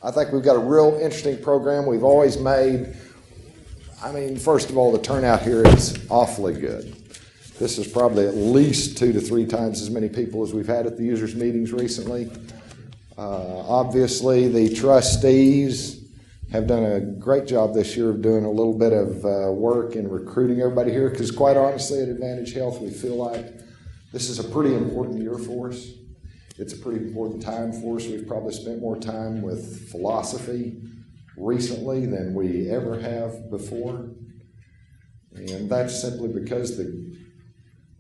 I think we've got a real interesting program we've always made. I mean, first of all, the turnout here is awfully good. This is probably at least 2 to 3 times as many people as we've had at the users' meetings recently. Obviously, the trustees have done a great job this year of doing a little bit of work in recruiting everybody here, because quite honestly at Advantage Health we feel like this is a pretty important year for us. It's a pretty important time for us. We've probably spent more time with philosophy recently than we ever have before, and that's simply because the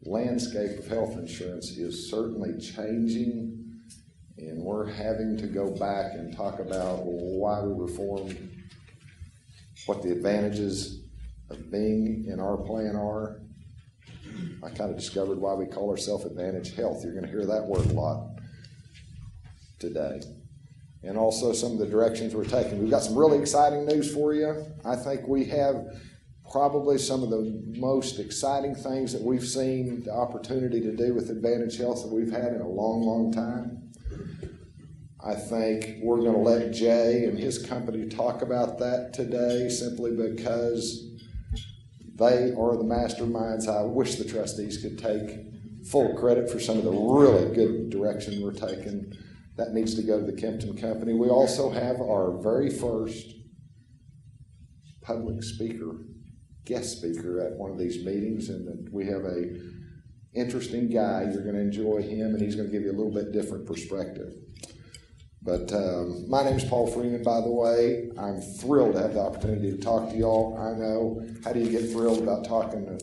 landscape of health insurance is certainly changing. And we're having to go back and talk about why we reformed, what the advantages of being in our plan are. I kind of discovered why we call ourselves Advantage Health. You're going to hear that word a lot today. And also some of the directions we're taking. We've got some really exciting news for you. I think we have probably some of the most exciting things that we've seen the opportunity to do with Advantage Health that we've had in a long, long time. I think we're going to let Jay and his company talk about that today simply because they are the masterminds. I wish the trustees could take full credit for some of the really good direction we're taking. That needs to go to the Kempton Company. We also have our very first public speaker, guest speaker at one of these meetings, and we have a interesting guy. You're going to enjoy him, and he's going to give you a little bit different perspective. But my name is Paul Freeman, by the way. I'm thrilled to have the opportunity to talk to y'all. I know, how do you get thrilled about talking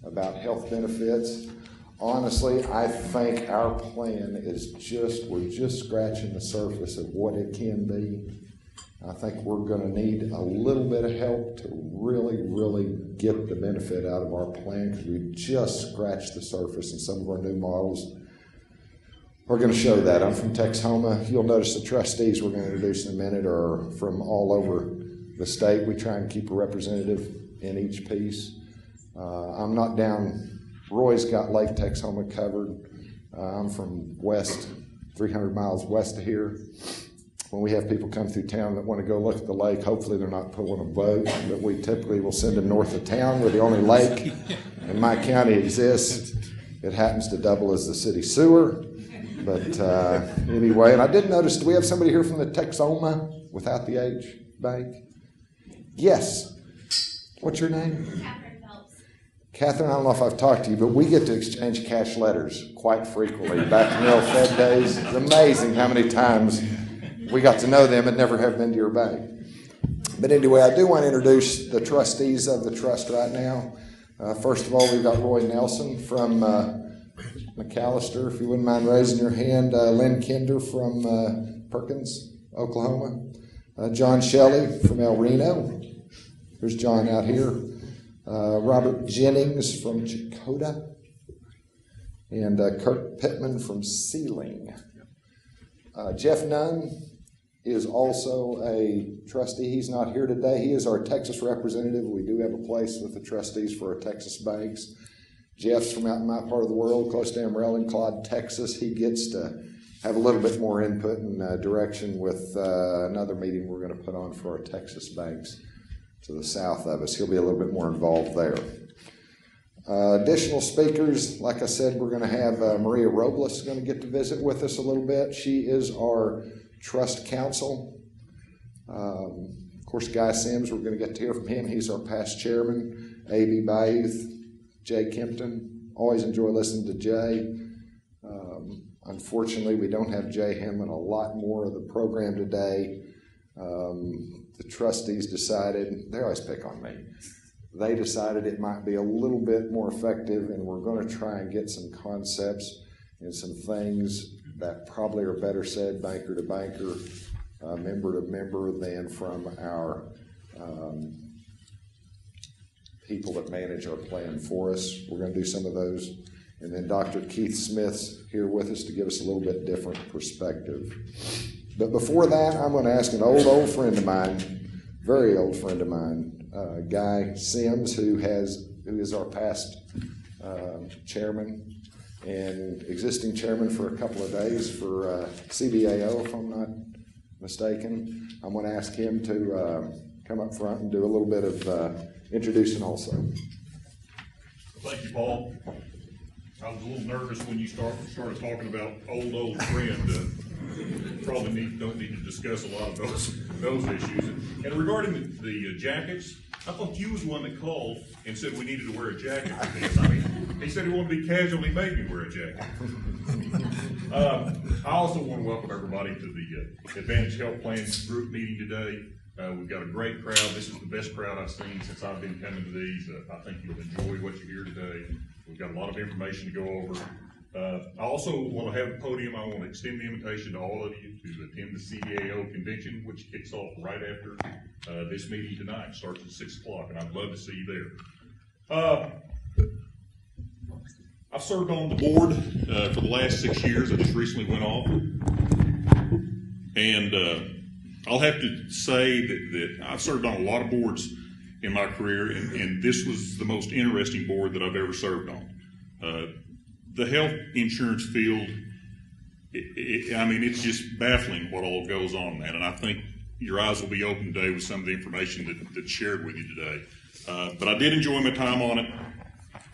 about health benefits? Honestly, I think our plan is we're just scratching the surface of what it can be. I think we're going to need a little bit of help to really, really get the benefit out of our plan, because we just scratched the surface, and some of our new models we're going to show that. I'm from Texhoma. You'll notice the trustees we're going to introduce in a minute are from all over the state. We try and keep a representative in each piece. I'm not down. Roy's got Lake Texhoma covered. I'm from west, 300 miles west of here. When we have people come through town that want to go look at the lake, hopefully they're not pulling a boat, but we typically will send them north of town where the only lake in my county exists. It happens to double as the city sewer. But anyway, and I did notice, do we have somebody here from the Texhoma without the H bank? Yes. What's your name? Catherine Phelps. Catherine, I don't know if I've talked to you, but we get to exchange cash letters quite frequently. Back in the old Fed days, it's amazing how many times we got to know them and never have been to your bank. But anyway, I do want to introduce the trustees of the trust right now. First of all, we've got Roy Nelson from McAllister, if you wouldn't mind raising your hand. Lynn Kinder from Perkins, Oklahoma. John Shelley from El Reno. There's John out here. Robert Jennings from Chakota. And Kirk Pittman from Sealing. Jeff Nunn is also a trustee. He's not here today. He is our Texas representative. We do have a place with the trustees for our Texas banks. Jeff's from out in my part of the world, close to Amarillo and Claude, Texas. He gets to have a little bit more input and direction with another meeting we're going to put on for our Texas banks to the south of us. He'll be a little bit more involved there. Additional speakers, like I said, we're going to have Maria Robles going to get to visit with us a little bit. She is our trust counsel. Of course, Guy Sims, we're going to get to hear from him. He's our past chairman. A.B. Bayouth, Jay Kempton. Always enjoy listening to Jay. Unfortunately, we don't have Jay handling a lot more of the program today. The trustees decided, they always pick on me. They decided it might be a little bit more effective, and we're going to try and get some concepts and some things that probably are better said banker to banker, member to member, than from our people that manage our plan for us. We're going to do some of those. And then Dr. Keith Smith's here with us to give us a little bit different perspective. But before that, I'm going to ask an old friend of mine, very old friend of mine, Guy Sims, who is our past chairman and existing chairman for a couple of days for CBAO, if I'm not mistaken, I'm going to ask him to come up front and do a little bit of introducing also. Thank you, Paul. I was a little nervous when you started talking about old friend. Probably don't need to discuss a lot of those issues. And regarding the jackets, I thought you was the one that called and said we needed to wear a jacket for this. I mean, he said he wanted to be casual. He made me wear a jacket. I also want to welcome everybody to the Advantage Health Plan group meeting today. We've got a great crowd. This is the best crowd I've seen since I've been coming to these. I think you'll enjoy what you hear today. We've got a lot of information to go over. I also want to have a podium. I want to extend the invitation to all of you to attend the CBAO convention, which kicks off right after this meeting tonight. It starts at 6 o'clock, and I'd love to see you there. I've served on the board for the last 6 years. I just recently went off. And I'll have to say that I've served on a lot of boards in my career, and this was the most interesting board that I've ever served on. The health insurance field, I mean, it's just baffling what all goes on in that, and I think your eyes will be open today with some of the information that's shared with you today. But I did enjoy my time on it.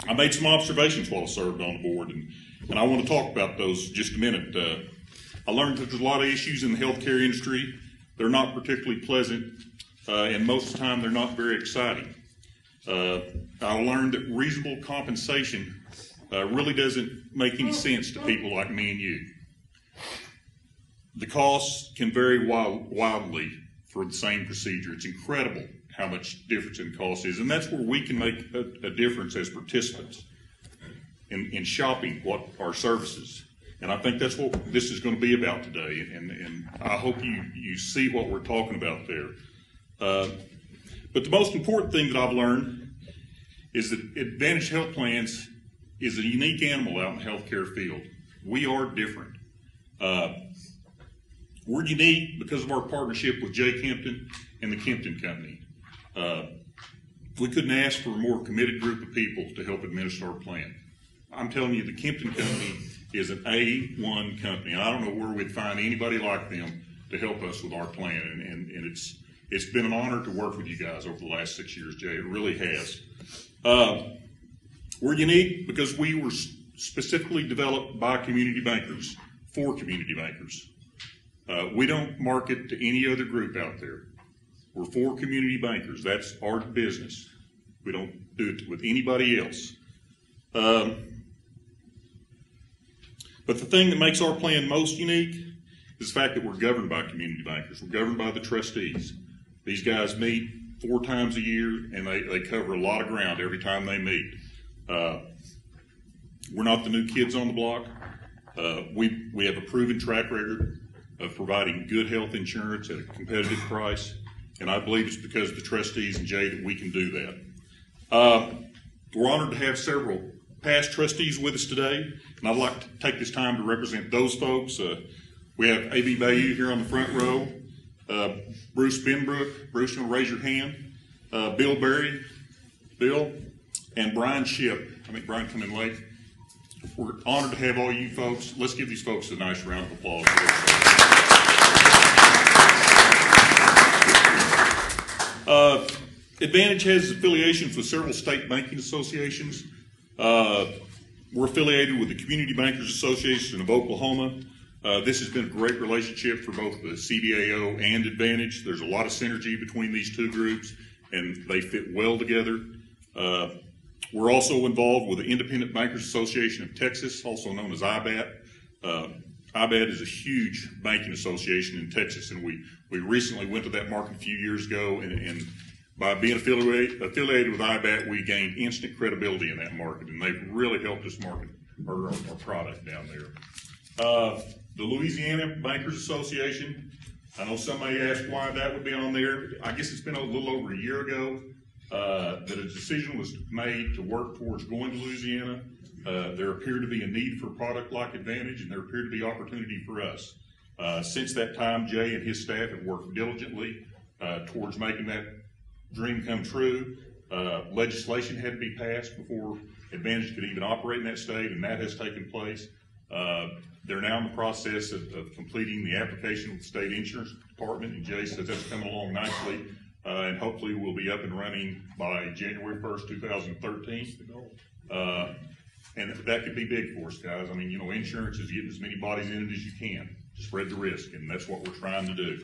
I made some observations while I served on the board, and I want to talk about those just a minute. I learned that there's a lot of issues in the healthcare industry. They're not particularly pleasant, and most of the time they're not very exciting. I learned that reasonable compensation really doesn't make any sense to people like me and you. The costs can vary wildly for the same procedure. It's incredible how much difference in cost is, and that's where we can make a difference as participants in shopping what our services. And I think that's what this is going to be about today, and I hope you see what we're talking about there. But the most important thing that I've learned is that Advantage Health Plans is a unique animal out in the healthcare field. We are different. We're unique because of our partnership with J. Kempton and the Kempton Company. We couldn't ask for a more committed group of people to help administer our plan. I'm telling you, the Kempton Company is an A1 company. I don't know where we'd find anybody like them to help us with our plan, and it's been an honor to work with you guys over the last 6 years, Jay. It really has. We're unique because we were specifically developed by community bankers, for community bankers. We don't market to any other group out there. We're for community bankers. That's our business. We don't do it with anybody else. But the thing that makes our plan most unique is the fact that we're governed by community bankers. We're governed by the trustees. These guys meet 4 times a year, and they cover a lot of ground every time they meet. We're not the new kids on the block. We have a proven track record of providing good health insurance at a competitive price, and I believe it's because of the trustees and Jay that we can do that. We're honored to have several past trustees with us today, and I'd like to take this time to represent those folks. We have A.B. Bayouth here on the front row, Bruce Benbrook. Bruce, you want to raise your hand? Bill Berry, Bill, and Brian Shipp. I think Brian come in late. We're honored to have all you folks. Let's give these folks a nice round of applause. Advantage has affiliations with several state banking associations. We're affiliated with the Community Bankers Association of Oklahoma. This has been a great relationship for both the CBAO and Advantage. There's a lot of synergy between these two groups, and they fit well together. We're also involved with the Independent Bankers Association of Texas, also known as IBAT. IBAT is a huge banking association in Texas, and we recently went to that market a few years ago, and by being affiliated with IBAT, we gained instant credibility in that market, and they've really helped us market our product down there. The Louisiana Bankers Association, I know some may ask why that would be on there. I guess it's been a little over a year ago that a decision was made to work towards going to Louisiana. There appeared to be a need for a product like Advantage, and there appeared to be opportunity for us. Since that time, Jay and his staff have worked diligently towards making that dream come true. Legislation had to be passed before Advantage could even operate in that state, and that has taken place. They're now in the process of completing the application with the state insurance department, and Jay says that's coming along nicely, and hopefully we'll be up and running by January 1st, 2013. And that could be big for us, guys. I mean, you know, insurance is getting as many bodies in it as you can to spread the risk, and that's what we're trying to do.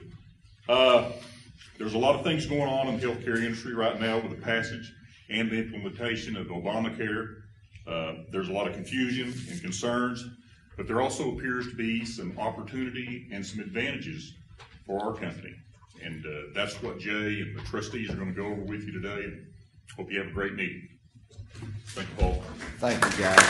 There's a lot of things going on in the healthcare industry right now with the passage and the implementation of Obamacare. There's a lot of confusion and concerns, but there also appears to be some opportunity and some advantages for our company. And that's what Jay and the trustees are going to go over with you today. And hope you have a great meeting. Thank you, Paul. Thank you, guys.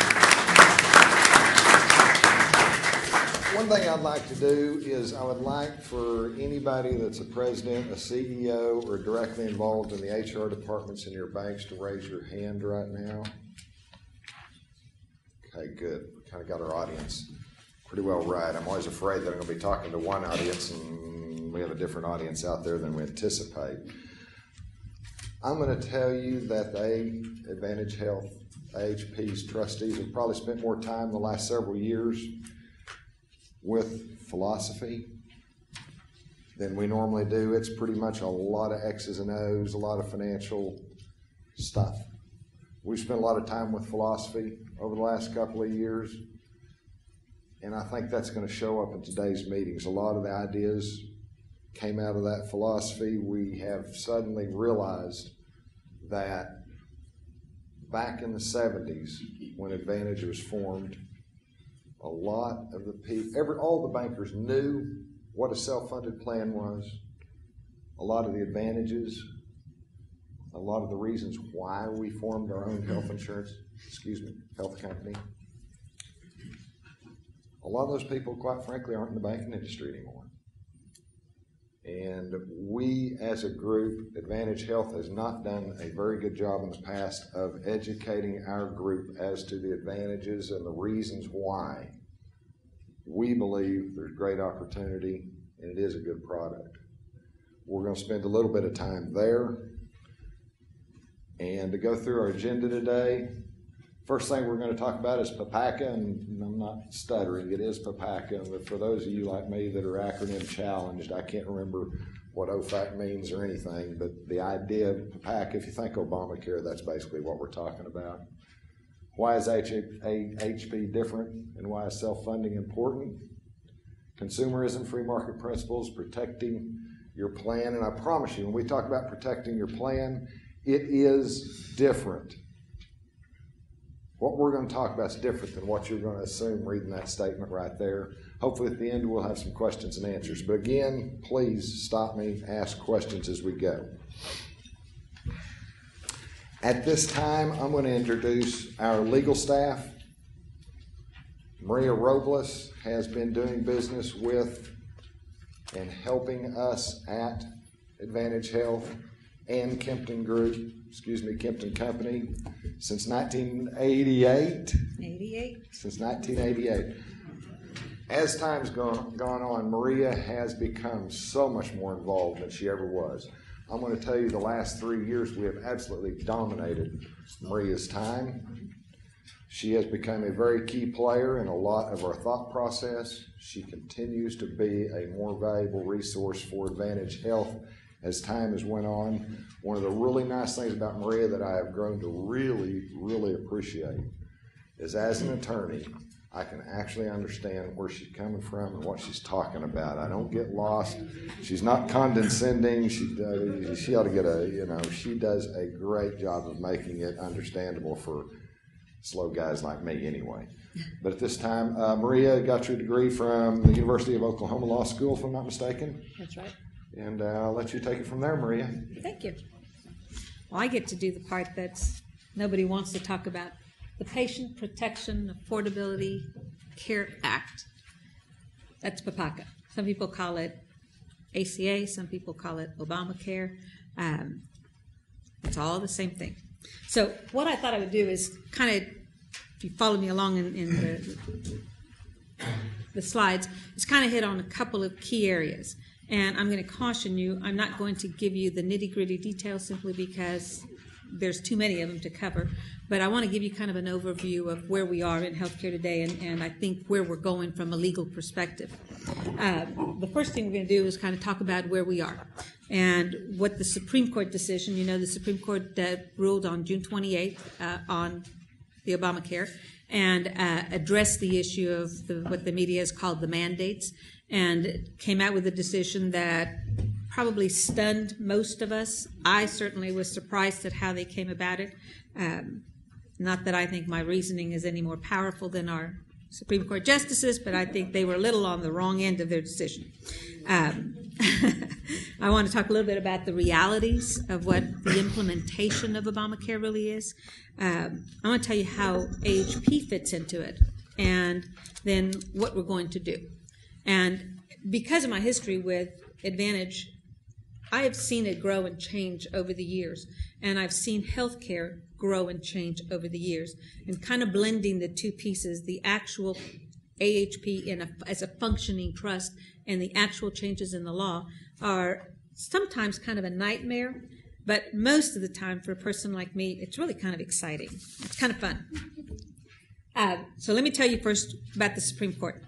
One thing I'd like to do is I would like for anybody that's a president, a CEO, or directly involved in the HR departments in your banks to raise your hand right now. Okay, good. We kind of got our audience pretty well right. I'm always afraid that I'm going to be talking to one audience and we have a different audience out there than we anticipate. I'm going to tell you that the Advantage Health, AHP's trustees have probably spent more time the last several years with philosophy than we normally do. It's pretty much a lot of X's and O's, a lot of financial stuff. We've spent a lot of time with philosophy over the last couple of years, and I think that's going to show up in today's meetings. A lot of the ideas came out of that philosophy. We have suddenly realized that back in the 70s, when Advantage was formed, a lot of the people, all the bankers knew what a self-funded plan was, a lot of the advantages, a lot of the reasons why we formed our own health company. A lot of those people, quite frankly, aren't in the banking industry anymore. And we, as a group, Advantage Health has not done a very good job in the past of educating our group as to the advantages and the reasons why we believe there's great opportunity and it is a good product. We're going to spend a little bit of time there. And to go through our agenda today, first thing we're going to talk about is PPACA, and I'm not stuttering, it is PPACA, but for those of you like me that are acronym challenged, I can't remember what OFAC means or anything, but the idea of PPACA, if you think Obamacare, that's basically what we're talking about. Why is AHP different, and why is self-funding important? Consumerism, free market principles, protecting your plan, and I promise you, when we talk about protecting your plan, it is different. What we're going to talk about is different than what you're going to assume reading that statement right there. Hopefully at the end we'll have some questions and answers. But again, please stop me, ask questions as we go. At this time, I'm going to introduce our legal staff. Maria Robles has been doing business with and helping us at Advantage Health and Kempton Group, Kempton Company, since 1988. Since 1988. As time's gone on, Maria has become so much more involved than she ever was. I'm going to tell you the last 3 years we have absolutely dominated Maria's time. She has become a very key player in a lot of our thought process. She continues to be a more valuable resource for Advantage Health as time has went on. One of the really nice things about Maria that I have grown to really, really appreciate is as an attorney, I can actually understand where she's coming from and what she's talking about. I don't get lost. She's not condescending. She ought to get she does a great job of making it understandable for slow guys like me anyway. But at this time, Maria got your degree from the University of Oklahoma Law School, if I'm not mistaken. That's right. And I'll let you take it from there, Maria. Thank you. Well, I get to do the part that's nobody wants to talk about, the Patient Protection Affordability Care Act. That's PPACA. Some people call it ACA, some people call it Obamacare. It's all the same thing. So what I thought I would do is kind of, if you follow me along in the slides, is kind of hit on a couple of key areas. And I'm going to caution you, I'm not going to give you the nitty-gritty details simply because there's too many of them to cover. But I want to give you kind of an overview of where we are in healthcare today, and I think where we're going from a legal perspective. The first thing we're going to do is kind of talk about where we are and what the Supreme Court decision, the Supreme Court ruled on June 28th on the Obamacare and addressed the issue of what the media has called the mandates, and came out with a decision that probably stunned most of us. I certainly was surprised at how they came about it. Not that I think my reasoning is any more powerful than our Supreme Court justices, but I think they were a little on the wrong end of their decision. I want to talk a little bit about the realities of what the implementation of Obamacare really is. I want to tell you how AHP fits into it, and then what we're going to do. And because of my history with Advantage, I have seen it grow and change over the years, and I've seen healthcare grow and change over the years, and kind of blending the two pieces, the actual AHP as a functioning trust and the actual changes in the law, are sometimes kind of a nightmare, but most of the time for a person like me, it's really kind of exciting. It's kind of fun. So let me tell you first about the Supreme Court.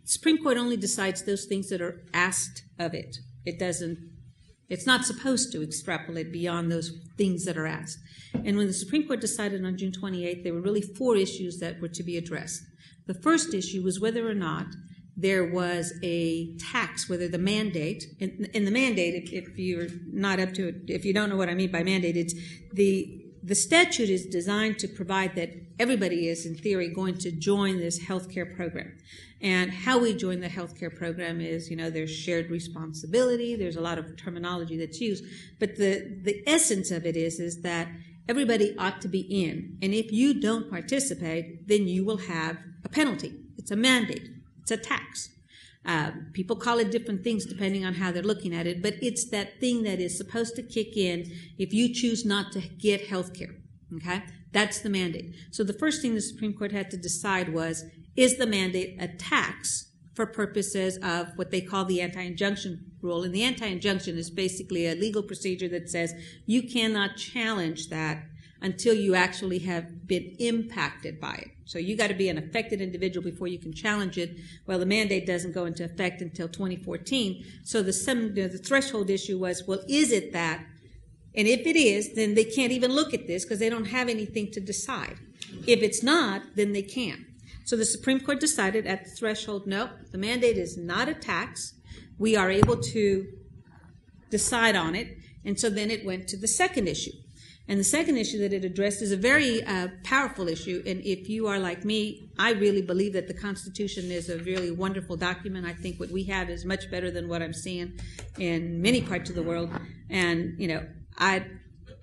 The Supreme Court only decides those things that are asked of it. It's not supposed to extrapolate beyond those things that are asked. And when the Supreme Court decided on June 28th, there were really 4 issues that were to be addressed. The first issue was whether or not there was a tax, whether the mandate, and the mandate, if you're not up to it, if you don't know what I mean by mandate, it's the statute is designed to provide that everybody is, in theory, going to join this healthcare program. And how we join the healthcare program is, there's shared responsibility, there's a lot of terminology that's used, but the essence of it is that everybody ought to be in. And if you don't participate, then you will have a penalty. It's a mandate. It's a tax. People call it different things depending on how they're looking at it, but it's that thing that is supposed to kick in if you choose not to get health care. Okay? That's the mandate. So the first thing the Supreme Court had to decide was, is the mandate a tax for purposes of what they call the anti-injunction rule? And the anti-injunction is basically a legal procedure that says you cannot challenge that until you actually have been impacted by it. So you got to be an affected individual before you can challenge it. Well, the mandate doesn't go into effect until 2014. So the threshold issue was, well, is it that? And if it is, then they can't even look at this because they don't have anything to decide. If it's not, then they can. So the Supreme Court decided at the threshold, no, the mandate is not a tax. We are able to decide on it. And so then it went to the second issue. And the second issue that it addressed is a very powerful issue. And if you are like me, I really believe that the Constitution is a really wonderful document. I think what we have is much better than what I'm seeing in many parts of the world. And,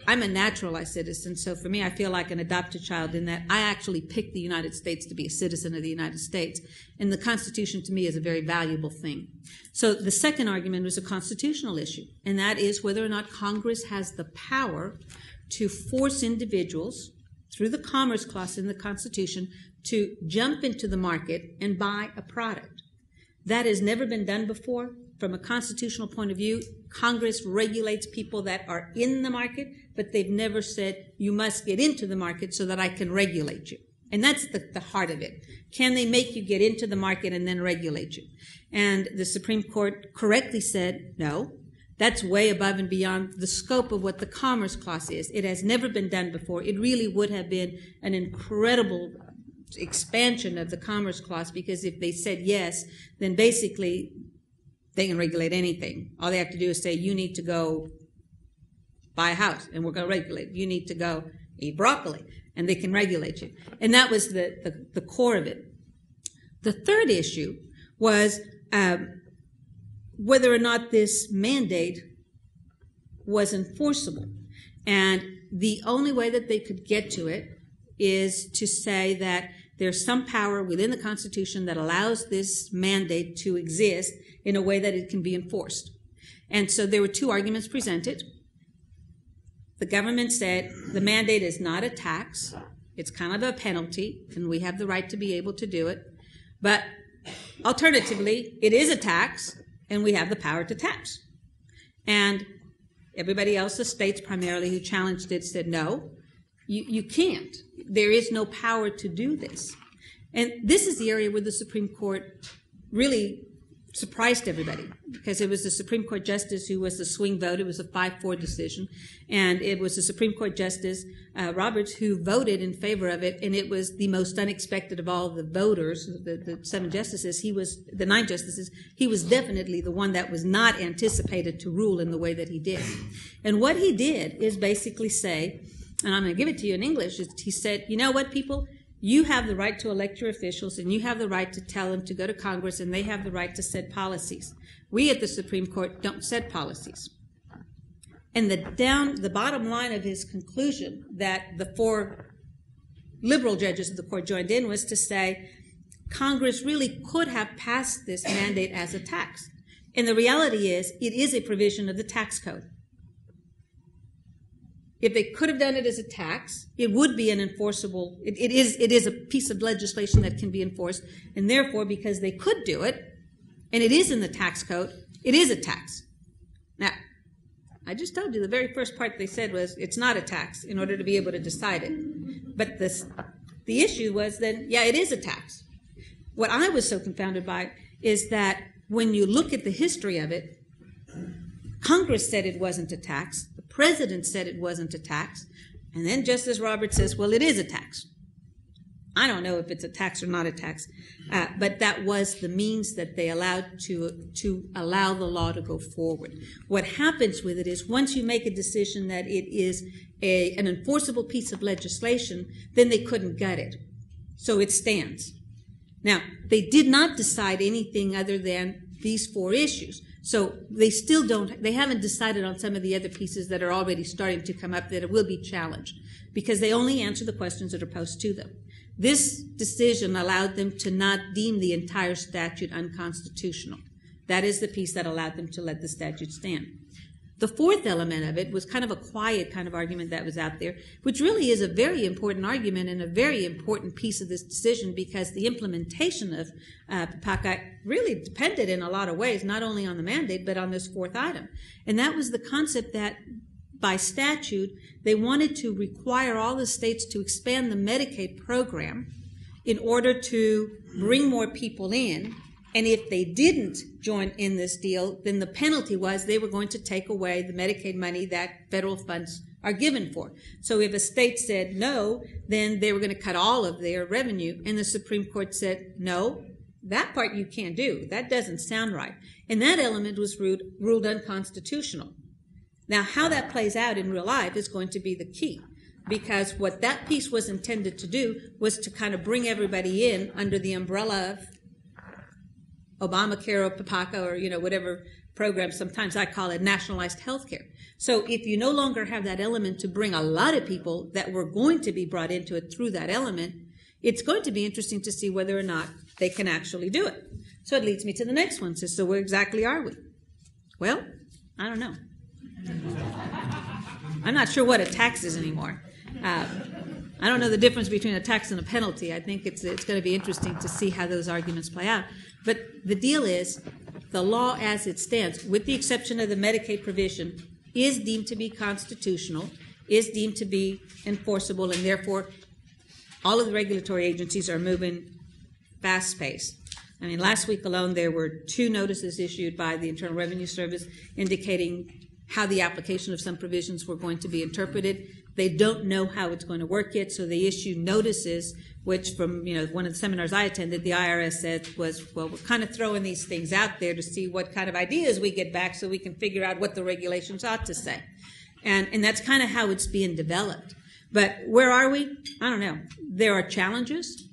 I'm a naturalized citizen, so for me, I feel like an adopted child in that I actually picked the United States to be a citizen of the United States. And the Constitution, to me, is a very valuable thing. So the second argument was a constitutional issue, and that is whether or not Congress has the power to force individuals, through the Commerce Clause in the Constitution, to jump into the market and buy a product. That has never been done before. From a constitutional point of view, Congress regulates people that are in the market, but they've never said, you must get into the market so that I can regulate you. And that's the heart of it. Can they make you get into the market and then regulate you? And the Supreme Court correctly said, no, that's way above and beyond the scope of what the Commerce Clause is. It has never been done before. It really would have been an incredible expansion of the Commerce Clause, because if they said yes, then basically they can regulate anything. All they have to do is say, you need to go buy a house, and we're going to regulate. You need to go eat broccoli, and they can regulate you. And that was the core of it. The third issue was whether or not this mandate was enforceable. And the only way that they could get to it is to say that there's some power within the Constitution that allows this mandate to exist in a way that it can be enforced. And so there were 2 arguments presented. The government said the mandate is not a tax. It's kind of a penalty, and we have the right to be able to do it. But alternatively, it is a tax, and we have the power to tax. And Everybody else, the states primarily who challenged it, said no, you can't. There is no power to do this. And this is the area where the Supreme Court really surprised everybody, because it was the Supreme Court Justice who was the swing vote. It was a 5-4 decision. And it was the Supreme Court Justice, Roberts, who voted in favor of it. And it was the most unexpected of all the voters, the 7 justices. The 9 justices. He was definitely the one that was not anticipated to rule in the way that he did. And what he did is basically say, and I'm going to give it to you in English, he said, you know what, people? You have the right to elect your officials, and you have the right to tell them to go to Congress, and they have the right to set policies. We at the Supreme Court don't set policies. And the bottom line of his conclusion that the 4 liberal judges of the court joined in was to say Congress really could have passed this mandate as a tax. And the reality is it is a provision of the tax code. If they could have done it as a tax, it would be an enforceable, it is a piece of legislation that can be enforced, and therefore, because they could do it, and it is in the tax code, it is a tax. Now, I just told you the very first part they said was it's not a tax in order to be able to decide it. But the issue was then, yeah, it is a tax. What I was so confounded by is that when you look at the history of it, Congress said it wasn't a tax. The President said it wasn't a tax. And then Justice Roberts says, well, it is a tax. I don't know if it's a tax or not a tax, but that was the means that they allowed to allow the law to go forward. What happens with it is once you make a decision that it is an enforceable piece of legislation, then they couldn't gut it. So it stands. Now, they did not decide anything other than these 4 issues. So they haven't decided on some of the other pieces that are already starting to come up that it will be challenged, because they only answer the questions that are posed to them. This decision allowed them to not deem the entire statute unconstitutional. That is the piece that allowed them to let the statute stand. The 4th element of it was kind of a quiet kind of argument that was out there, which really is a very important argument and a very important piece of this decision, because the implementation of PPACA really depended in a lot of ways, not only on the mandate, but on this 4th item. And that was the concept that by statute, they wanted to require all the states to expand the Medicaid program in order to bring more people in. And if they didn't join in this deal, then the penalty was they were going to take away the Medicaid money that federal funds are given for. So if a state said no, then they were going to cut all of their revenue. And the Supreme Court said, no, that part you can't do. That doesn't sound right. And that element was ruled unconstitutional. Now, how that plays out in real life is going to be the key, because what that piece was intended to do was to kind of bring everybody in under the umbrella of Obamacare or PPACA or, whatever program. Sometimes I call it nationalized health care. So if you no longer have that element to bring a lot of people that were going to be brought into it through that element, it's going to be interesting to see whether or not they can actually do it. So it leads me to the next one. So where exactly are we? Well, I don't know. I'm not sure what a tax is anymore. I don't know the difference between a tax and a penalty. I think it's going to be interesting to see how those arguments play out. But the deal is, the law as it stands, with the exception of the Medicaid provision, is deemed to be constitutional, is deemed to be enforceable, and therefore all of the regulatory agencies are moving fast-paced. I mean, last week alone there were 2 notices issued by the Internal Revenue Service indicating how the application of some provisions were going to be interpreted. They don't know how it's going to work yet, so they issue notices, which from one of the seminars I attended, the IRS said was, well, we're kind of throwing these things out there to see what kind of ideas we get back so we can figure out what the regulations ought to say. And that's kind of how it's being developed. But where are we? I don't know. There are challenges.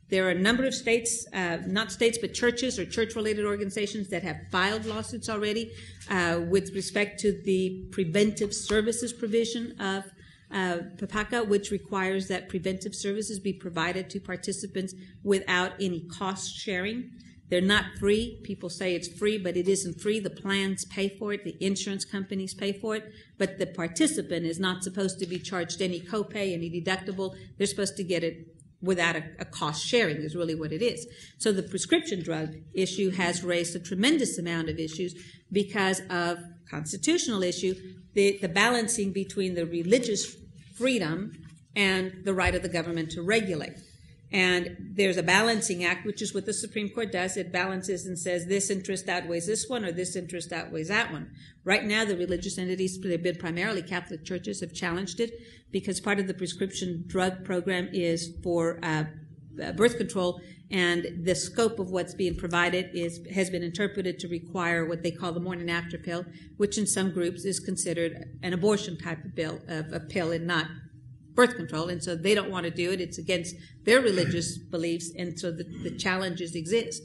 There are a number of states, not states, but churches or church-related organizations that have filed lawsuits already with respect to the preventive services provision of PPACA, which requires that preventive services be provided to participants without any cost sharing. They're not free. People say it's free, but it isn't free. The plans pay for it. The insurance companies pay for it. But the participant is not supposed to be charged any copay, any deductible. They're supposed to get it without a cost sharing is really what it is. So the prescription drug issue has raised a tremendous amount of issues because of constitutional issue, the balancing between the religious freedom and the right of the government to regulate. And there's a balancing act, which is what the Supreme Court does. It balances and says this interest outweighs this one or this interest outweighs that one. Right now, the religious entities, they've been primarily Catholic churches, have challenged it because part of the prescription drug program is for birth control, and the scope of what's being provided has been interpreted to require what they call the morning after pill, which in some groups is considered an abortion type of pill and not birth control, and so they don't want to do it. It's against their religious beliefs, and so the challenges exist.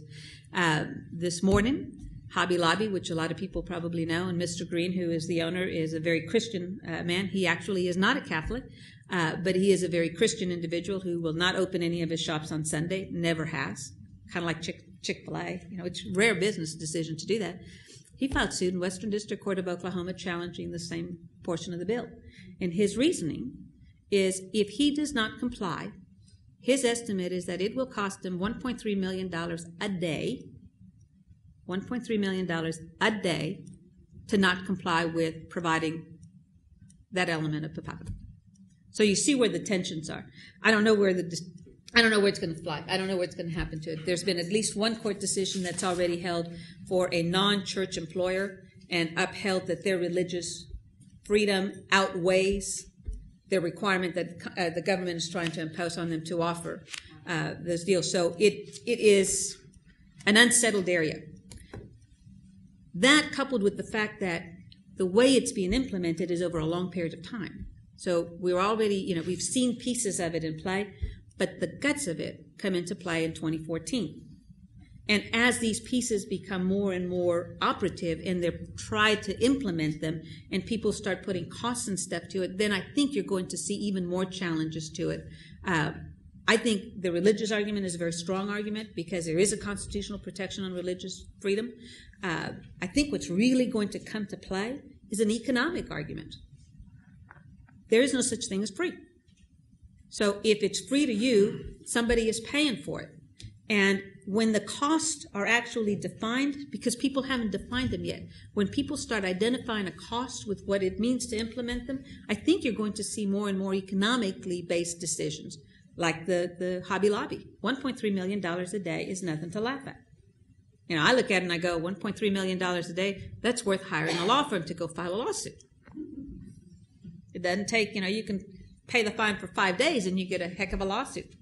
This morning, Hobby Lobby, which a lot of people probably know, and Mr. Green, who is the owner, is a very Christian man. He actually is not a Catholic, but he is a very Christian individual who will not open any of his shops on Sunday, never has, kind of like Chick-fil-A. It's a rare business decision to do that. He filed suit in Western District Court of Oklahoma challenging the same portion of the bill. And his reasoning is if he does not comply, his estimate is that it will cost him $1.3 million a day, $1.3 million a day to not comply with providing that element of PPACA. So you see where the tensions are. I don't know where it's going to fly. I don't know what's going to happen to it. There's been at least one court decision that's already held for a non-church employer and upheld that their religious freedom outweighs the requirement that the government is trying to impose on them to offer this deal. So it is an unsettled area. That, coupled with the fact that the way it's being implemented is over a long period of time. So we're already, we've seen pieces of it in play, but the guts of it come into play in 2014. And as these pieces become more and more operative and they're tried to implement them and people start putting costs and stuff to it, then I think you're going to see even more challenges to it. I think the religious argument is a very strong argument because there is a constitutional protection on religious freedom. I think what's really going to come to play is an economic argument. There is no such thing as free. So if it's free to you, somebody is paying for it. And when the costs are actually defined, because people haven't defined them yet, when people start identifying a cost with what it means to implement them, I think you're going to see more and more economically based decisions, like the Hobby Lobby. $1.3 million a day is nothing to laugh at. I look at it and I go, $1.3 million a day, that's worth hiring a law firm to go file a lawsuit. It doesn't take, you can pay the fine for 5 days and you get a heck of a lawsuit.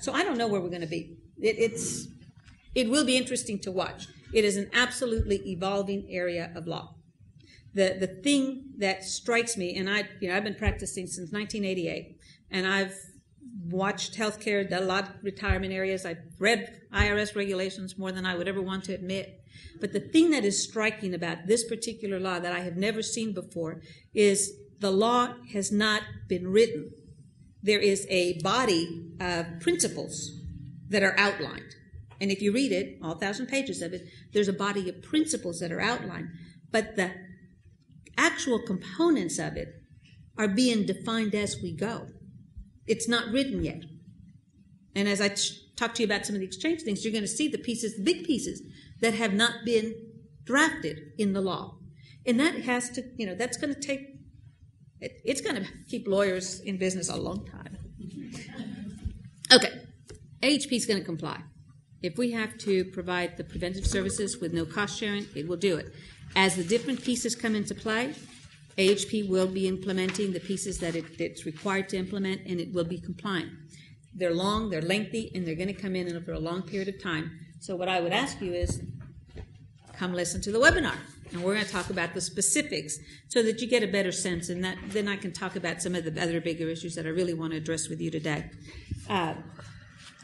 So I don't know where we're going to be. It will be interesting to watch. It is an absolutely evolving area of law. The thing that strikes me, and I've been practicing since 1988, and I've watched healthcare, done a lot of retirement areas. I've read IRS regulations more than I would ever want to admit. But the thing that is striking about this particular law that I have never seen before is the law has not been written. There is a body of principles that are outlined. And if you read it, all 1,000 pages of it, there's a body of principles that are outlined. But the actual components of it are being defined as we go. It's not written yet. And as I talk to you about some of the exchange things, you're going to see the pieces, the big pieces, that have not been drafted in the law. And that has to, that's going to take, it's going to keep lawyers in business a long time. Okay. AHP is going to comply. If we have to provide the preventive services with no cost sharing, it will do it. As the different pieces come into play, AHP will be implementing the pieces that it's required to implement, and it will be compliant. They're long, they're lengthy, and they're going to come in over a long period of time. So what I would ask you is come listen to the webinar, and we're going to talk about the specifics so that you get a better sense, and then I can talk about some of the other bigger issues that I really want to address with you today.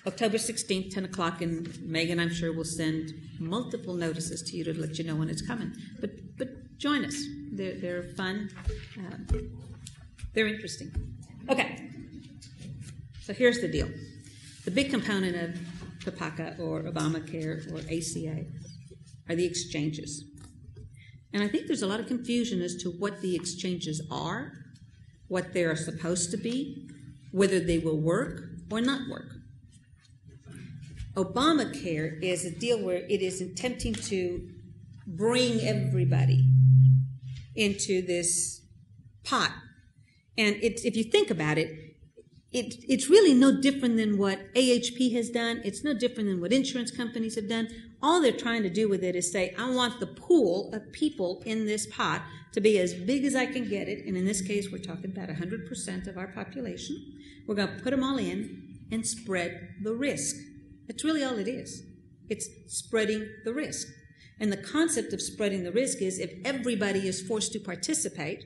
October 16th, 10 o'clock, and Megan, I'm sure, will send multiple notices to you to let you know when it's coming. But join us. They're fun. They're interesting. Okay. So here's the deal. The big component of PPACA or Obamacare or ACA are the exchanges. And I think there's a lot of confusion as to what the exchanges are, what they are supposed to be, whether they will work, or not work. Obamacare is a deal where it is attempting to bring everybody into this pot. And if you think about it, it's really no different than what AHP has done. It's no different than what insurance companies have done. All they're trying to do with it is say, I want the pool of people in this pot to be as big as I can get it. And in this case, we're talking about 100% of our population. We're going to put them all in and spread the risk. That's really all it is. It's spreading the risk. And the concept of spreading the risk is if everybody is forced to participate,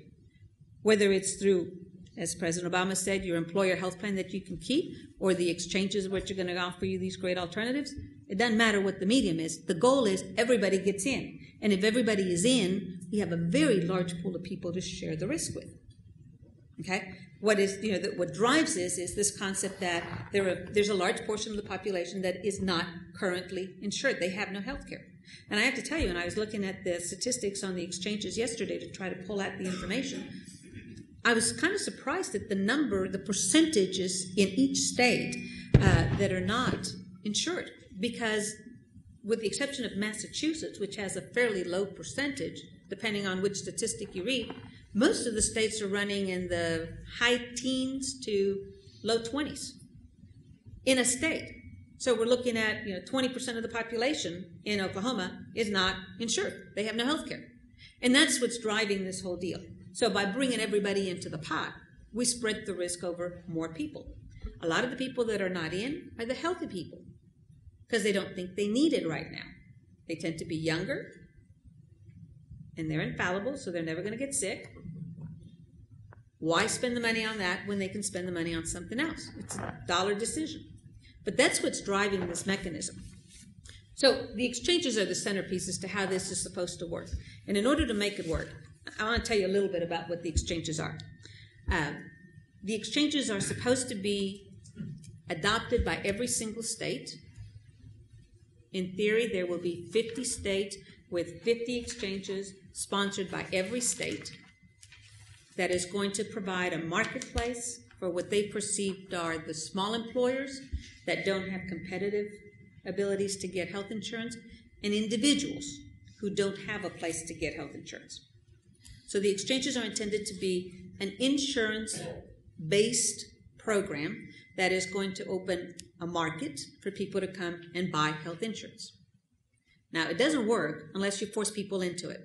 whether it's through, as President Obama said, your employer health plan that you can keep, or the exchanges which are going to offer you these great alternatives, it doesn't matter what the medium is. The goal is everybody gets in. And if everybody is in, we have a very large pool of people to share the risk with. Okay? What drives this is this concept that there's a large portion of the population that is not currently insured. They have no health care. And I have to tell you, and I was looking at the statistics on the exchanges yesterday to try to pull out the information, I was kind of surprised at the percentages in each state that are not insured. Because with the exception of Massachusetts, which has a fairly low percentage, depending on which statistic you read, most of the states are running in the high teens to low 20s in a state. So we're looking at 20% of the population in Oklahoma is not insured. They have no health care. And that's what's driving this whole deal. So by bringing everybody into the pot, we spread the risk over more people. A lot of the people that are not in are the healthy people because they don't think they need it right now. They tend to be younger, and they're infallible, so they're never going to get sick. Why spend the money on that when they can spend the money on something else? It's a dollar decision. But that's what's driving this mechanism. So the exchanges are the centerpiece as to how this is supposed to work. And in order to make it work, I want to tell you a little bit about what the exchanges are. The exchanges are supposed to be adopted by every single state. In theory, there will be 50 states with 50 exchanges sponsored by every state that is going to provide a marketplace for what they perceived are the small employers that don't have competitive abilities to get health insurance and individuals who don't have a place to get health insurance. So the exchanges are intended to be an insurance-based program that is going to open a market for people to come and buy health insurance. Now, it doesn't work unless you force people into it.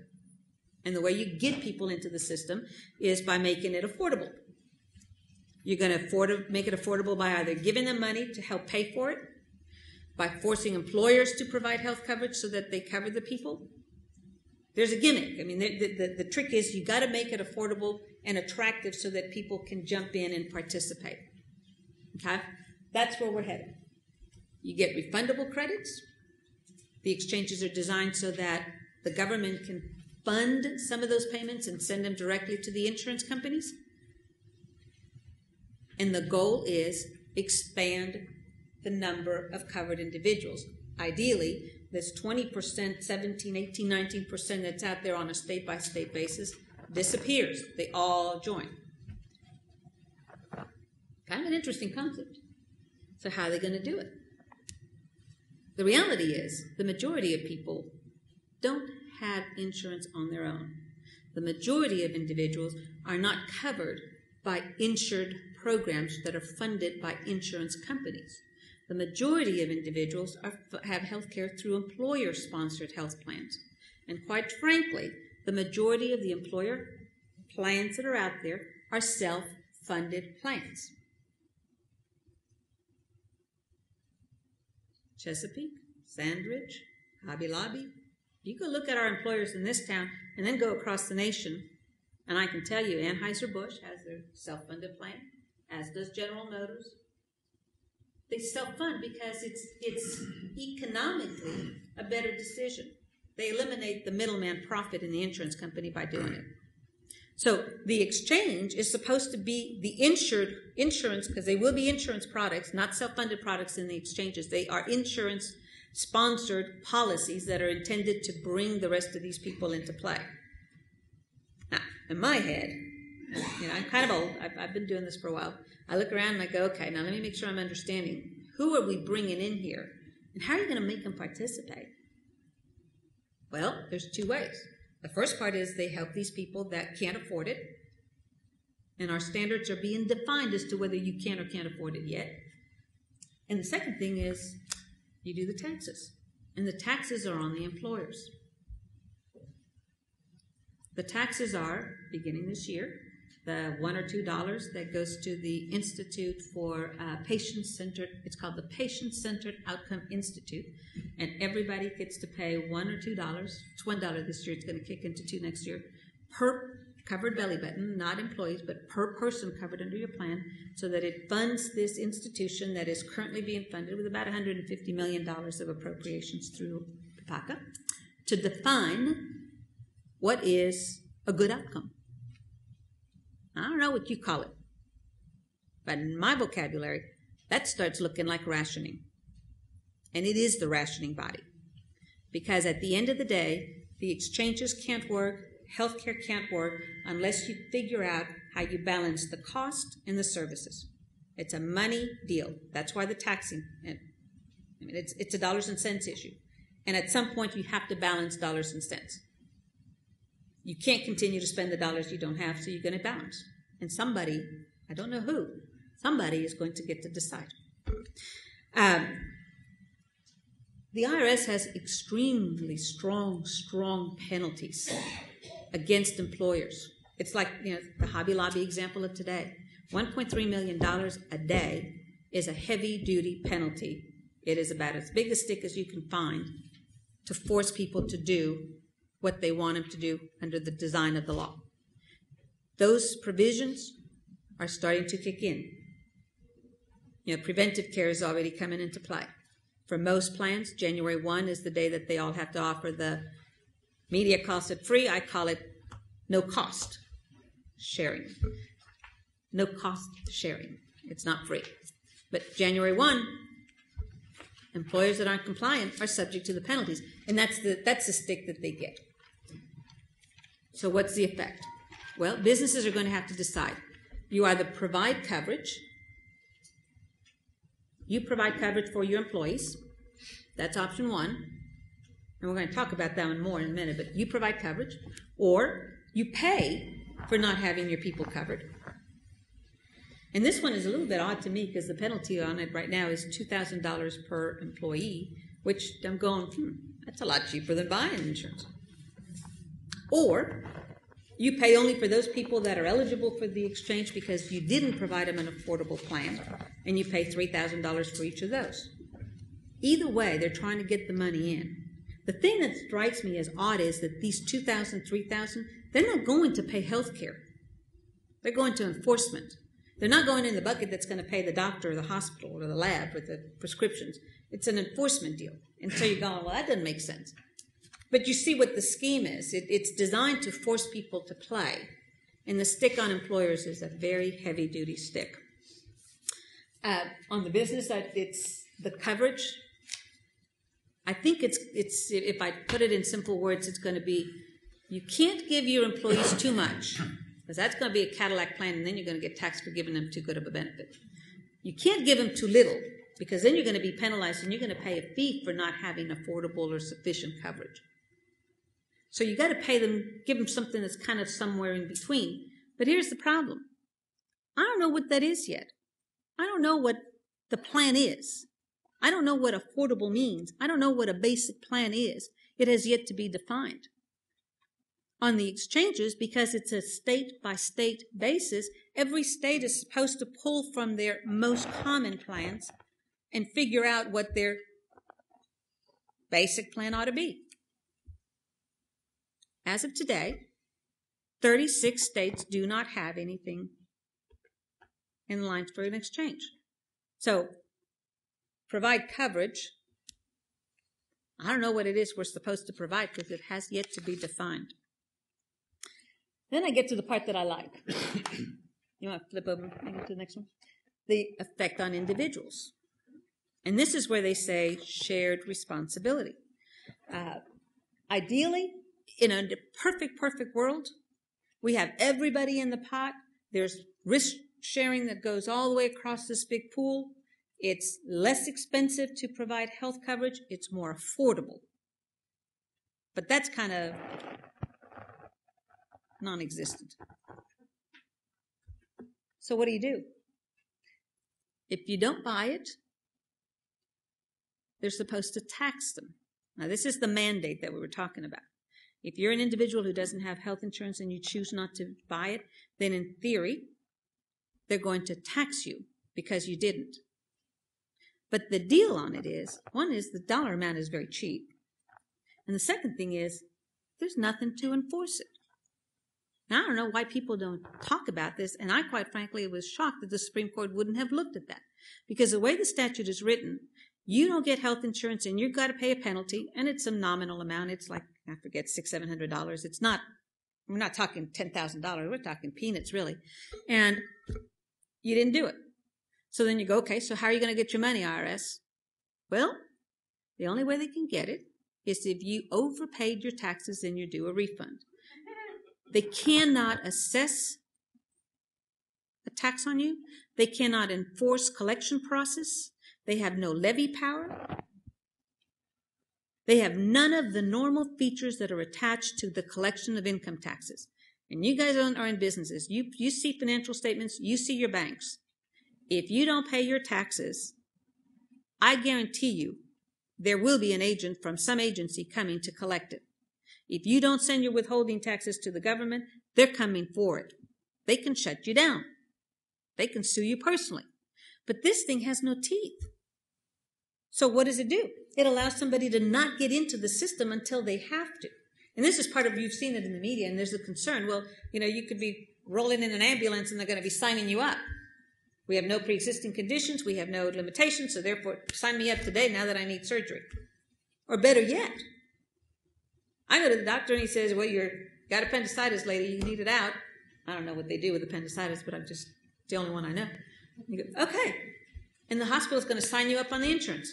And the way you get people into the system is by making it affordable. You're going to make it affordable by either giving them money to help pay for it, by forcing employers to provide health coverage so that they cover the people. There's a gimmick. I mean, the trick is you got to make it affordable and attractive so that people can jump in and participate. Okay? That's where we're headed. You get refundable credits. The exchanges are designed so that the government can fund some of those payments and send them directly to the insurance companies. And the goal is expand the number of covered individuals. Ideally, this 20%, 17, 18, 19% that's out there on a state-by-state basis disappears. They all join. Kind of an interesting concept. So how are they going to do it? The reality is the majority of people don't have insurance on their own. The majority of individuals are not covered by insured programs that are funded by insurance companies. The majority of individuals have health care through employer-sponsored health plans. And quite frankly, the majority of the employer plans that are out there are self-funded plans. Chesapeake, Sandridge, Hobby Lobby. You go look at our employers in this town and then go across the nation, and I can tell you Anheuser-Busch has their self-funded plan, as does General Motors. They self-fund because it's economically a better decision. They eliminate the middleman profit in the insurance company by doing it. So the exchange is supposed to be the insurance, because they will be insurance products, not self-funded products in the exchanges. They are insurance-sponsored policies that are intended to bring the rest of these people into play. Now, in my head, I'm kind of old. I've been doing this for a while. I look around and I go, okay, now let me make sure I'm understanding. Who are we bringing in here? And how are you going to make them participate? Well, there's two ways. The first part is they help these people that can't afford it. And our standards are being defined as to whether you can or can't afford it yet. And the second thing is you do the taxes. And the taxes are on the employers. The taxes are, beginning this year, the $1 or $2 that goes to the Institute for Patient-Centered, it's called the Patient-Centered Outcome Institute, and everybody gets to pay $1 or $2. It's $1 this year, it's going to kick into $2 next year, per covered belly button, not employees, but per person covered under your plan, so that it funds this institution that is currently being funded with about $150 million of appropriations through PACA to define what is a good outcome. I don't know what you call it, but in my vocabulary, that starts looking like rationing. And it is the rationing body. Because at the end of the day, the exchanges can't work, healthcare can't work, unless you figure out how you balance the cost and the services. It's a money deal. That's why the taxing, it's a dollars and cents issue. And at some point, you have to balance dollars and cents. You can't continue to spend the dollars you don't have, so you're going to balance. And somebody, I don't know who, somebody is going to get to decide. The IRS has extremely strong penalties against employers. It's like, the Hobby Lobby example of today. $1.3 million a day is a heavy-duty penalty. It is about as big a stick as you can find to force people to do what they want them to do under the design of the law. Those provisions are starting to kick in. Preventive care is already coming into play. For most plans, January 1 is the day that they all have to offer the media calls it free. I call it no cost sharing. No cost sharing. It's not free. But January 1, employers that aren't compliant are subject to the penalties. And that's the stick that they get. So what's the effect? Well, businesses are going to have to decide. You either provide coverage. You provide coverage for your employees. That's option one. And we're going to talk about that one more in a minute, but you provide coverage. Or you pay for not having your people covered. And this one is a little bit odd to me because the penalty on it right now is $2,000 per employee, which I'm going, that's a lot cheaper than buying insurance. Or you pay only for those people that are eligible for the exchange because you didn't provide them an affordable plan, and you pay $3,000 for each of those. Either way, they're trying to get the money in. The thing that strikes me as odd is that these $2,000, $3,000, they're not going to pay health care. They're going to enforcement. They're not going in the bucket that's going to pay the doctor or the hospital or the lab with the prescriptions. It's an enforcement deal. And so you're going, well, that doesn't make sense. But you see what the scheme is. It's designed to force people to play. And the stick on employers is a very heavy-duty stick. On the business side, it's the coverage. I think it's if I put it in simple words, it's going to be, you can't give your employees too much, because that's going to be a Cadillac plan, and then you're going to get taxed for giving them too good of a benefit. You can't give them too little, because then you're going to be penalized, and you're going to pay a fee for not having affordable or sufficient coverage. So you got to pay them, give them something that's kind of somewhere in between. But here's the problem. I don't know what that is yet. I don't know what the plan is. I don't know what affordable means. I don't know what a basic plan is. It has yet to be defined. On the exchanges, because it's a state-by-state basis, every state is supposed to pull from their most common plans and figure out what their basic plan ought to be. As of today, 36 states do not have anything in line for an exchange. So, provide coverage. I don't know what it is we're supposed to provide because it has yet to be defined. Then I get to the part that I like. You want to flip over and go to the next one? The effect on individuals. And this is where they say shared responsibility. Ideally, in a perfect world, We have everybody in the pot. There's risk sharing that goes all the way across this big pool. It's less expensive to provide health coverage. It's more affordable. But that's kind of non-existent. So what do? If you don't buy it, they're supposed to tax them. Now, this is the mandate that we were talking about. If you're an individual who doesn't have health insurance and you choose not to buy it, then in theory, they're going to tax you because you didn't. But the deal on it is, one is the dollar amount is very cheap. And the second thing is, there's nothing to enforce it. Now, I don't know why people don't talk about this, and I quite frankly was shocked that the Supreme Court wouldn't have looked at that. Because the way the statute is written, you don't get health insurance and you've got to pay a penalty, and it's a nominal amount. It's like, I forget, $600-700. It's not, we're not talking $10,000. We're talking peanuts, really. And you didn't do it. So then you go, okay, so how are you going to get your money, IRS? Well, the only way they can get it is if you overpaid your taxes and you're due a refund. They cannot assess a tax on you. They cannot enforce collection process. They have no levy power. They have none of the normal features that are attached to the collection of income taxes. And you guys are in businesses. You see financial statements. You see your banks. If you don't pay your taxes, I guarantee you there will be an agent from some agency coming to collect it. If you don't send your withholding taxes to the government, they're coming for it. They can shut you down. They can sue you personally. But this thing has no teeth. So what does it do? It allows somebody to not get into the system until they have to. And this is part of, you've seen it in the media, and there's a concern. Well, you could be rolling in an ambulance and they're going to be signing you up. We have no pre-existing conditions. We have no limitations. So therefore, sign me up today now that I need surgery. Or better yet, I go to the doctor and he says, well, you've got appendicitis, lady. You need it out. I don't know what they do with appendicitis, but I'm just the only one I know. You go, okay. And the hospital's going to sign you up on the insurance.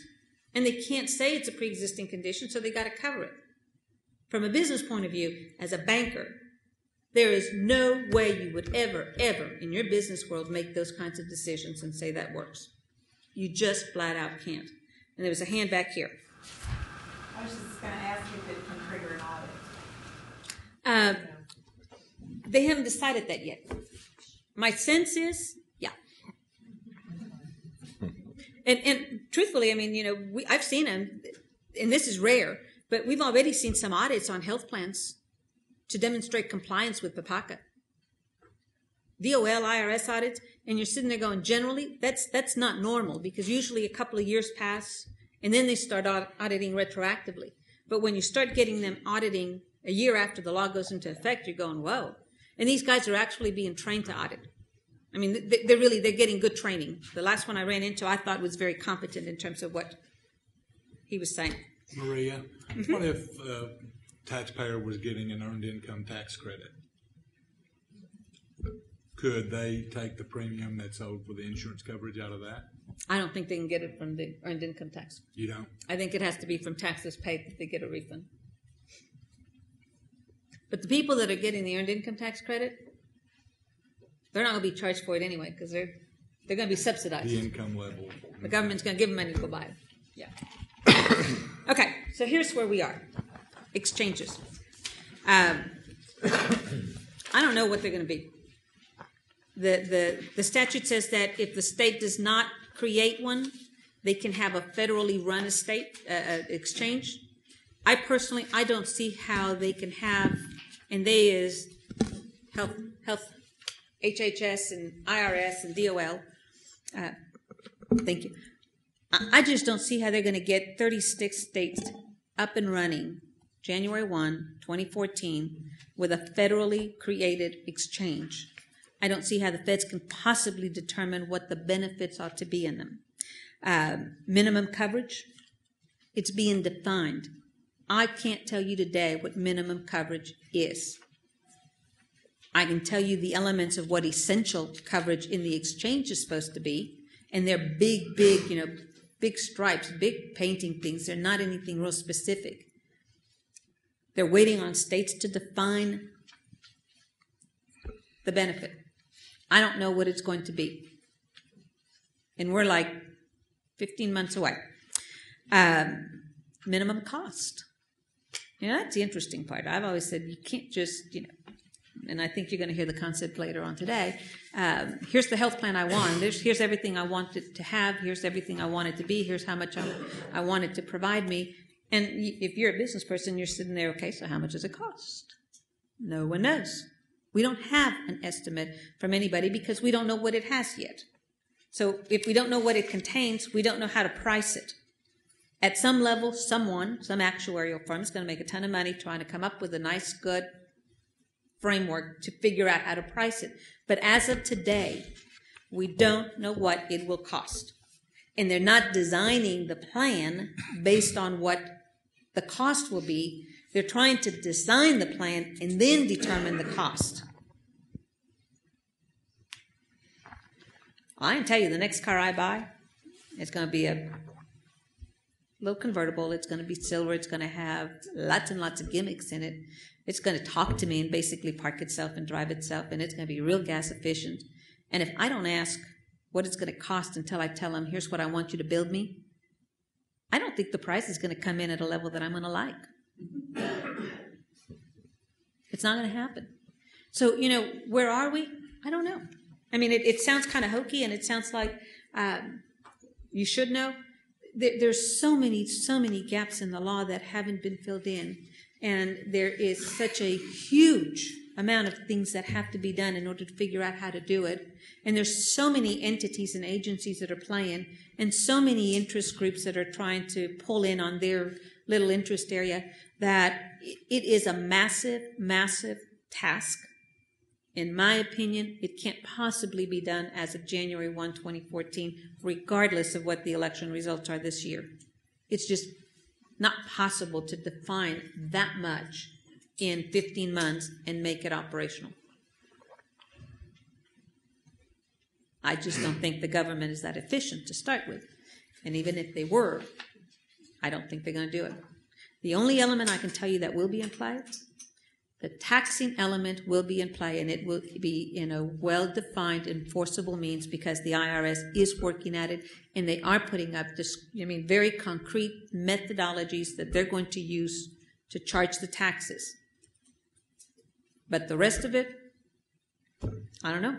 And they can't say it's a pre-existing condition, so they got to cover it. From a business point of view, as a banker, there is no way you would ever in your business world make those kinds of decisions and say that works. You just flat out can't. And there was a hand back here. I was just going to ask if it can trigger an audit. They haven't decided that yet. My sense is, yeah. And truthfully, I mean, I've seen them, and this is rare, but we've already seen some audits on health plans to demonstrate compliance with PPACA. DOL, IRS audits, and you're sitting there going, generally, that's not normal, because usually a couple of years pass, and then they start auditing retroactively. But when you start getting them auditing a year after the law goes into effect, you're going, whoa. And these guys are actually being trained to audit. I mean, they're getting good training. The last one I ran into, I thought was very competent in terms of what he was saying. Maria, what if a taxpayer was getting an earned income tax credit? Could they take the premium that's owed for the insurance coverage out of that? I don't think they can get it from the earned income tax. You don't? I think it has to be from taxes paid that they get a refund. But the people that are getting the earned income tax credit, they're not going to be charged for it anyway, because they're going to be subsidized. The income level. The government's going to give them money to go buy it. Yeah. Okay, so here's where we are. Exchanges. I don't know what they're going to be. The statute says that if the state does not create one, they can have a federally run exchange. I personally don't see how they can have, and they is health, HHS and IRS and DOL. Thank you. I just don't see how they're going to get 36 states up and running January 1, 2014 with a federally created exchange. I don't see how the feds can possibly determine what the benefits ought to be in them. Minimum coverage, it's being defined. I can't tell you today what minimum coverage is. I can tell you the elements of what essential coverage in the exchange is supposed to be, and they're big, big stripes, big painting things. They're not anything real specific. They're waiting on states to define the benefit. I don't know what it's going to be. And we're like 15 months away. Minimum cost. That's the interesting part. I've always said you can't just, and I think you're going to hear the concept later on today. Here's the health plan I want. Here's everything I want it to have. Here's everything I want it to be. Here's how much I want it to provide me. And if you're a business person, you're sitting there, okay, so how much does it cost? No one knows. We don't have an estimate from anybody because we don't know what it has yet. So if we don't know what it contains, we don't know how to price it. At some level, some actuarial firm is going to make a ton of money trying to come up with a nice, good framework to figure out how to price it. But as of today, we don't know what it will cost. And they're not designing the plan based on what the cost will be. They're trying to design the plan and then determine the cost. I can tell you the next car I buy, it's going to be a little convertible. It's going to be silver. It's going to have lots and lots of gimmicks in it. It's going to talk to me and basically park itself and drive itself, and it's going to be real gas efficient. And if I don't ask what it's going to cost until I tell them, here's what I want you to build me, I don't think the price is going to come in at a level that I'm going to like. It's not going to happen. So, where are we? I don't know. I mean, it sounds kind of hokey, and it sounds like you should know. There's so many gaps in the law that haven't been filled in, and there is such a huge amount of things that have to be done in order to figure out how to do it. And there's so many entities and agencies that are playing, and so many interest groups that are trying to pull in on their little interest area, that it is a massive, massive task. In my opinion, it can't possibly be done as of January 1, 2014, regardless of what the election results are this year. It's just not possible to define that much in 15 months and make it operational. I just don't think the government is that efficient to start with. And even if they were, I don't think they're going to do it. The only element I can tell you that will be in play, the taxing element will be in play, and it will be in a well-defined, enforceable means, because the IRS is working at it, and they are putting up very concrete methodologies that they're going to use to charge the taxes. But the rest of it, I don't know.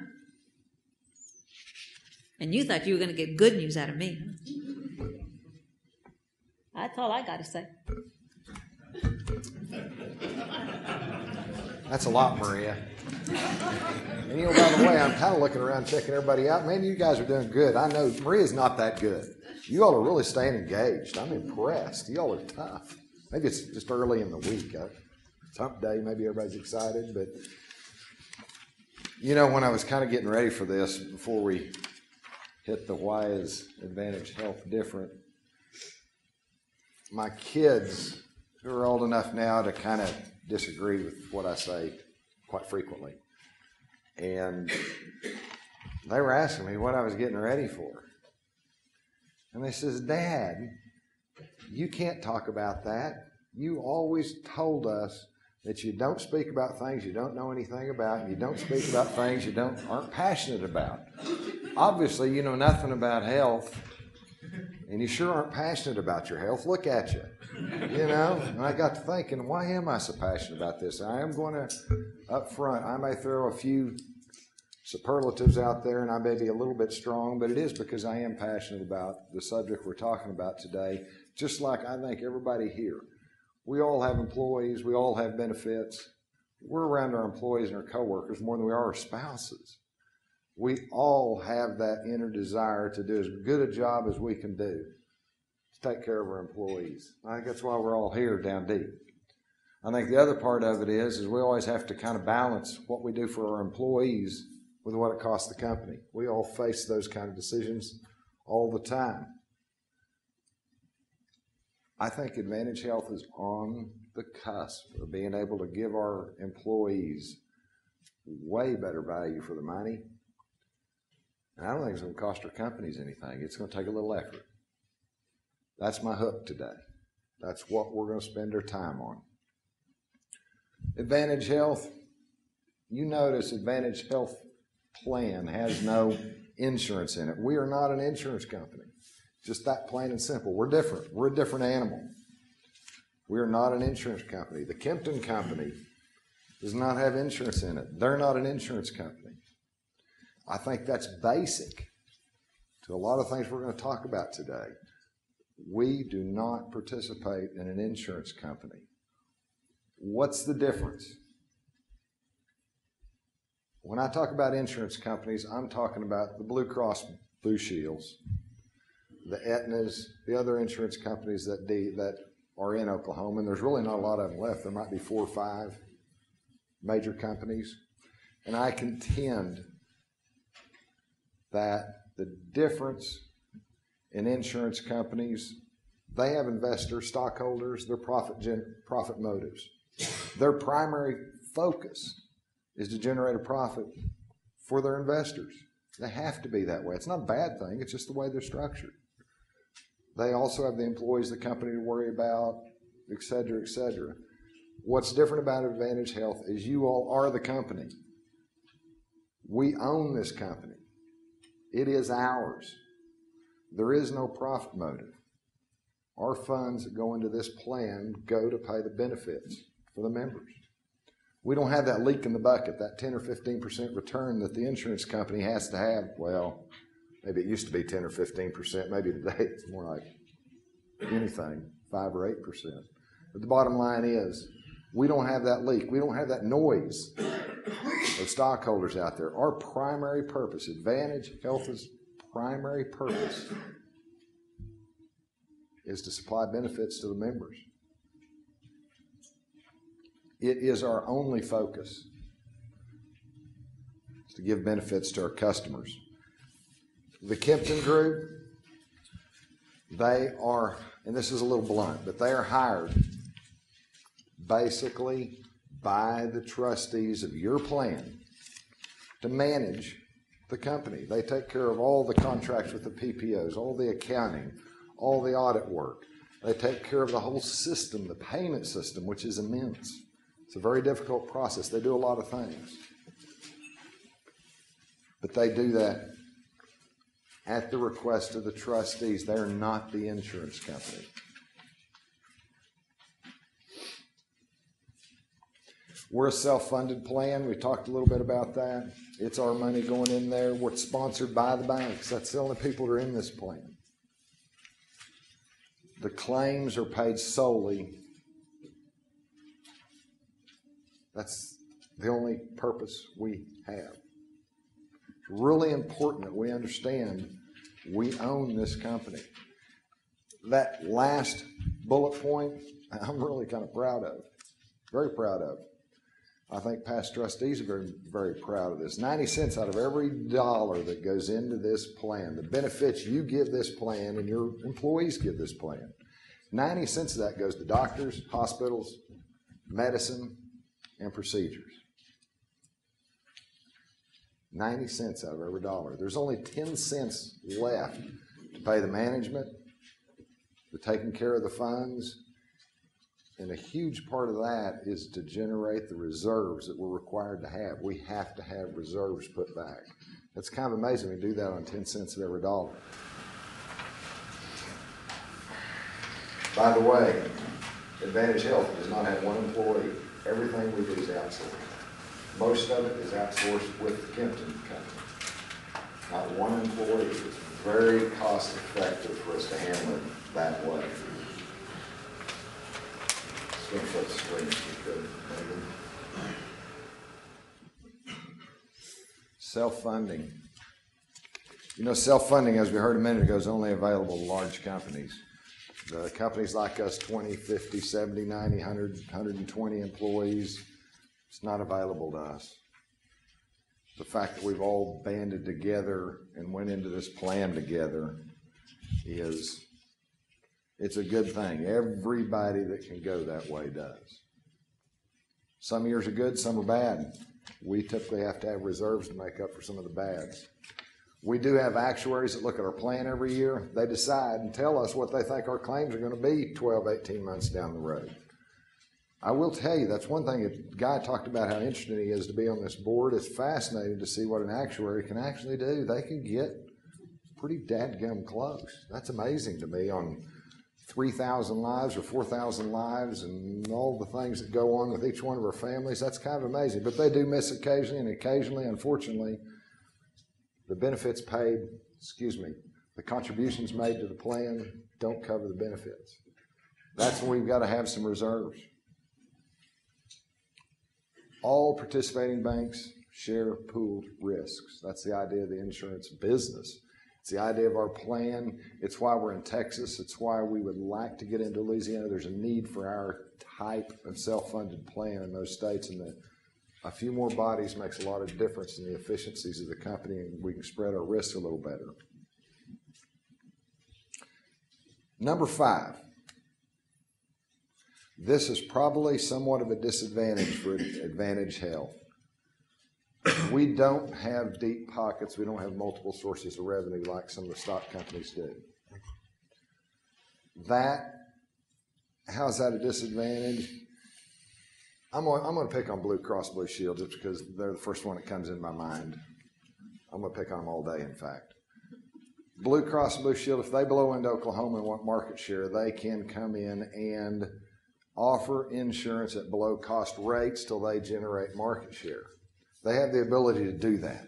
And you thought you were going to get good news out of me. That's all I got to say. That's a lot, Maria. And by the way, I'm kind of looking around, checking everybody out. Man, you guys are doing good. I know Maria's not that good. You all are really staying engaged. I'm impressed. You all are tough. Maybe it's just early in the week. It's hump day. Maybe everybody's excited. But, when I was kind of getting ready for this, before we hit the why is Advantage Health different, my kids, who are old enough now to kind of disagree with what I say quite frequently, and they were asking me what I was getting ready for. And they says, Dad, you can't talk about that. You always told us that you don't speak about things you don't know anything about, and you don't speak about things you aren't passionate about. Obviously, you know nothing about health, and you sure aren't passionate about your health. Look at you. And I got to thinking, why am I so passionate about this? I am going to, up front, I may throw a few superlatives out there, and I may be a little bit strong, but it is because I am passionate about the subject we're talking about today, just like I think everybody here. We all have employees. We all have benefits. We're around our employees and our coworkers more than we are our spouses. We all have that inner desire to do as good a job as we can do to take care of our employees. I think that's why we're all here down deep. I think the other part of it is we always have to kind of balance what we do for our employees with what it costs the company. We all face those kind of decisions all the time. I think Advantage Health is on the cusp of being able to give our employees way better value for the money. And I don't think it's going to cost our companies anything. It's going to take a little effort. That's my hook today. That's what we're going to spend our time on. Advantage Health, you notice Advantage Health Plan has no insurance in it. We are not an insurance company. Just that plain and simple. We're different. We're a different animal. We are not an insurance company. The Kempton Company does not have insurance in it. They're not an insurance company. I think that's basic to a lot of things we're going to talk about today. We do not participate in an insurance company. What's the difference? When I talk about insurance companies, I'm talking about the Blue Cross Blue Shields, the Aetnas, the other insurance companies that are in Oklahoma, and there's really not a lot of them left. There might be 4 or 5 major companies. And I contend that the difference in insurance companies, they have investors, stockholders, their profit motives. Their primary focus is to generate a profit for their investors. They have to be that way. It's not a bad thing. It's just the way they're structured. They also have the employees of the company to worry about, et cetera, et cetera. What's different about Advantage Health is you all are the company. We own this company. It is ours. There is no profit motive. Our funds that go into this plan go to pay the benefits for the members. We don't have that leak in the bucket, that 10 or 15% return that the insurance company has to have. Well, maybe it used to be 10 or 15%. Maybe today it's more like anything, 5 or 8%. But the bottom line is, we don't have that leak. We don't have that noise of stockholders out there. Our primary purpose, Advantage Health's primary purpose, is to supply benefits to the members. It is our only focus, is to give benefits to our customers. The Kempton Group, they are, and this is a little blunt, but they are hired basically by the trustees of your plan to manage the company. They take care of all the contracts with the PPOs, all the accounting, all the audit work. They take care of the whole system, the payment system, which is immense. It's a very difficult process. They do a lot of things. But they do that at the request of the trustees. They're not the insurance company. We're a self-funded plan. We talked a little bit about that. It's our money going in there. We're sponsored by the banks. That's the only people that are in this plan. The claims are paid solely. That's the only purpose we have. It's really important that we understand we own this company. That last bullet point, I'm really kind of proud of. Very proud of. I think past trustees are very, very proud of this. 90 cents out of every dollar that goes into this plan, the benefits you give this plan and your employees give this plan, 90 cents of that goes to doctors, hospitals, medicine, and procedures. 90 cents out of every dollar. There's only 10 cents left to pay the management, the taking care of the funds, and a huge part of that is to generate the reserves that we're required to have. We have to have reserves put back. It's kind of amazing we do that on 10 cents of every dollar. By the way, Advantage Health does not have one employee. Everything we do is outsourced. Most of it is outsourced with the Kempton Company. Not one employee. It's very cost effective for us to handle it that way. Just going to flip the screen if you could, maybe. Self-funding. You know, self-funding, as we heard a minute ago, is only available to large companies. The companies like us, 20, 50, 70, 90, 100, 120 employees, it's not available to us. The fact that we've all banded together and went into this plan together it's a good thing. Everybody that can go that way does. Some years are good, some are bad. We typically have to have reserves to make up for some of the bads. We do have actuaries that look at our plan every year. They decide and tell us what they think our claims are going to be 12, 18 months down the road. I will tell you, that's one thing. A guy talked about how interesting he is to be on this board. It's fascinating to see what an actuary can actually do. They can get pretty dadgum close. That's amazing to me on 3,000 lives or 4,000 lives and all the things that go on with each one of our families. That's kind of amazing. But they do miss occasionally, and occasionally, unfortunately, the benefits paid, the contributions made to the plan don't cover the benefits. That's when we've got to have some reserves. All participating banks share pooled risks. That's the idea of the insurance business. It's the idea of our plan. It's why we're in Texas. It's why we would like to get into Louisiana. There's a need for our type of self-funded plan in those states, and a few more bodies makes a lot of difference in the efficiencies of the company, and we can spread our risks a little better. Number 5. This is probably somewhat of a disadvantage for Advantage Health. We don't have deep pockets. We don't have multiple sources of revenue like some of the stock companies do. How's that a disadvantage? I'm going to pick on Blue Cross Blue Shield just because they're the first one that comes in my mind. I'm going to pick on them all day, in fact. Blue Cross Blue Shield, if they blow into Oklahoma and want market share, they can come in and offer insurance at below cost rates till they generate market share. They have the ability to do that.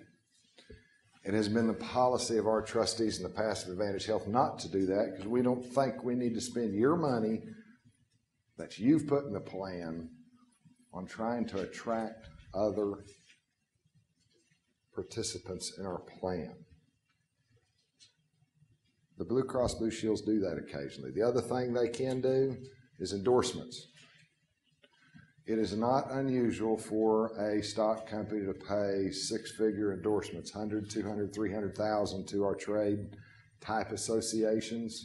It has been the policy of our trustees in the past of Advantage Health not to do that because we don't think we need to spend your money that you've put in the plan on trying to attract other participants in our plan. The Blue Cross Blue Shields do that occasionally. The other thing they can do is endorsements. It is not unusual for a stock company to pay six-figure endorsements, 100, 200, 300,000 to our trade type associations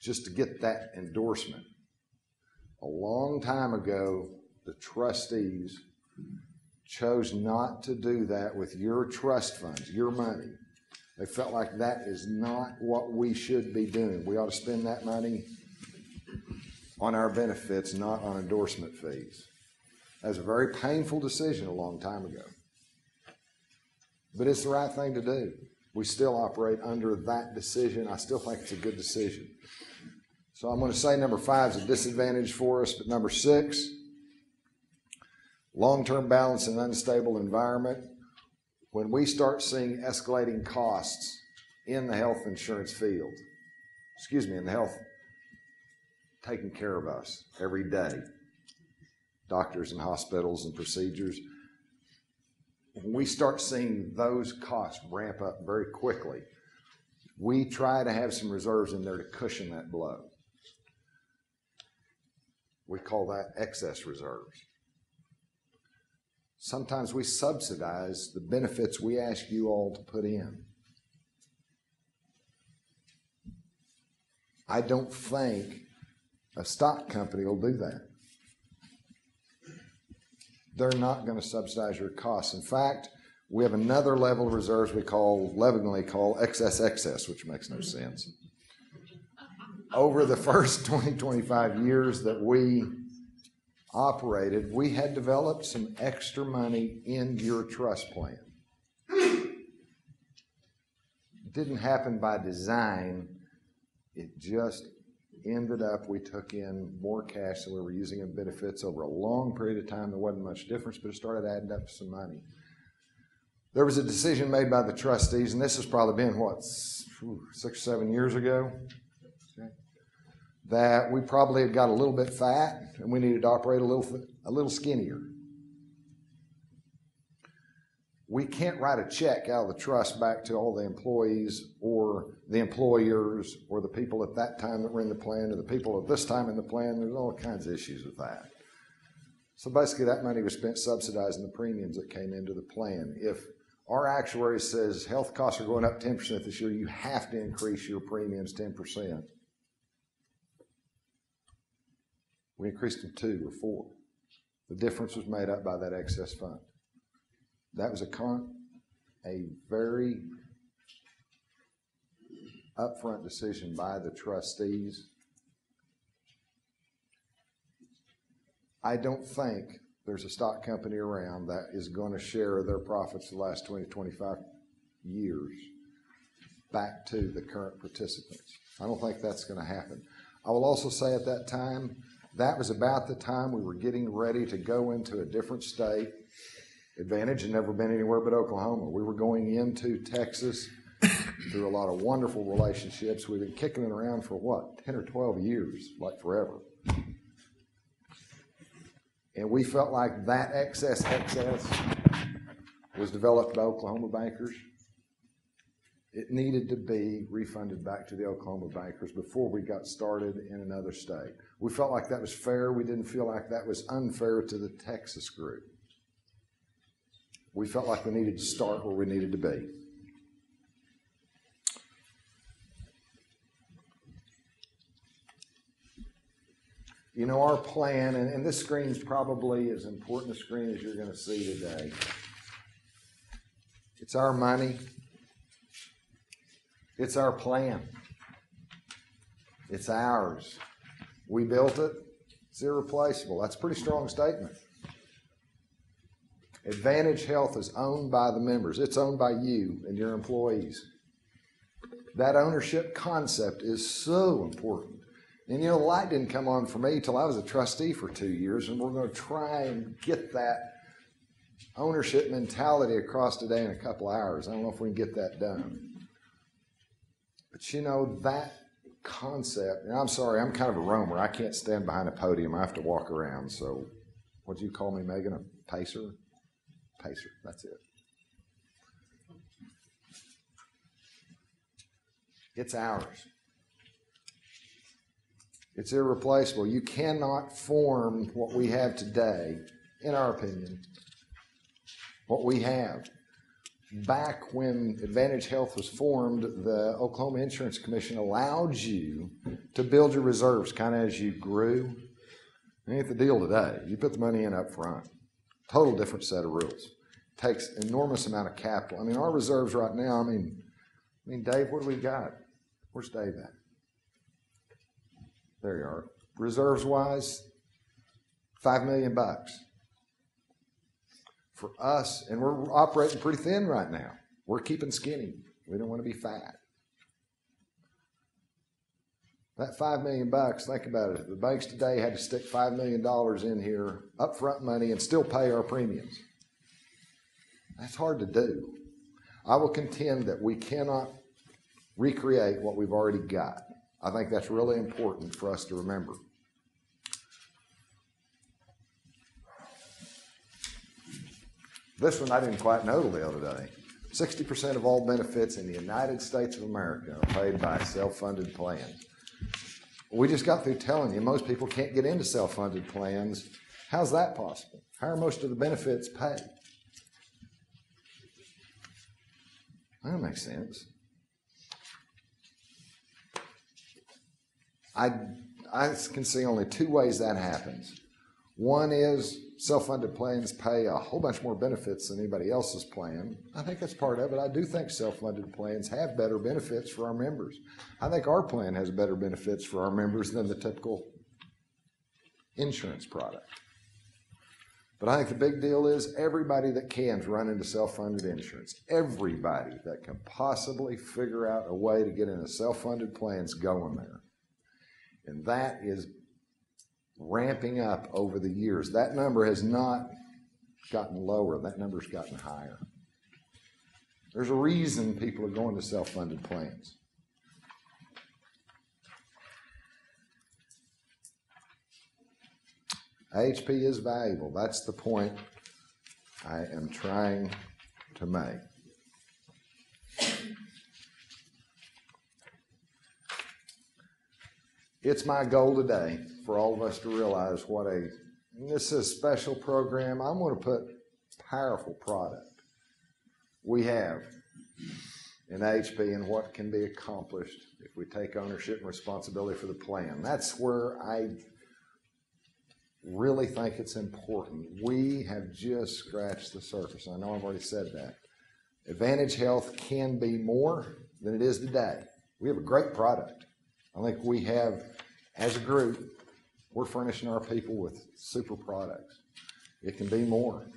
just to get that endorsement. A long time ago, the trustees chose not to do that with your trust funds, your money. They felt like that is not what we should be doing. We ought to spend that money on our benefits, not on endorsement fees. That was a very painful decision a long time ago. But it's the right thing to do. We still operate under that decision. I still think it's a good decision. So I'm going to say number 5 is a disadvantage for us, but number 6, long-term balance in an unstable environment. When we start seeing escalating costs in the health insurance field, in the health taking care of us every day, doctors and hospitals and procedures, when we start seeing those costs ramp up very quickly, we try to have some reserves in there to cushion that blow. We call that excess reserves. Sometimes we subsidize the benefits we ask you all to put in. I don't think a stock company will do that. They're not going to subsidize your costs. In fact, we have another level of reserves we lovingly call excess, which makes no sense. Over the first 20, 25 years that we operated, we had developed some extra money in your trust plan. It didn't happen by design. It just ended up, we took in more cash than we were using in benefits over a long period of time. There wasn't much difference, but it started adding up to some money. There was a decision made by the trustees, and this has probably been, 6 or 7 years ago, that we probably had got a little bit fat and we needed to operate a little skinnier. We can't write a check out of the trust back to all the employees or the employers or the people at that time that were in the plan or the people at this time in the plan. There's all kinds of issues with that. So basically that money was spent subsidizing the premiums that came into the plan. If our actuary says health costs are going up 10% this year, you have to increase your premiums 10%. We increased them 2 or 4. The difference was made up by that excess fund. That was a very upfront decision by the trustees. I don't think there's a stock company around that is going to share their profits the last 20, 25 years back to the current participants. I don't think that's going to happen. I will also say at that time, that was about the time we were getting ready to go into a different state. Advantage had never been anywhere but Oklahoma. We were going into Texas through a lot of wonderful relationships. We've been kicking it around for what, 10 or 12 years, like forever. And we felt like that excess was developed by Oklahoma bankers. It needed to be refunded back to the Oklahoma bankers before we got started in another state. We felt like that was fair. We didn't feel like that was unfair to the Texas group. We felt like we needed to start where we needed to be. You know, our plan, and this screen's probably as important a screen as you're going to see today. It's our money. It's our plan. It's ours. We built it. It's irreplaceable. That's a pretty strong statement. Advantage Health is owned by the members. It's owned by you and your employees. That ownership concept is so important. And, you know, the light didn't come on for me till I was a trustee for 2 years, and we're going to try and get that ownership mentality across today in a couple hours. I don't know if we can get that done. But, you know, that concept, and I'm sorry, I'm kind of a roamer. I can't stand behind a podium. I have to walk around. So what do you call me, Megan, a pacer? Pacer, that's it. It's ours. It's irreplaceable. You cannot form what we have today, in our opinion, what we have. Back when Advantage Health was formed, the Oklahoma Insurance Commission allowed you to build your reserves kind of as you grew. It ain't the deal today. You put the money in up front. Total different set of rules. Takes enormous amount of capital. I mean, our reserves right now, I mean, Dave, what do we got? Where's Dave at? There you are. Reserves-wise, $5 million. For us, and we're operating pretty thin right now. We're keeping skinny. We don't want to be fat. That $5 million, think about it. If the banks today had to stick $5 million in here, upfront money, and still pay our premiums. That's hard to do. I will contend that we cannot recreate what we've already got. I think that's really important for us to remember. This one I didn't quite know till the other day. 60% of all benefits in the United States of America are paid by self-funded plans. We just got through telling you most people can't get into self-funded plans. How's that possible? How are most of the benefits paid? That makes sense. I can see only two ways that happens. One is self-funded plans pay a whole bunch more benefits than anybody else's plan. I think that's part of it. I do think self-funded plans have better benefits for our members. I think our plan has better benefits for our members than the typical insurance product. But I think the big deal is everybody that can's run into self-funded insurance. Everybody that can possibly figure out a way to get into self-funded plans going there. And that is ramping up over the years. That number has not gotten lower. That number's gotten higher. There's a reason people are going to self-funded plans. AHP is valuable. That's the point I am trying to make. It's my goal today for all of us to realize what this is a special program. I'm going to put powerful product we have in AHP and what can be accomplished if we take ownership and responsibility for the plan. That's where I really think it's important. We have just scratched the surface. I know I've already said that. Advantage Health can be more than it is today. We have a great product. I think we have, as a group, We're furnishing our people with super products. It can be more.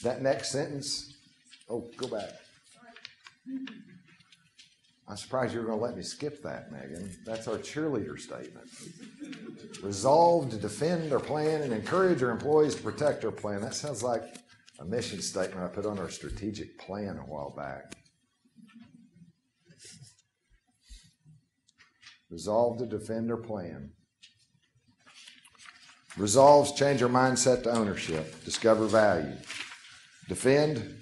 That next sentence, oh, go back. I'm surprised you were going to let me skip that, Megan. That's our cheerleader statement. Resolve to defend our plan and encourage our employees to protect our plan. That sounds like a mission statement I put on our strategic plan a while back. Resolve to defend our plan. Resolves change our mindset to ownership. Discover value. Defend.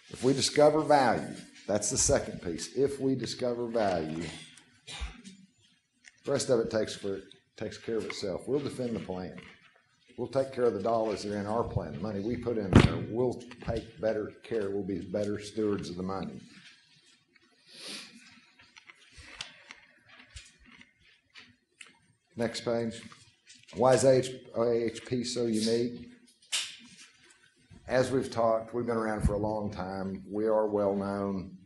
If we discover value, that's the second piece. If we discover value, the rest of it takes care of itself. We'll defend the plan. We'll take care of the dollars that are in our plan. The money we put in there, we'll take better care. We'll be better stewards of the money. Next page. Why is AHP so unique? As we've talked, we've been around for a long time. We are well known.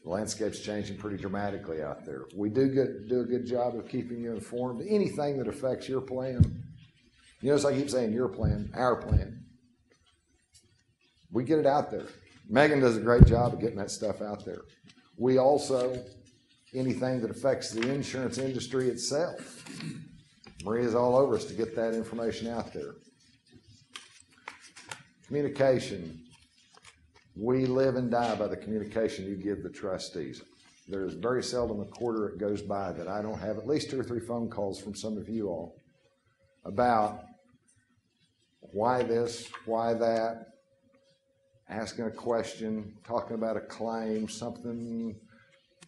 The landscape's changing pretty dramatically out there. We do a good job of keeping you informed. Anything that affects your plan, you notice I keep saying your plan, our plan. We get it out there. Megan does a great job of getting that stuff out there. We also, anything that affects the insurance industry itself, Maria's all over us to get that information out there. Communication. We live and die by the communication you give the trustees. There's very seldom a quarter that goes by that I don't have at least 2 or 3 phone calls from some of you all about why this, why that, asking a question, talking about a claim, something,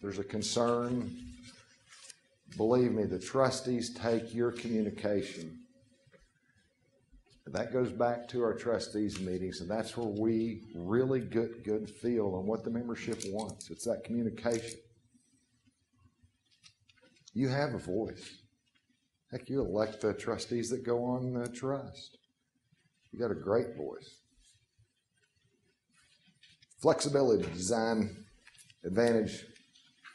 there's a concern. Believe me, the trustees take your communication. That goes back to our trustees meetings, and that's where we really get good feel on what the membership wants. It's that communication. You have a voice. Heck, you elect the trustees that go on the trust. You got a great voice. Flexibility to design Advantage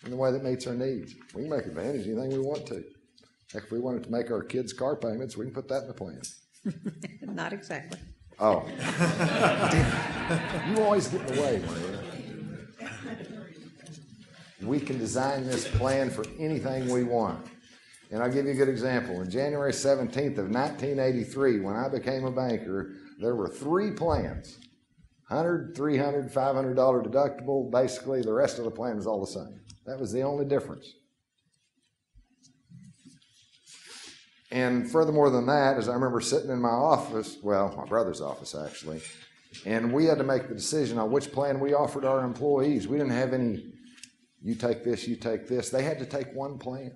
in the way that meets our needs. We can make Advantage anything we want to. Heck, if we wanted to make our kids' car payments, we can put that in the plan. Not exactly. Oh. You always get in the way, Maria. We can design this plan for anything we want. And I'll give you a good example. On January 17th of 1983, when I became a banker, there were 3 plans. $100, $300, $500 deductible. Basically, the rest of the plan was all the same. That was the only difference. And furthermore than that, as I remember sitting in my office, well, my brother's office actually, and we had to make the decision on which plan we offered our employees. We didn't have any, you take this, you take this. They had to take one plan.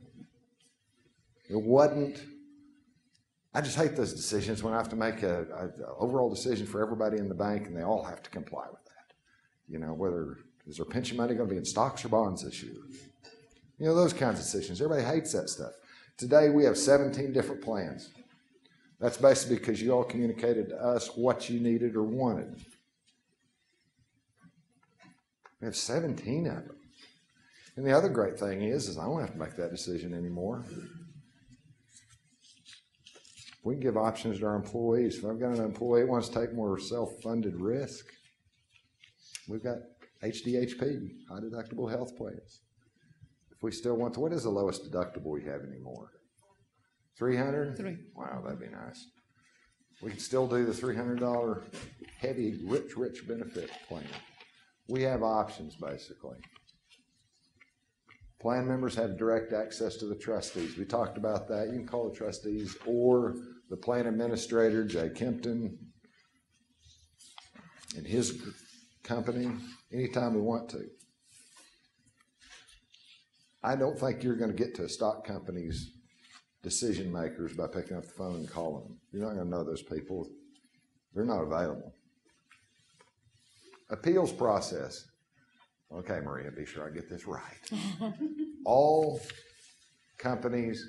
It wasn't, I just hate those decisions when I have to make an overall decision for everybody in the bank and they all have to comply with that. You know, whether, is their pension money going to be in stocks or bonds this year? You know, those kinds of decisions. Everybody hates that stuff. Today we have 17 different plans. That's basically because you all communicated to us what you needed or wanted. We have 17 of them. And the other great thing is I don't have to make that decision anymore. We can give options to our employees. If I've got an employee who wants to take more self-funded risk, we've got HDHP, high deductible health plans. If we still want to, what is the lowest deductible we have anymore? 300? 3. Wow, that'd be nice. We can still do the $300 heavy, rich benefit plan. We have options, basically. Plan members have direct access to the trustees. We talked about that. You can call the trustees or the plan administrator, Jay Kempton, and his company anytime we want to. I don't think you're going to get to a stock company's decision makers by picking up the phone and calling them. You're not going to know those people. They're not available. Appeals process. Okay, Maria, be sure I get this right. All companies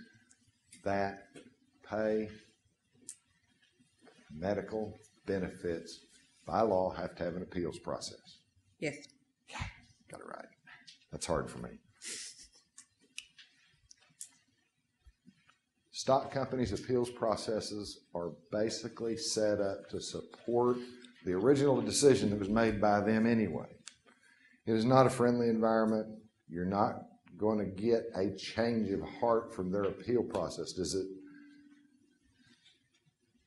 that pay medical benefits by law have to have an appeals process. Yes. Yeah, got it right. That's hard for me. stock companies' appeals processes are basically set up to support the original decision that was made by them anyway. It is not a friendly environment. You're not going to get a change of heart from their appeal process. Does it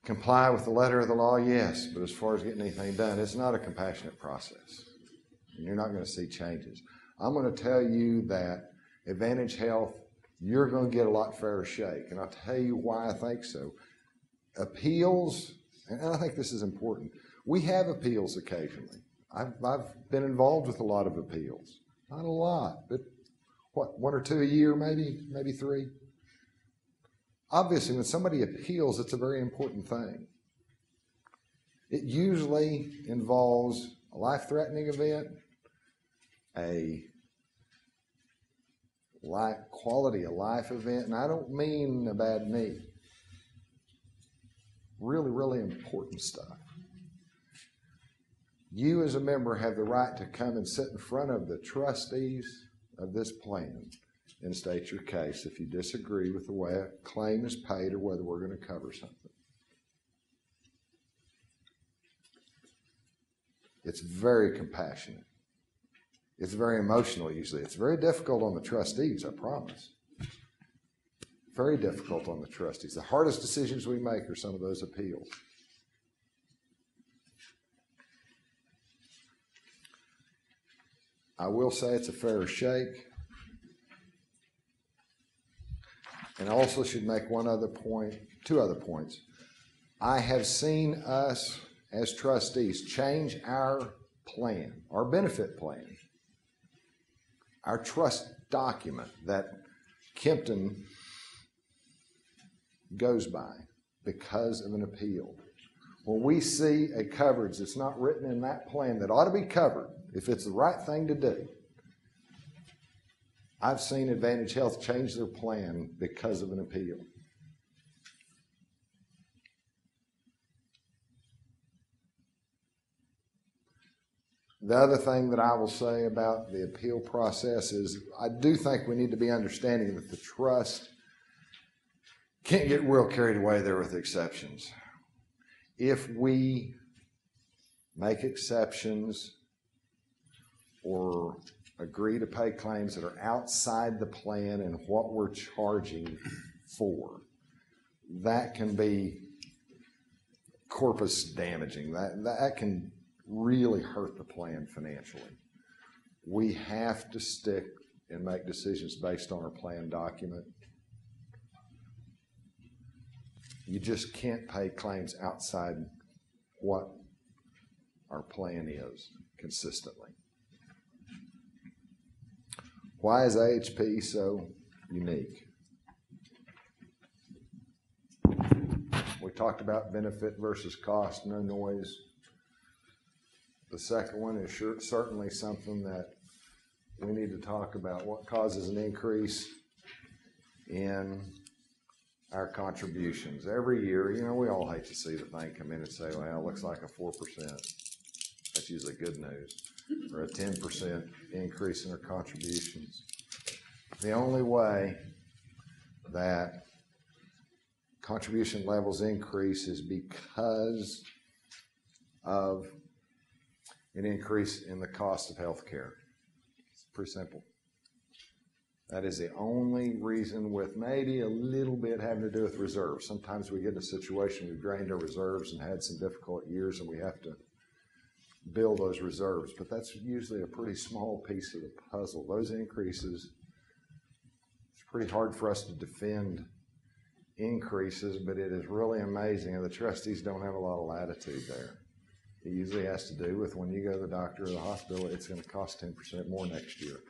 comply with the letter of the law? Yes, but as far as getting anything done, it's not a compassionate process. And you're not going to see changes. I'm going to tell you that Advantage Health, you're going to get a lot fairer shake. And I'll tell you why I think so. Appeals, and I think this is important, we have appeals occasionally. I've been involved with a lot of appeals. Not a lot, but what, 1 or 2 a year, maybe 3. Obviously, when somebody appeals, it's a very important thing. It usually involves a life-threatening event, a quality of life event, and I don't mean a bad knee. Really, really important stuff. You as a member have the right to come and sit in front of the trustees of this plan and state your case if you disagree with the way a claim is paid or whether we're going to cover something. It's very compassionate. It's very emotional usually. It's very difficult on the trustees, I promise. Very difficult on the trustees. The hardest decisions we make are some of those appeals. I will say it's a fair shake. And I also should make two other points. I have seen us as trustees change our plan, our benefit plan, our trust document that Kempton goes by because of an appeal. When we see a coverage that's not written in that plan that ought to be covered, if it's the right thing to do, I've seen Advantage Health change their plan because of an appeal. The other thing that I will say about the appeal process is I do think we need to be understanding that the trust can't get real carried away there with exceptions. If we make exceptions or agree to pay claims that are outside the plan and what we're charging for, that can be corpus damaging. That can really hurt the plan financially. We have to stick and make decisions based on our plan document. You just can't pay claims outside what our plan is consistently. Why is AHP so unique? We talked about benefit versus cost, no noise. The second one is certainly something that we need to talk about. What causes an increase in our contributions? Every year, we all hate to see the thing come in and say, well, it looks like a 4%. That's usually good news. Or a 10% increase in our contributions. The only way that contribution levels increase is because of an increase in the cost of health care. It's pretty simple. That is the only reason, with maybe a little bit having to do with reserves. Sometimes we get in a situation we've drained our reserves and had some difficult years and we have to build those reserves. But that's usually a pretty small piece of the puzzle. Those increases, it's pretty hard for us to defend increases, but it is really amazing. And the trustees don't have a lot of latitude there. It usually has to do with when you go to the doctor or the hospital, it's going to cost 10% more next year.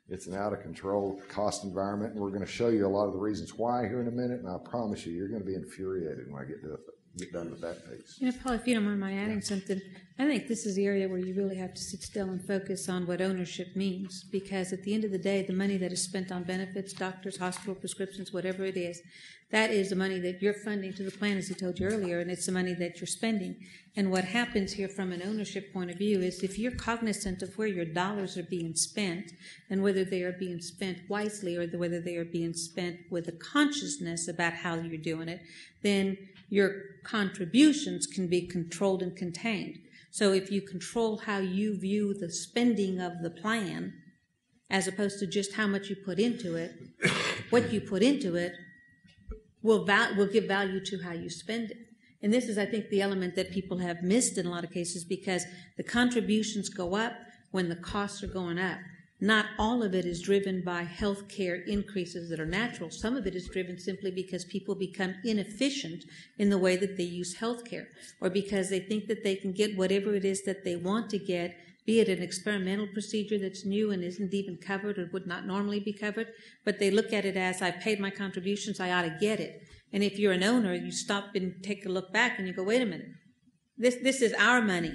It's an out-of-control cost environment, and we're going to show you a lot of the reasons why here in a minute, and I promise you, you're going to be infuriated when I get done with that piece. Paul, if you don't mind my adding something, I think this is the area where you really have to sit still and focus on what ownership means, because at the end of the day, the money that is spent on benefits, doctors, hospital prescriptions, whatever it is, That is the money that you're funding to the plan, as I told you earlier, and it's the money that you're spending. And what happens here from an ownership point of view is if you're cognizant of where your dollars are being spent and whether they are being spent wisely or whether they are being spent with a consciousness about how you're doing it, then your contributions can be controlled and contained. So if you control how you view the spending of the plan, as opposed to just how much you put into it, what you put into it will give value to how you spend it. And this is, I think, the element that people have missed in a lot of cases because the contributions go up when the costs are going up. Not all of it is driven by health care increases that are natural. Some of it is driven simply because people become inefficient in the way that they use health care, or because they think that they can get whatever it is that they want to get, be it an experimental procedure that's new and isn't even covered or would not normally be covered, but they look at it as, I paid my contributions, I ought to get it. And if you're an owner, you stop and take a look back and you go, wait a minute, this is our money.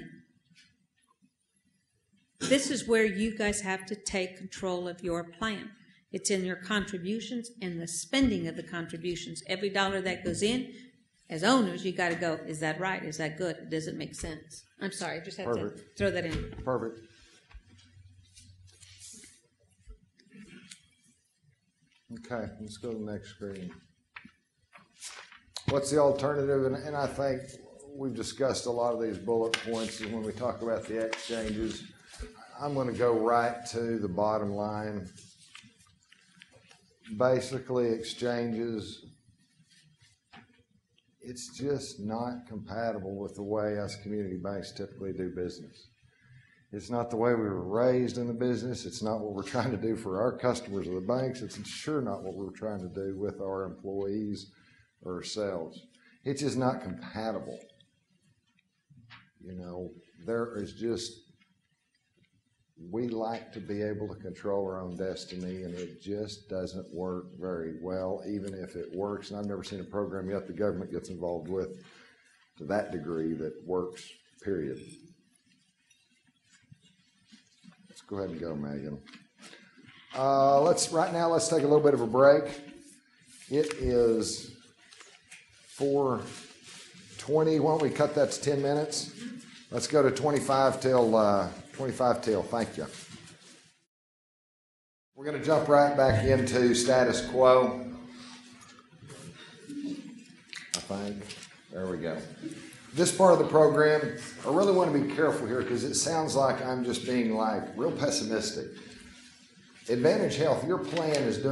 This is where you guys have to take control of your plan. It's in your contributions and the spending of the contributions. Every dollar that goes in, as owners, you got to go, is that right? Is that good? Does it make sense? I'm sorry, I just had to throw that in. Perfect. Okay, let's go to the next screen. What's the alternative? And I think we've discussed a lot of these bullet points when we talk about the exchanges. I'm going to go right to the bottom line. Basically, exchanges, it's just not compatible with the way us community banks typically do business. It's not the way we were raised in the business. It's not what we're trying to do for our customers of the banks. It's sure not what we're trying to do with our employees or ourselves. It's just not compatible. You know, there is just, we like to be able to control our own destiny, and it just doesn't work very well, even if it works. And I've never seen a program yet the government gets involved with to that degree that works, period. Let's go ahead and go, Megan. Right now, let's take a little bit of a break. It is 4:20. Why don't we cut that to 10 minutes? Let's go to 25 till 25 till. Thank you. We're going to jump right back into status quo. I think. There we go. This part of the program, I really want to be careful here because it sounds like I'm just being like real pessimistic. Advantage Health, your plan is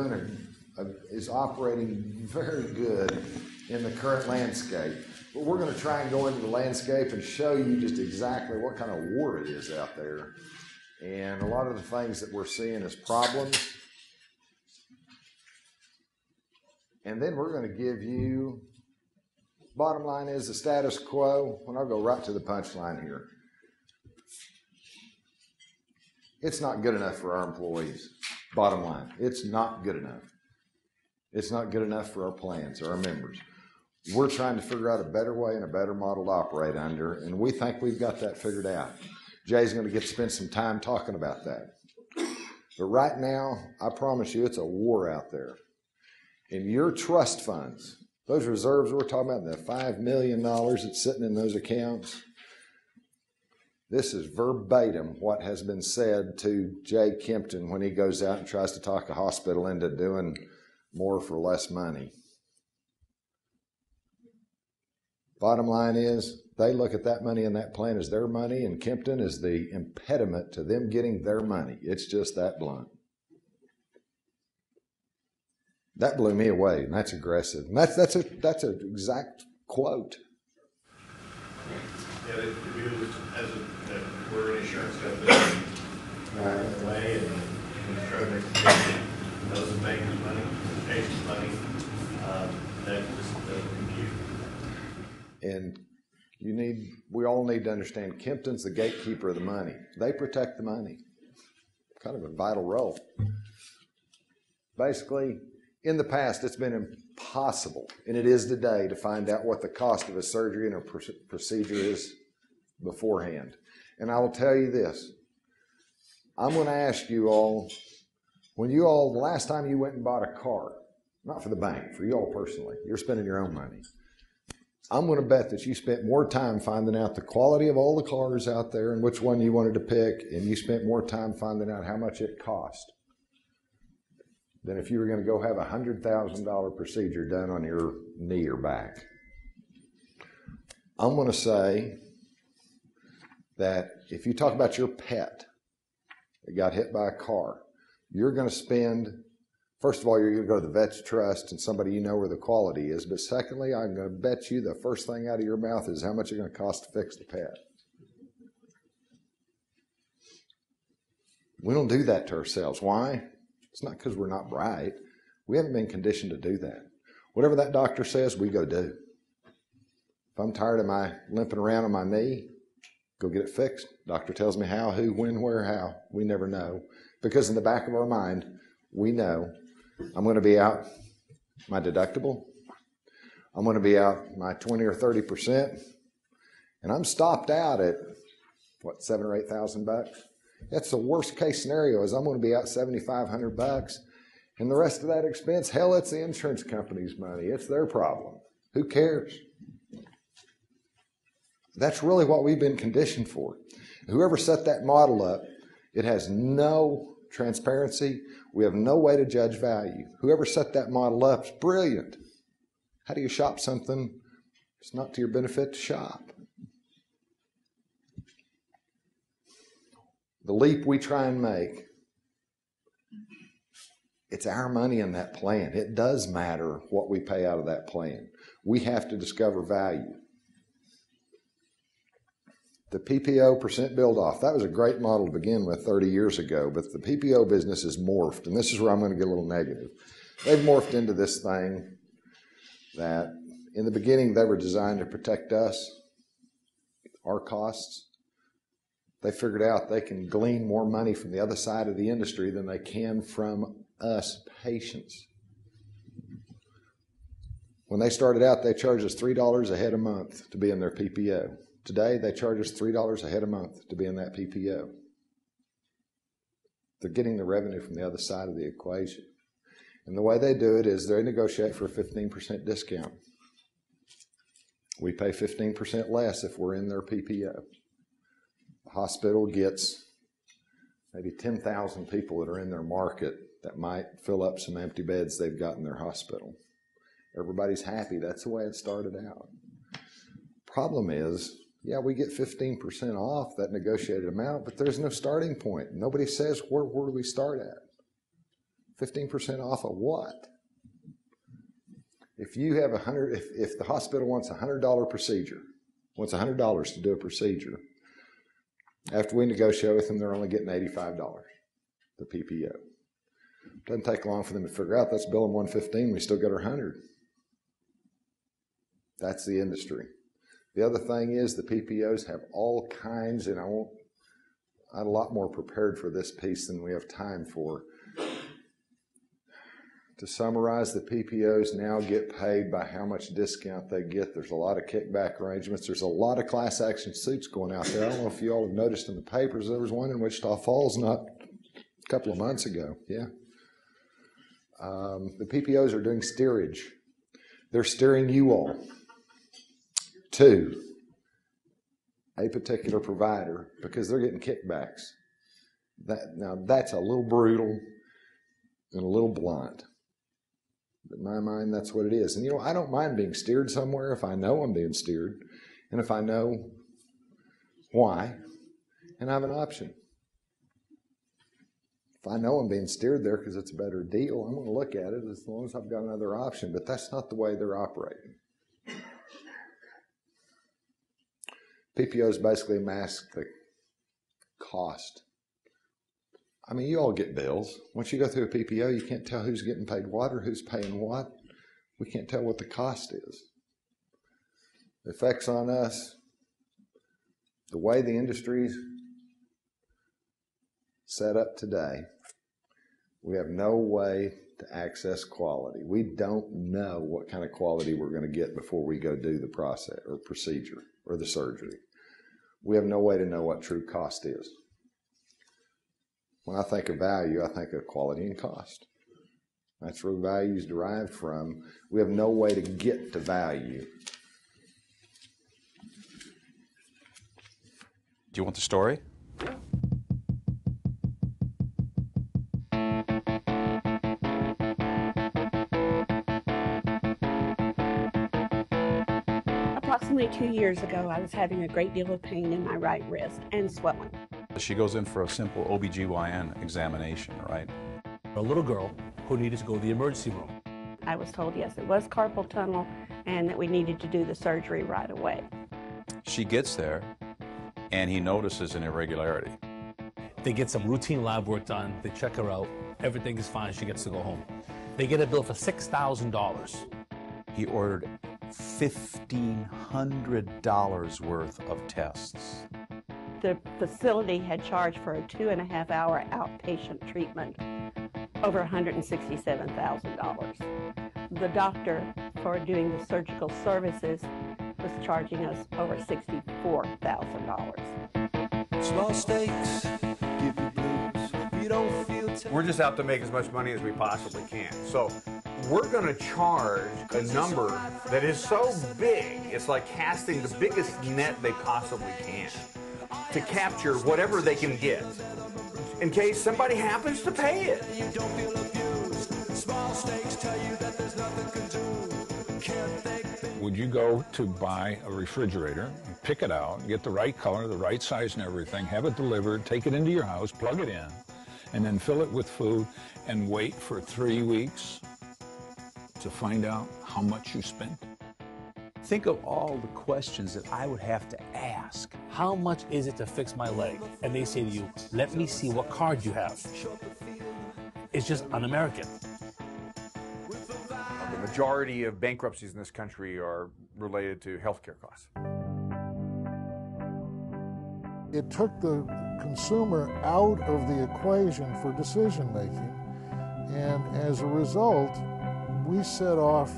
is operating very good in the current landscape. But we're going to try and go into the landscape and show you just exactly what kind of war it is out there. And a lot of the things that we're seeing as problems. And then we're going to give you, bottom line is the status quo. And I'll go right to the punchline here. It's not good enough for our employees. Bottom line, it's not good enough. It's not good enough for our plans or our members. We're trying to figure out a better way and a better model to operate under, and we think we've got that figured out. Jay's going to get to spend some time talking about that. But right now, I promise you, it's a war out there. And your trust funds, those reserves we're talking about, the $5 million that's sitting in those accounts, this is verbatim what has been said to Jay Kempton when he goes out and tries to talk a hospital into doing more for less money. Bottom line is, they look at that money and that plan as their money, and Kempton is the impediment to them getting their money. It's just that blunt. That blew me away, and that's aggressive. And that's an exact quote. Yeah, they view it as we're an insurance company that way, and try to make those bankers' money, patients' money, that just doesn't compute. And we all need to understand Kempton's the gatekeeper of the money. They protect the money. Kind of a vital role. Basically, in the past, it's been impossible, and it is today, to find out what the cost of a surgery and a procedure is beforehand. And I will tell you this. I'm going to ask you all, the last time you went and bought a car, not for the bank, for you all personally. You're spending your own money. I'm going to bet that you spent more time finding out the quality of all the cars out there and which one you wanted to pick, and you spent more time finding out how much it cost than if you were going to go have a $100,000 procedure done on your knee or back. I'm going to say that if you talk about your pet that got hit by a car, you're going to spend, first of all, you're going to go to the Vets Trust and somebody you know where the quality is. But secondly, I'm going to bet you the first thing out of your mouth is how much it's going to cost to fix the pet. We don't do that to ourselves. Why? It's not because we're not bright. We haven't been conditioned to do that. Whatever that doctor says, we go do. If I'm tired of my limping around on my knee, go get it fixed. Doctor tells me how, who, when, where, how. We never know. Because in the back of our mind, we know I'm going to be out my deductible. I'm going to be out my 20 or 30%. And I'm stopped out at, what, $7,000 or $8,000? That's the worst case scenario is I'm going to be out $7,500. And the rest of that expense, hell, it's the insurance company's money. It's their problem. Who cares? That's really what we've been conditioned for. Whoever set that model up, it has no transparency. We have no way to judge value. Whoever set that model up is brilliant. How do you shop something it's not to your benefit to shop? The leap we try and make, it's our money in that plan. It does matter what we pay out of that plan. We have to discover value. The PPO percent build off, that was a great model to begin with 30 years ago, but the PPO business has morphed, and this is where I'm going to get a little negative. They've morphed into this thing that in the beginning they were designed to protect us, our costs. They figured out they can glean more money from the other side of the industry than they can from us patients. When they started out, they charged us $3 a head a month to be in their PPO. Today, they charge us $3 a head a month to be in that PPO. They're getting the revenue from the other side of the equation. And the way they do it is they negotiate for a 15% discount. We pay 15% less if we're in their PPO. The hospital gets maybe 10,000 people that are in their market that might fill up some empty beds they've got in their hospital. Everybody's happy. That's the way it started out. Problem is, yeah, we get 15% off that negotiated amount, but there's no starting point. Nobody says, where do we start at? 15% off of what? If you have if the hospital wants a $100 procedure, wants $100 to do a procedure, after we negotiate with them, they're only getting $85, the PPO. Doesn't take long for them to figure out that's billing $115, we still get our $100. That's the industry. The other thing is the PPOs have all kinds, and I'm a lot more prepared for this piece than we have time for. To summarize, the PPOs now get paid by how much discount they get. There's a lot of kickback arrangements. There's a lot of class action suits going out there. I don't know if you all have noticed in the papers, there was one in Wichita Falls not a couple of months ago. Yeah. The PPOs are doing steerage. They're steering you all to a particular provider because they're getting kickbacks. Now, that's a little brutal and a little blunt. But in my mind, that's what it is. And, I don't mind being steered somewhere if I know I'm being steered and if I know why and I have an option. If I know I'm being steered there because it's a better deal, I'm going to look at it as long as I've got another option. But that's not the way they're operating. PPOs basically mask the cost. I mean, you all get bills. Once you go through a PPO, you can't tell who's getting paid what or who's paying what. We can't tell what the cost is. The effects on us, the way the industry's set up today, we have no way to access quality. We don't know what kind of quality we're going to get before we go do the process or procedure or the surgery. We have no way to know what true cost is. When I think of value, I think of quality and cost. That's where the value is derived from. We have no way to get to value. Do you want the story? Approximately 2 years ago, I was having a great deal of pain in my right wrist and swelling. She goes in for a simple OBGYN examination, right? A little girl who needed to go to the emergency room. I was told, yes, it was carpal tunnel and that we needed to do the surgery right away. She gets there, and he notices an irregularity. They get some routine lab work done, they check her out, everything is fine, she gets to go home. They get a bill for $6,000. He ordered $1,500 worth of tests. The facility had charged for a 2.5-hour outpatient treatment over $167,000. The doctor, for doing the surgical services, was charging us over $64,000. Small stakes, give you blues. You don't feel We're just out to make as much money as we possibly can. So we're going to charge a number that is so big, it's like casting the biggest net they possibly can to capture whatever they can get in case somebody happens to pay it. You don't feel abused. Small stakes tell you that there's nothing can do. Would you go to buy a refrigerator, pick it out, get the right color, the right size and everything, have it delivered, take it into your house, plug it in, and then fill it with food and wait for 3 weeks to find out how much you spent? Think of all the questions that I would have to ask. How much is it to fix my leg? And they say to you, let me see what card you have. It's just un-American. The majority of bankruptcies in this country are related to healthcare costs. It took the consumer out of the equation for decision making, and as a result, we set off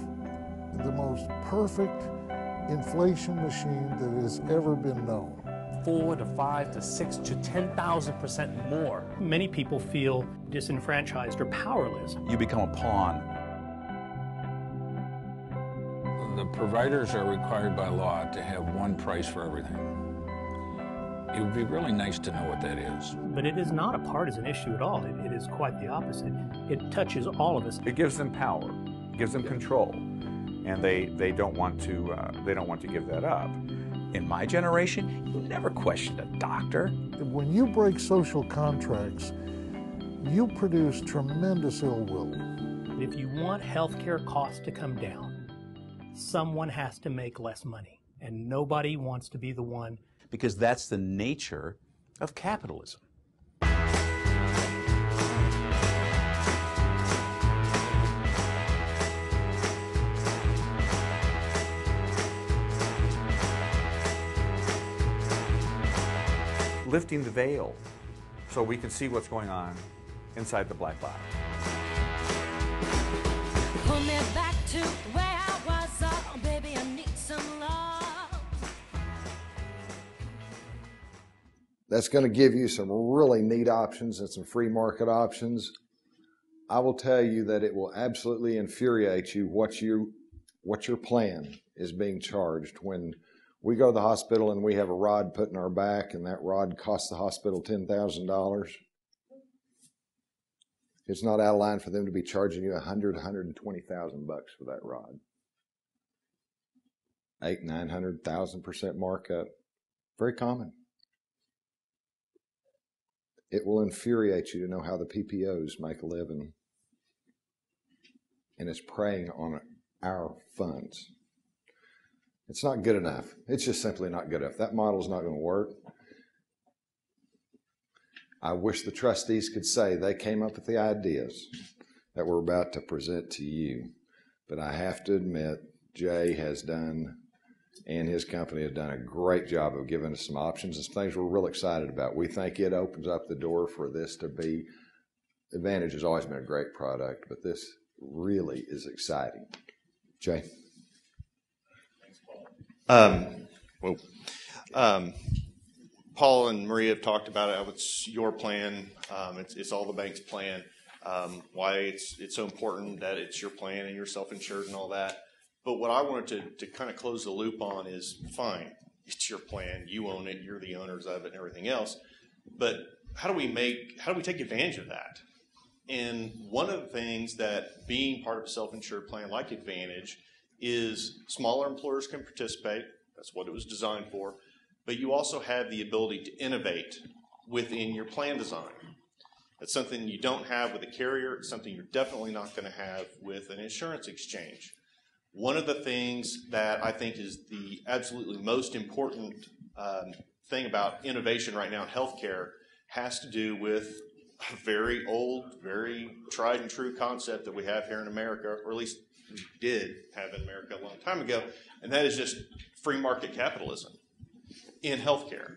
the most perfect inflation machine that has ever been known. 4 to 5 to 6 to 10,000% more. Many people feel disenfranchised or powerless. You become a pawn. The providers are required by law to have one price for everything. It would be really nice to know what that is. But it is not a partisan issue at all. It is quite the opposite. It touches all of us. It gives them power, it gives them control, and they don't want to give that up. In my generation, you never questioned a doctor. When you break social contracts, you produce tremendous ill will. If you want healthcare costs to come down, someone has to make less money, and nobody wants to be the one. Because that's the nature of capitalism. Lifting the veil so we can see what's going on inside the black box. Pull me back to where I was, oh, baby, I need some love. That's going to give you some really neat options and some free market options. I will tell you that it will absolutely infuriate you what your plan is being charged when we go to the hospital and we have a rod put in our back and that rod costs the hospital $10,000. It's not out of line for them to be charging you $120,000 for that rod. 800,000-900,000% markup. Very common. It will infuriate you to know how the PPOs make a living. And it's preying on our funds. It's not good enough. It's just simply not good enough. That model is not going to work. I wish the trustees could say they came up with the ideas that we're about to present to you. But I have to admit, Jay has done, and his company have done a great job of giving us some options and some things we're real excited about. We think it opens up the door for this to be, Advantage has always been a great product, but this really is exciting. Jay? Paul and Maria have talked about it. It's your plan. It's all the bank's plan. why it's so important that it's your plan and you're self-insured and all that. But what I wanted to kind of close the loop on is, fine, it's your plan, you own it, you're the owners of it and everything else. But how do we take advantage of that? And one of the things that being part of a self-insured plan like Advantage is smaller employers can participate. That's what it was designed for. But you also have the ability to innovate within your plan design. That's something you don't have with a carrier. It's something you're definitely not going to have with an insurance exchange. One of the things that I think is the absolutely most important thing about innovation right now in healthcare has to do with a very old, very tried and true concept that we have here in America, or at least we did have in America a long time ago, and that is just free market capitalism in healthcare.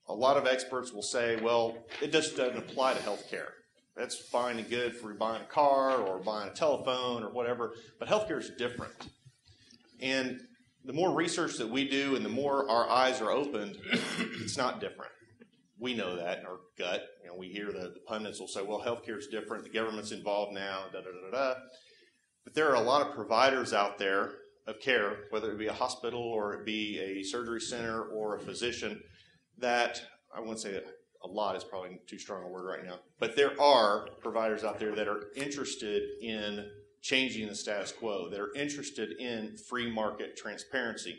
A lot of experts will say, well, it just doesn't apply to healthcare. That's fine and good for buying a car or buying a telephone or whatever, but healthcare is different. And the more research that we do and the more our eyes are opened, it's not different. We know that in our gut. You know, we hear the pundits will say, well, healthcare is different, the government's involved now, da-da-da-da. But there are a lot of providers out there of care, whether it be a hospital or it be a surgery center or a physician, that, I wouldn't say a lot is probably too strong a word right now, but there are providers out there that are interested in changing the status quo, that are interested in free market transparency.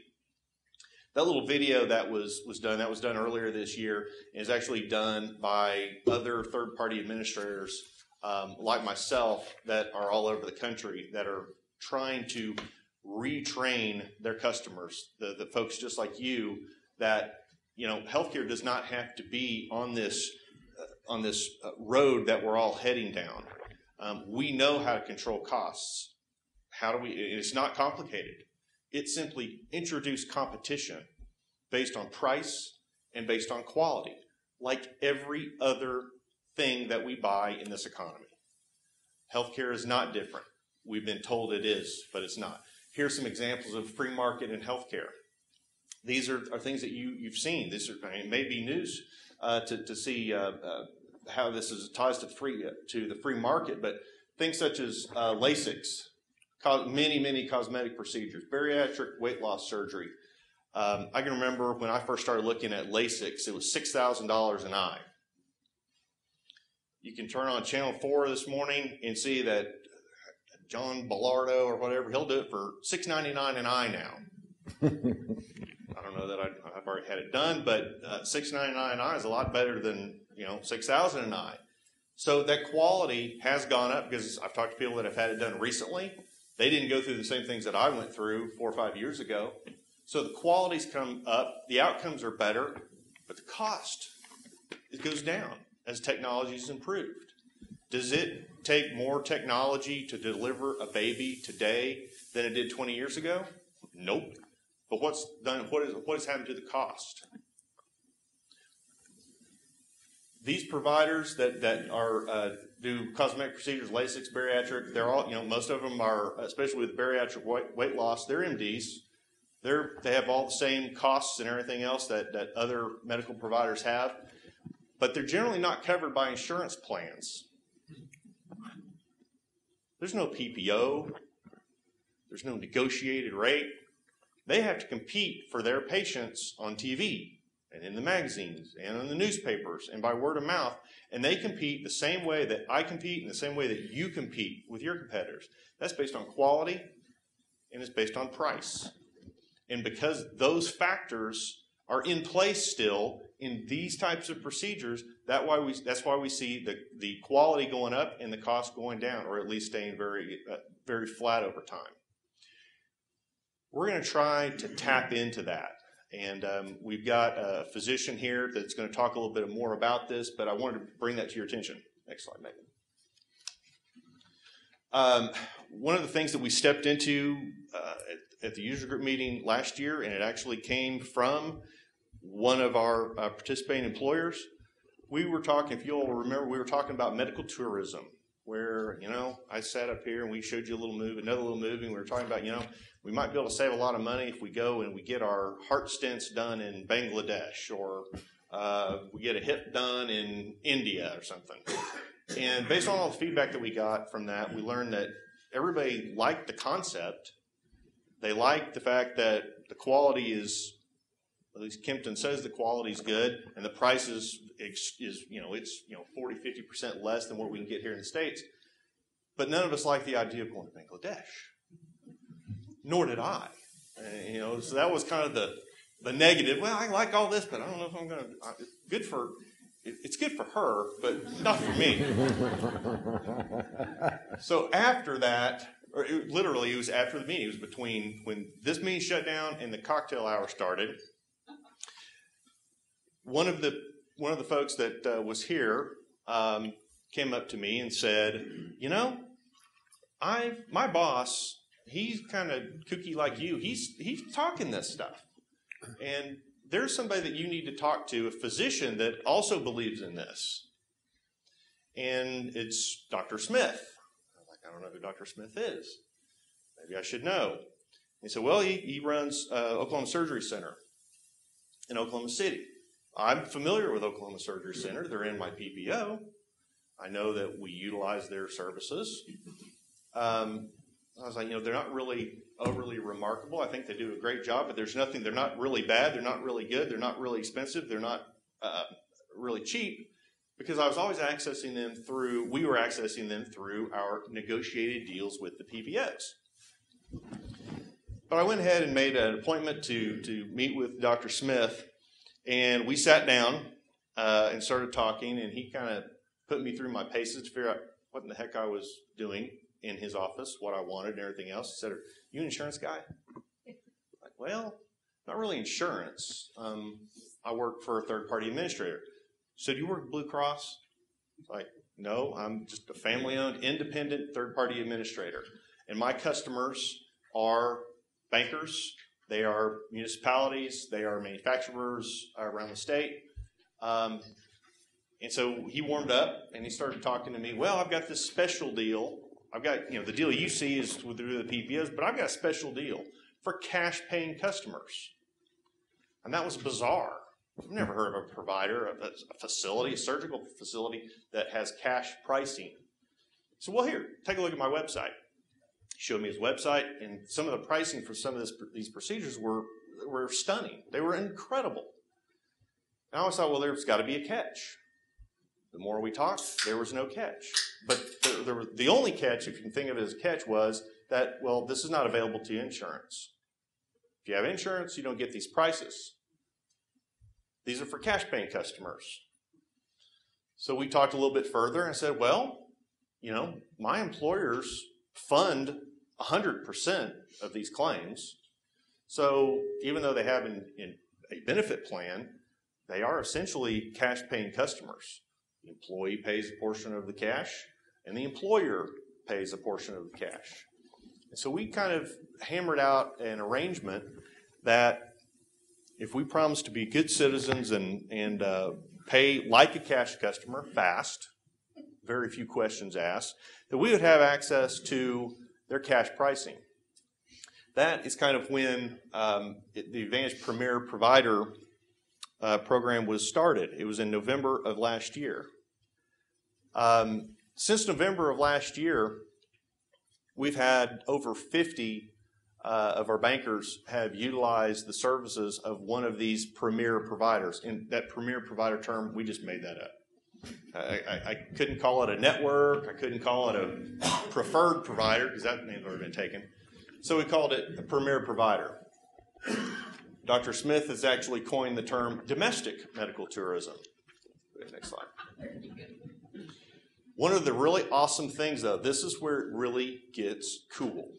That little video that was done earlier this year, and is actually done by other third-party administrators like myself that are all over the country that are trying to retrain their customers, the folks just like you, that healthcare does not have to be on this road that we're all heading down. We know how to control costs. How do we? It's not complicated. It's simply introduce competition based on price and based on quality, like every other thing that we buy in this economy. Healthcare is not different. We've been told it is, but it's not. Here's some examples of free market in healthcare. These are things that you've seen. It may be news to see how this ties to the free market, but things such as LASIK, many cosmetic procedures, bariatric weight loss surgery. I can remember when I first started looking at LASIK, it was $6,000 an eye. You can turn on Channel 4 this morning and see that John Bellardo or whatever, he'll do it for $6.99 an eye now. I don't know that I've already had it done, but $6.99 an eye is a lot better than $6,000 an eye. So that quality has gone up because I've talked to people that have had it done recently. They didn't go through the same things that I went through 4 or 5 years ago. So the quality's come up, the outcomes are better, but the cost, it goes down as technology's improved. Does it take more technology to deliver a baby today than it did 20 years ago? Nope. But what has happened to the cost? These providers that are do cosmetic procedures, LASIK, bariatric, they're all, most of them are, especially with bariatric weight loss, they're MDs. They have all the same costs and everything else that other medical providers have, but they're generally not covered by insurance plans. There's no PPO. There's no negotiated rate. They have to compete for their patients on TV and in the magazines and in the newspapers and by word of mouth, and they compete the same way that I compete and the same way that you compete with your competitors. That's based on quality and it's based on price. And because those factors are in place still in these types of procedures, that's why we see the quality going up and the cost going down, or at least staying very flat over time. We're going to try to tap into that. And we've got a physician here that's going to talk a little bit more about this, but I wanted to bring that to your attention. Next slide, Megan. One of the things that we stepped into at the user group meeting last year, and it actually came from one of our participating employers, we were talking, if you all remember, we were talking about medical tourism, where, I sat up here and we showed you another little movie, and we were talking about, we might be able to save a lot of money if we go and we get our heart stents done in Bangladesh, or we get a hip done in India or something. And based on all the feedback that we got from that, we learned that everybody liked the concept. They liked the fact that the quality is, at least Kempton says the quality is good, and the price is 40, 50% less than what we can get here in the States. But none of us like the idea of going to Bangladesh. Nor did I. So that was kind of the negative. Well, I like all this, but I don't know if I'm going to. It's good for her, but not for me. So after that, it was after the meeting. It was between when this meeting shut down and the cocktail hour started. One of the folks that was here came up to me and said, my boss, he's kind of kooky like you. He's talking this stuff. And there's somebody that you need to talk to, a physician that also believes in this. And it's Dr. Smith. I'm like, I don't know who Dr. Smith is. Maybe I should know. He said, well, he runs Oklahoma Surgery Center in Oklahoma City. I'm familiar with Oklahoma Surgery Center. They're in my PPO. I know that we utilize their services. I was like, they're not really overly remarkable. I think they do a great job, but there's nothing. They're not really bad. They're not really good. They're not really expensive. They're not really cheap, because I was always accessing them through. We were accessing them through our negotiated deals with the PPOs. But I went ahead and made an appointment to meet with Dr. Smith, and we sat down and started talking, and he kind of put me through my paces to figure out what in the heck I was doing in his office, what I wanted and everything else. He said, are you an insurance guy? I'm like, well, not really insurance. I work for a third-party administrator. So do you work at Blue Cross? Like, no, I'm just a family-owned, independent third-party administrator. And my customers are bankers, they are municipalities, they are manufacturers around the state. And so he warmed up and he started talking to me. Well, I've got this special deal. I've got, the deal you see is through the PPOs, but I've got a special deal for cash-paying customers. And that was bizarre. I've never heard of a provider, a facility, a surgical facility that has cash pricing. So, well, here, take a look at my website. He showed me his website, and some of the pricing for some of these procedures were stunning. They were incredible. And I always thought, well, there's got to be a catch. The more we talked, there was no catch. But the only catch, if you can think of it as a catch, was that, well, this is not available to insurance. If you have insurance, you don't get these prices. These are for cash-paying customers. So we talked a little bit further and said, well, my employers fund 100% of these claims. So even though they have a benefit plan, they are essentially cash-paying customers. The employee pays a portion of the cash, and the employer pays a portion of the cash. And so we kind of hammered out an arrangement that if we promise to be good citizens and pay like a cash customer, fast, very few questions asked, that we would have access to their cash pricing. That is kind of when the Advantage Premier Provider program was started. It was in November of last year. Since November of last year, we've had over 50 of our bankers have utilized the services of one of these premier providers. And that premier provider term, we just made that up. I couldn't call it a network. I couldn't call it a preferred provider because that name's already been taken. So we called it a premier provider. Dr. Smith has actually coined the term domestic medical tourism. Next slide. One of the really awesome things, though, this is where it really gets cool,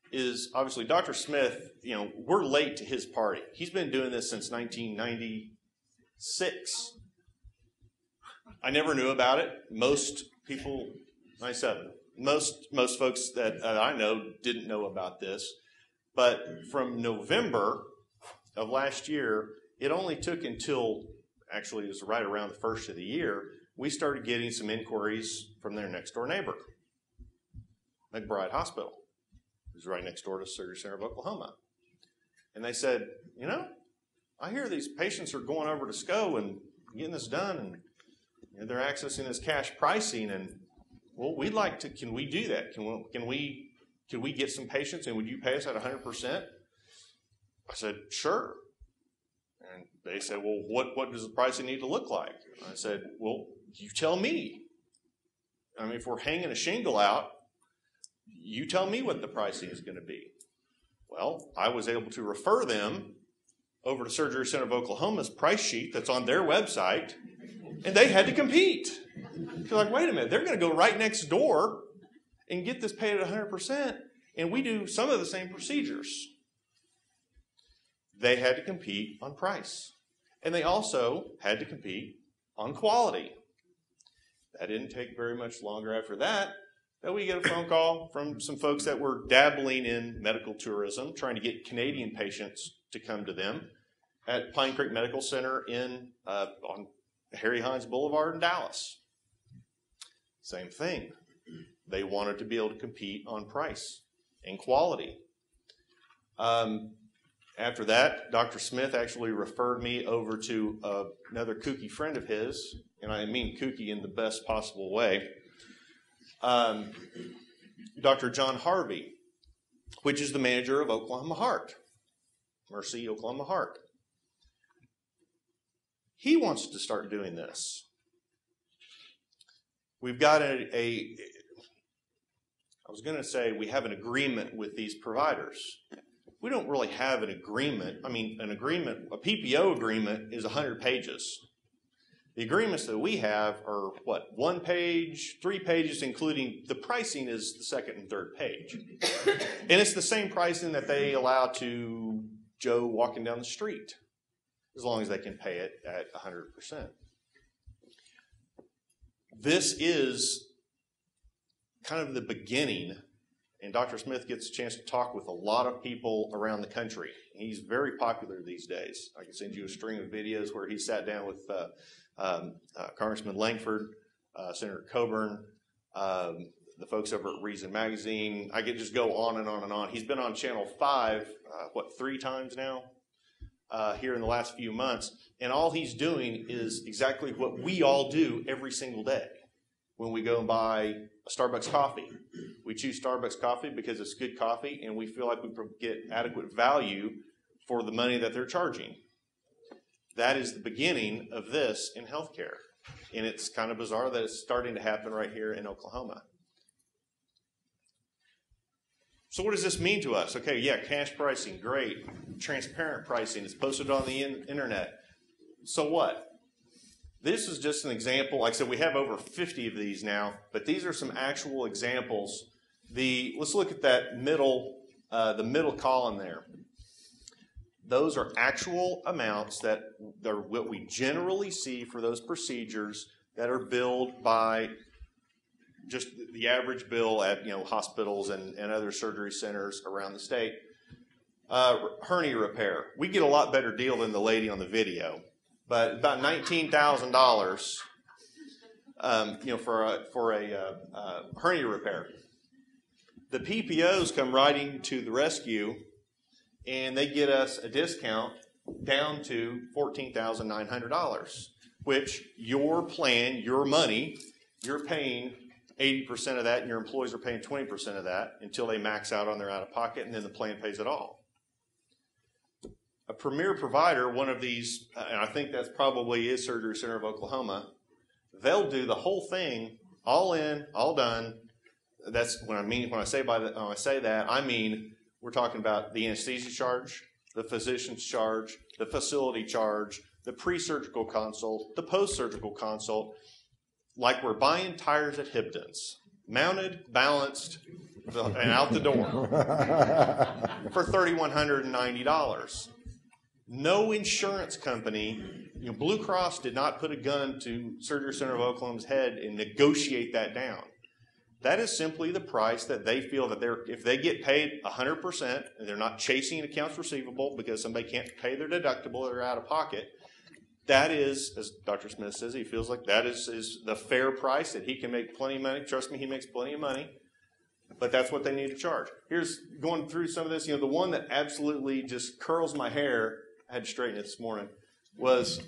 is obviously Dr. Smith, we're late to his party. He's been doing this since 1996. I never knew about it. Most people, 97, most folks that I know didn't know about this. But from November of last year, it only took until, actually it was right around the first of the year, we started getting some inquiries from their next door neighbor, McBride Hospital, who's right next door to Surgery Center of Oklahoma. And they said, I hear these patients are going over to SCO and getting this done, and they're accessing this cash pricing, and well, we'd like to. Can we do that? Can we get some patients, and would you pay us at 100%? I said, sure. And they said, well, what does the pricing need to look like? And I said, well, you tell me. I mean, if we're hanging a shingle out, you tell me what the pricing is going to be. Well, I was able to refer them over to Surgery Center of Oklahoma's price sheet that's on their website, and they had to compete. They're like, wait a minute, they're going to go right next door and get this paid at 100%, and we do some of the same procedures. They had to compete on price, and they also had to compete on quality. That didn't take very much longer after that we get a phone call from some folks that were dabbling in medical tourism, trying to get Canadian patients to come to them at Pine Creek Medical Center on Harry Hines Boulevard in Dallas. Same thing. They wanted to be able to compete on price and quality. After that, Dr. Smith actually referred me over to another kooky friend of his, and I mean kooky in the best possible way, Dr. John Harvey, which is the manager of Oklahoma Heart, Mercy Oklahoma Heart. He wants to start doing this. We've got I was going to say we have an agreement with these providers. We don't really have an agreement. I mean, a PPO agreement is 100 pages. The agreements that we have are, 1 page, 3 pages, including the pricing is the second and third page. And it's the same pricing that they allow to Joe walking down the street, as long as they can pay it at 100%. This is kind of the beginning, and Dr. Smith gets a chance to talk with a lot of people around the country. He's very popular these days. I can send you a string of videos where he sat down with Congressman Langford, Senator Coburn, the folks over at Reason Magazine. I could just go on and on and on. He's been on Channel 5, 3 times now here in the last few months, and all he's doing is exactly what we all do every single day when we go and buy a Starbucks coffee. We choose Starbucks coffee because it's good coffee, and we feel like we get adequate value for the money that they're charging. That is the beginning of this in healthcare. And it's kind of bizarre that it's starting to happen right here in Oklahoma. So what does this mean to us? Okay, yeah, cash pricing, great. Transparent pricing, it's posted on the internet. So what? This is just an example. Like I said, we have over 50 of these now, but these are some actual examples. Let's look at that the middle column there. Those are actual amounts that are what we generally see for those procedures that are billed by just the average bill at hospitals and other surgery centers around the state. Hernia repair. We get a lot better deal than the lady on the video, but about $19,000 for a hernia repair. The PPOs come riding to the rescue, and they get us a discount down to $14,900, which your plan, your money, you're paying 80% of that, and your employees are paying 20% of that until they max out on their out-of-pocket, and then the plan pays it all. A premier provider, one of these, and I think that's probably is Surgery Center of Oklahoma, they'll do the whole thing, all in, all done. That's what I mean when I say that, I mean we're talking about the anesthesia charge, the physician's charge, the facility charge, the pre-surgical consult, the post-surgical consult, like we're buying tires at Hibdon's, mounted, balanced, and out the door for $3,190. No insurance company, Blue Cross did not put a gun to Surgery Center of Oklahoma's head and negotiate that down. That is simply the price that they feel that if they get paid 100% and they're not chasing accounts receivable because somebody can't pay their deductible or they're out of pocket, that is, as Dr. Smith says, he feels like that is the fair price, that he can make plenty of money. Trust me, he makes plenty of money, but that's what they need to charge. Here's going through some of this. The one that absolutely just curls my hair, I had to straighten it this morning, was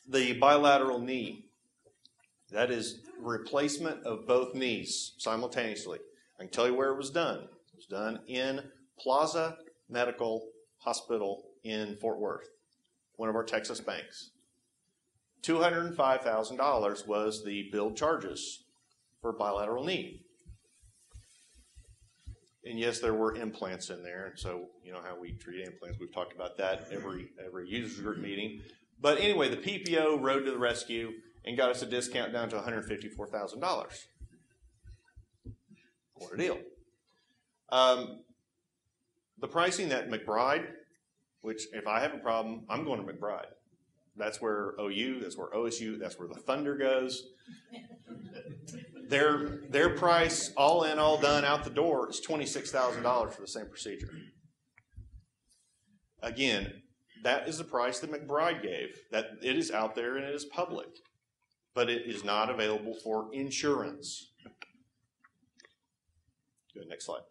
the bilateral knee. That is replacement of both knees simultaneously. I can tell you where it was done. It was done in Plaza Medical Hospital in Fort Worth, one of our Texas banks. $205,000 was the billed charges for bilateral knee. And yes, there were implants in there, and so you know how we treat implants. We've talked about that every users group meeting. But anyway, the PPO rode to the rescue and got us a discount down to $154,000. What a deal. The pricing at McBride, which if I have a problem, I'm going to McBride. That's where OU, that's where OSU, that's where the Thunder goes. Their price, all in, all done, out the door, is $26,000 for the same procedure. Again, that is the price that McBride gave. That it is out there and it is public, but it is not available for insurance. Good, next slide.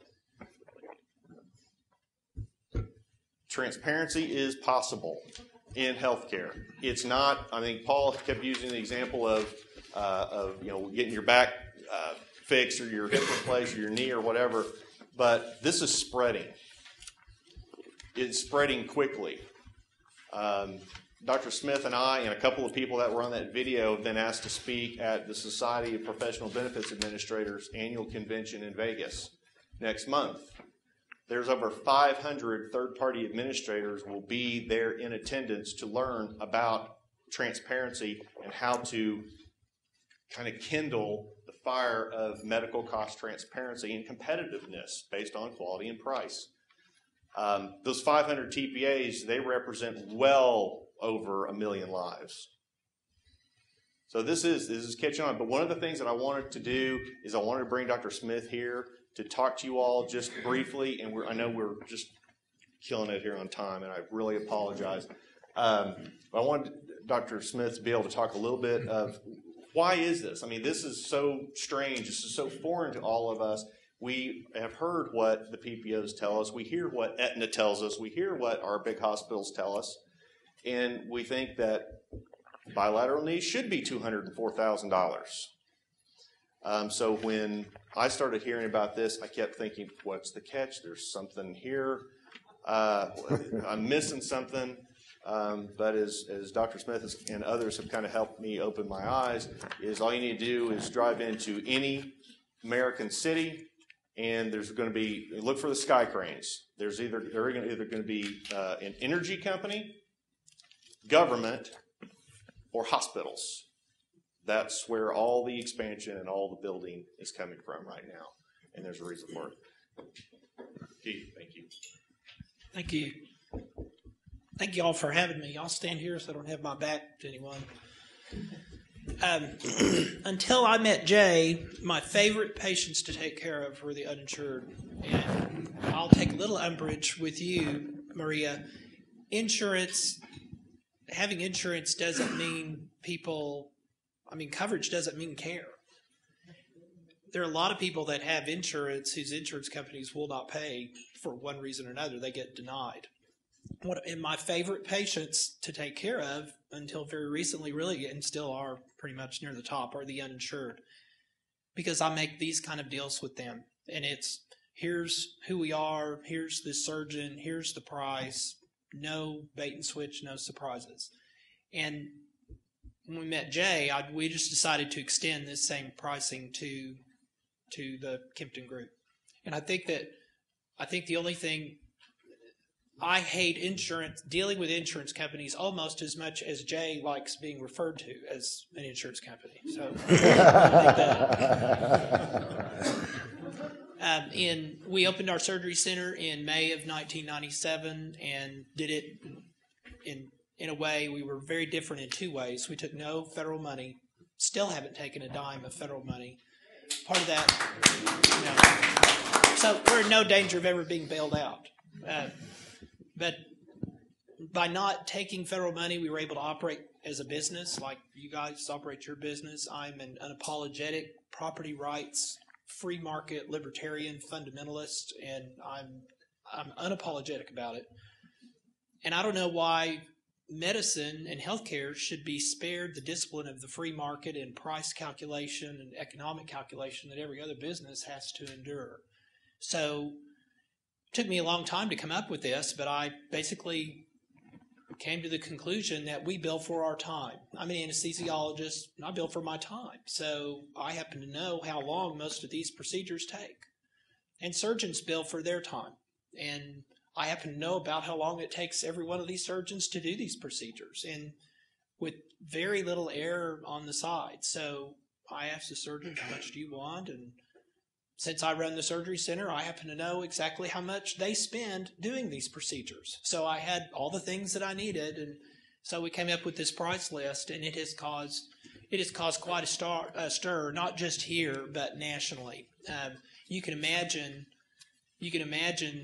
Transparency is possible in healthcare. It's not. I mean, Paul kept using the example of getting your back fixed or your hip replaced or your knee or whatever, but this is spreading. It's spreading quickly. Dr. Smith and I and a couple of people that were on that video have been asked to speak at the Society of Professional Benefits Administrators annual convention in Vegas next month. There's over 500 third-party administrators will be there in attendance to learn about transparency and how to kind of kindle the fire of medical cost transparency and competitiveness based on quality and price. Those 500 TPAs, they represent well over 1 million lives. So this is catching on. But one of the things that I wanted to do is I wanted to bring Dr. Smith here to talk to you all just briefly, and I know we're just killing it here on time, and I really apologize. But I wanted Dr. Smith to be able to talk a little bit of why is this? I mean, this is so strange. This is so foreign to all of us. We have heard what the PPOs tell us. We hear what Aetna tells us. We hear what our big hospitals tell us. And we think that bilateral knees should be $204,000. So when I started hearing about this, I kept thinking, what's the catch? There's something here. I'm missing something. But as Dr. Smith and others have kind of helped me open my eyes, is all you need to do is drive into any American city, and there's going to be, look for the sky cranes. They're either going to be an energy company, government, or hospitals. That's where all the expansion and all the building is coming from right now, and there's a reason for it. Keith, thank you. Thank you. Thank you all for having me. I'll stand here so I don't have my back to anyone. Until I met Jay, my favorite patients to take care of were the uninsured. And I'll take a little umbrage with you, Maria. Having insurance doesn't mean coverage doesn't mean care. There are a lot of people that have insurance whose insurance companies will not pay for one reason or another. They get denied. And my favorite patients to take care of until very recently, really, and still are pretty much near the top, are the uninsured. Because I make these kind of deals with them. And it's, here's who we are, here's the surgeon, here's the price, no bait and switch, no surprises. And when we met Jay, we just decided to extend this same pricing to the Kempton Group. And I think the only thing, I hate dealing with insurance companies almost as much as Jay likes being referred to as an insurance company. So, we opened our surgery center in May of 1997 and did it in a way. We were very different in two ways. We took no federal money, still haven't taken a dime of federal money. Part of that, so we're in no danger of ever being bailed out. But by not taking federal money, we were able to operate as a business, like you guys operate your business. I'm an unapologetic property rights, free market, libertarian fundamentalist, and I'm unapologetic about it. And I don't know why medicine and healthcare should be spared the discipline of the free market and price calculation and economic calculation that every other business has to endure. So it took me a long time to come up with this, but I basically came to the conclusion that we bill for our time. I'm an anesthesiologist, and I bill for my time. So I happen to know how long most of these procedures take. And surgeons bill for their time. And I happen to know about how long it takes every one of these surgeons to do these procedures, and with very little error on the side. So I asked the surgeon, how much do you want? And since I run the surgery center, I happen to know exactly how much they spend doing these procedures. So I had all the things that I needed, and so we came up with this price list, and it has caused quite a stir, not just here but nationally. You can imagine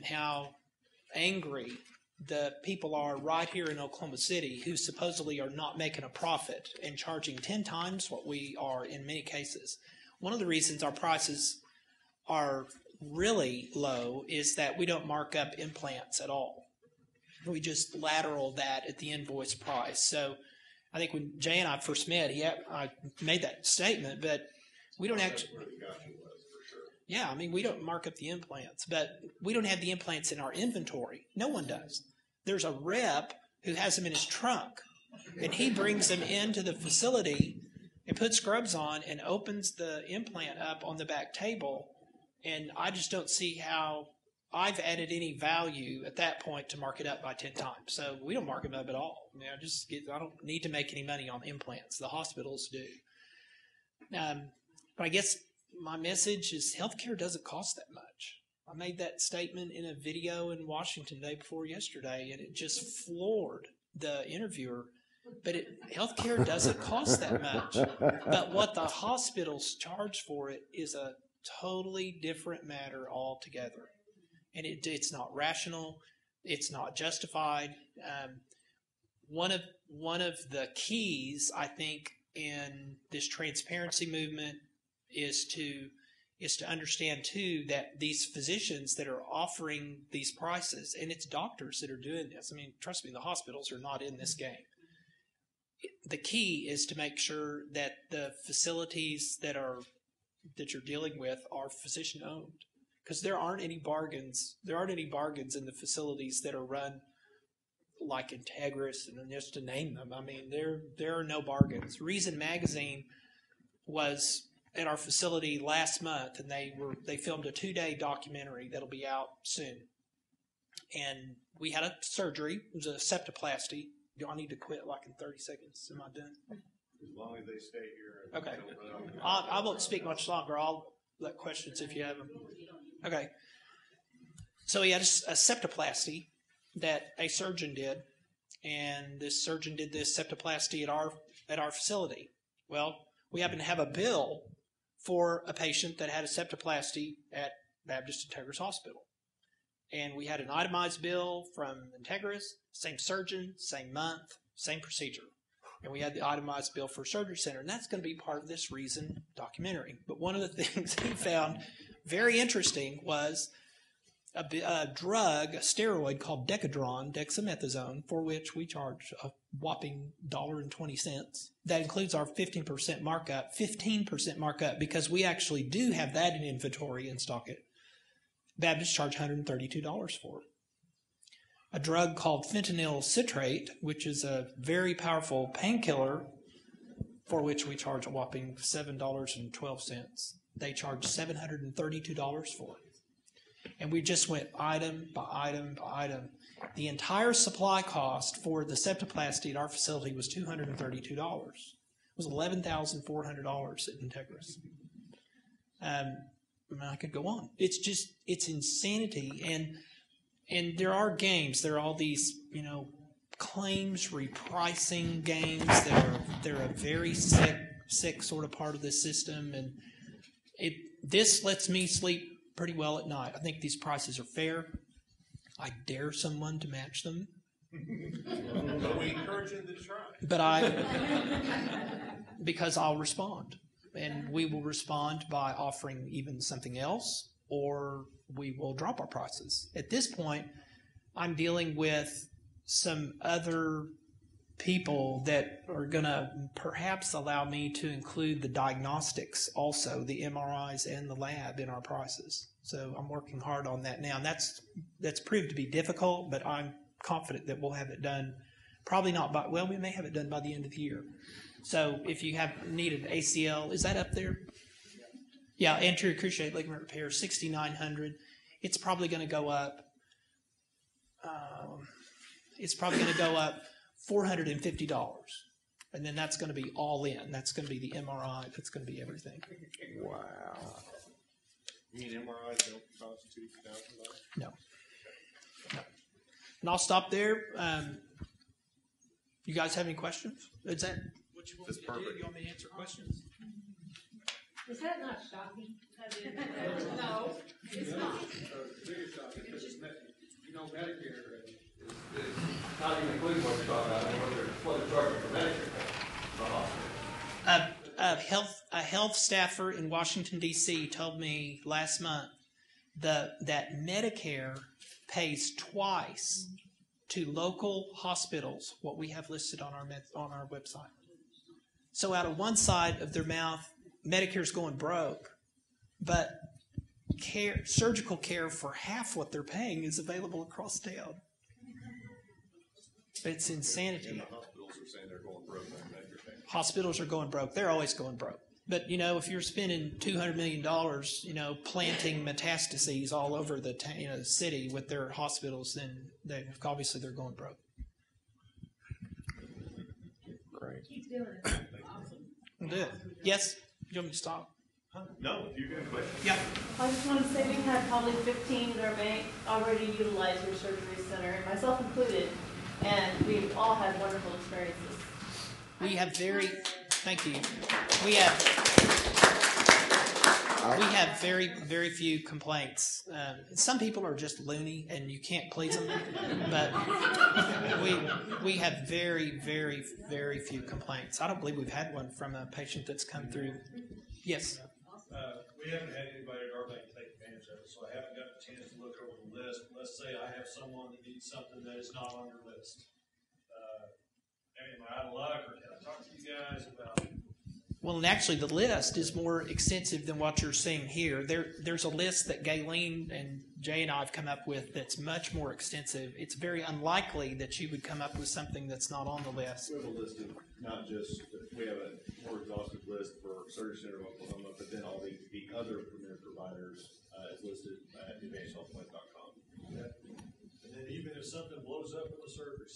how angry the people are right here in Oklahoma City who supposedly are not making a profit and charging 10 times what we are in many cases. One of the reasons our prices are really low is that we don't mark up implants at all. We just lateral that at the invoice price. So I think when Jay and I first met, I made that statement, but we don't actually. Yeah, I mean, we don't mark up the implants, but we don't have the implants in our inventory. No one does. There's a rep who has them in his trunk, and he brings them into the facility and puts scrubs on and opens the implant up on the back table. And I just don't see how I've added any value at that point to mark it up by 10 times. So we don't mark them up at all. I mean, I don't need to make any money on implants. The hospitals do. But I guess my message is healthcare doesn't cost that much. I made that statement in a video in Washington day before yesterday, and it just floored the interviewer. But healthcare doesn't cost that much. But what the hospitals charge for it is a totally different matter altogether. And it's not rational. It's not justified. One of the keys, I think, in this transparency movement is to understand too that these physicians that are offering these prices, and it's doctors that are doing this. I mean, trust me, the hospitals are not in this game. The key is to make sure that the facilities that you're dealing with are physician owned, because there aren't any bargains. There aren't any bargains in the facilities that are run like Integris, and just to name them. I mean, there are no bargains. Reason Magazine was at our facility last month, and they filmed a 2-day documentary that'll be out soon. And we had a surgery. It was a septoplasty. Do I need to quit like in 30 seconds? Am I done? As long as they stay here. Okay. I won't speak much longer. I'll let questions if you have them. Okay. So he had a septoplasty that a surgeon did, and this surgeon did this septoplasty at our facility. Well, we happen to have a bill for a patient that had a septoplasty at Baptist Integris Hospital. And we had an itemized bill from Integris, same surgeon, same month, same procedure. And we had the itemized bill for Surgery Center, and that's going to be part of this Reason documentary. But one of the things he found very interesting was a drug, a steroid called Decadron, dexamethasone, for which we charge a whopping $1.20. That includes our 15% markup, because we actually do have that in inventory and stock it. Baptists charge $132 for it. A drug called fentanyl citrate, which is a very powerful painkiller, for which we charge a whopping $7.12. They charge $732 for it. And we just went item by item by item. The entire supply cost for the septoplasty at our facility was $232. It was $11,400 at Integris. I could go on. It's insanity. And there are games. There are all these, claims repricing games they're a very sick sort of part of the system. And this lets me sleep pretty well at night. I think these prices are fair. I dare someone to match them. But we encourage them to try. Because I'll respond. And we will respond by offering even something else, or we will drop our prices. At this point, I'm dealing with some other people that are going to perhaps allow me to include the diagnostics also, the MRIs and the lab in our prices. So I'm working hard on that now. And that's proved to be difficult, but I'm confident that we'll have it done. Probably not by, well, we may have it done by the end of the year. So if you have needed ACL, is that up there? Yeah, anterior cruciate ligament repair, $6,900. It's probably going to go up. It's probably going to go up $450, and then that's going to be all in. That's going to be the MRI. That's going to be everything. Wow. You mean MRIs don't cost $2,000? No. And I'll stop there. You guys have any questions? Is that what you want me to do? You want me to answer questions? Is that not shocking? No, it's not. It's just, Medicare is not even including what you're talking about, what they're charging for Medicare for hospital. A health staffer in Washington, D.C. told me last month that Medicare pays twice to local hospitals what we have listed on our website. So out of one side of their mouth, Medicare's going broke, but surgical care for half what they're paying is available across town. It's insanity. Hospitals are saying they're going broke. Hospitals are going broke. They're always going broke. But, if you're spending $200 million, planting metastases all over the city with their hospitals, then obviously they're going broke. Great. Keep doing it. Awesome. We'll do it. Yes? You want me to stop? No, if you've got a question. Yeah. I just want to say we had probably 15 at our bank already utilize your surgery center, myself included, and we've all had wonderful experiences. We have thank you. We have very, very few complaints. Some people are just loony and you can't please them, but we have very, very, very few complaints. I don't believe we've had one from a patient that's come through. Yes. We haven't had anybody at our bank take advantage of it, so I haven't gotten a chance to look over the list. Let's say I have someone that needs something that is not on your list. Am I out of luck, or can I talk to you guys about it? Well, and actually the list is more extensive than what you're seeing here. There's a list that Gayleen and Jay and I have come up with that's much more extensive. It's very unlikely that you would come up with something that's not on the list. We have a list of not just, we have a more exhaustive list for Surgery Center of Oklahoma, but then all the other premier providers is listed at advancedhealthpoint.com. Okay. And then even if something blows up in the surgery,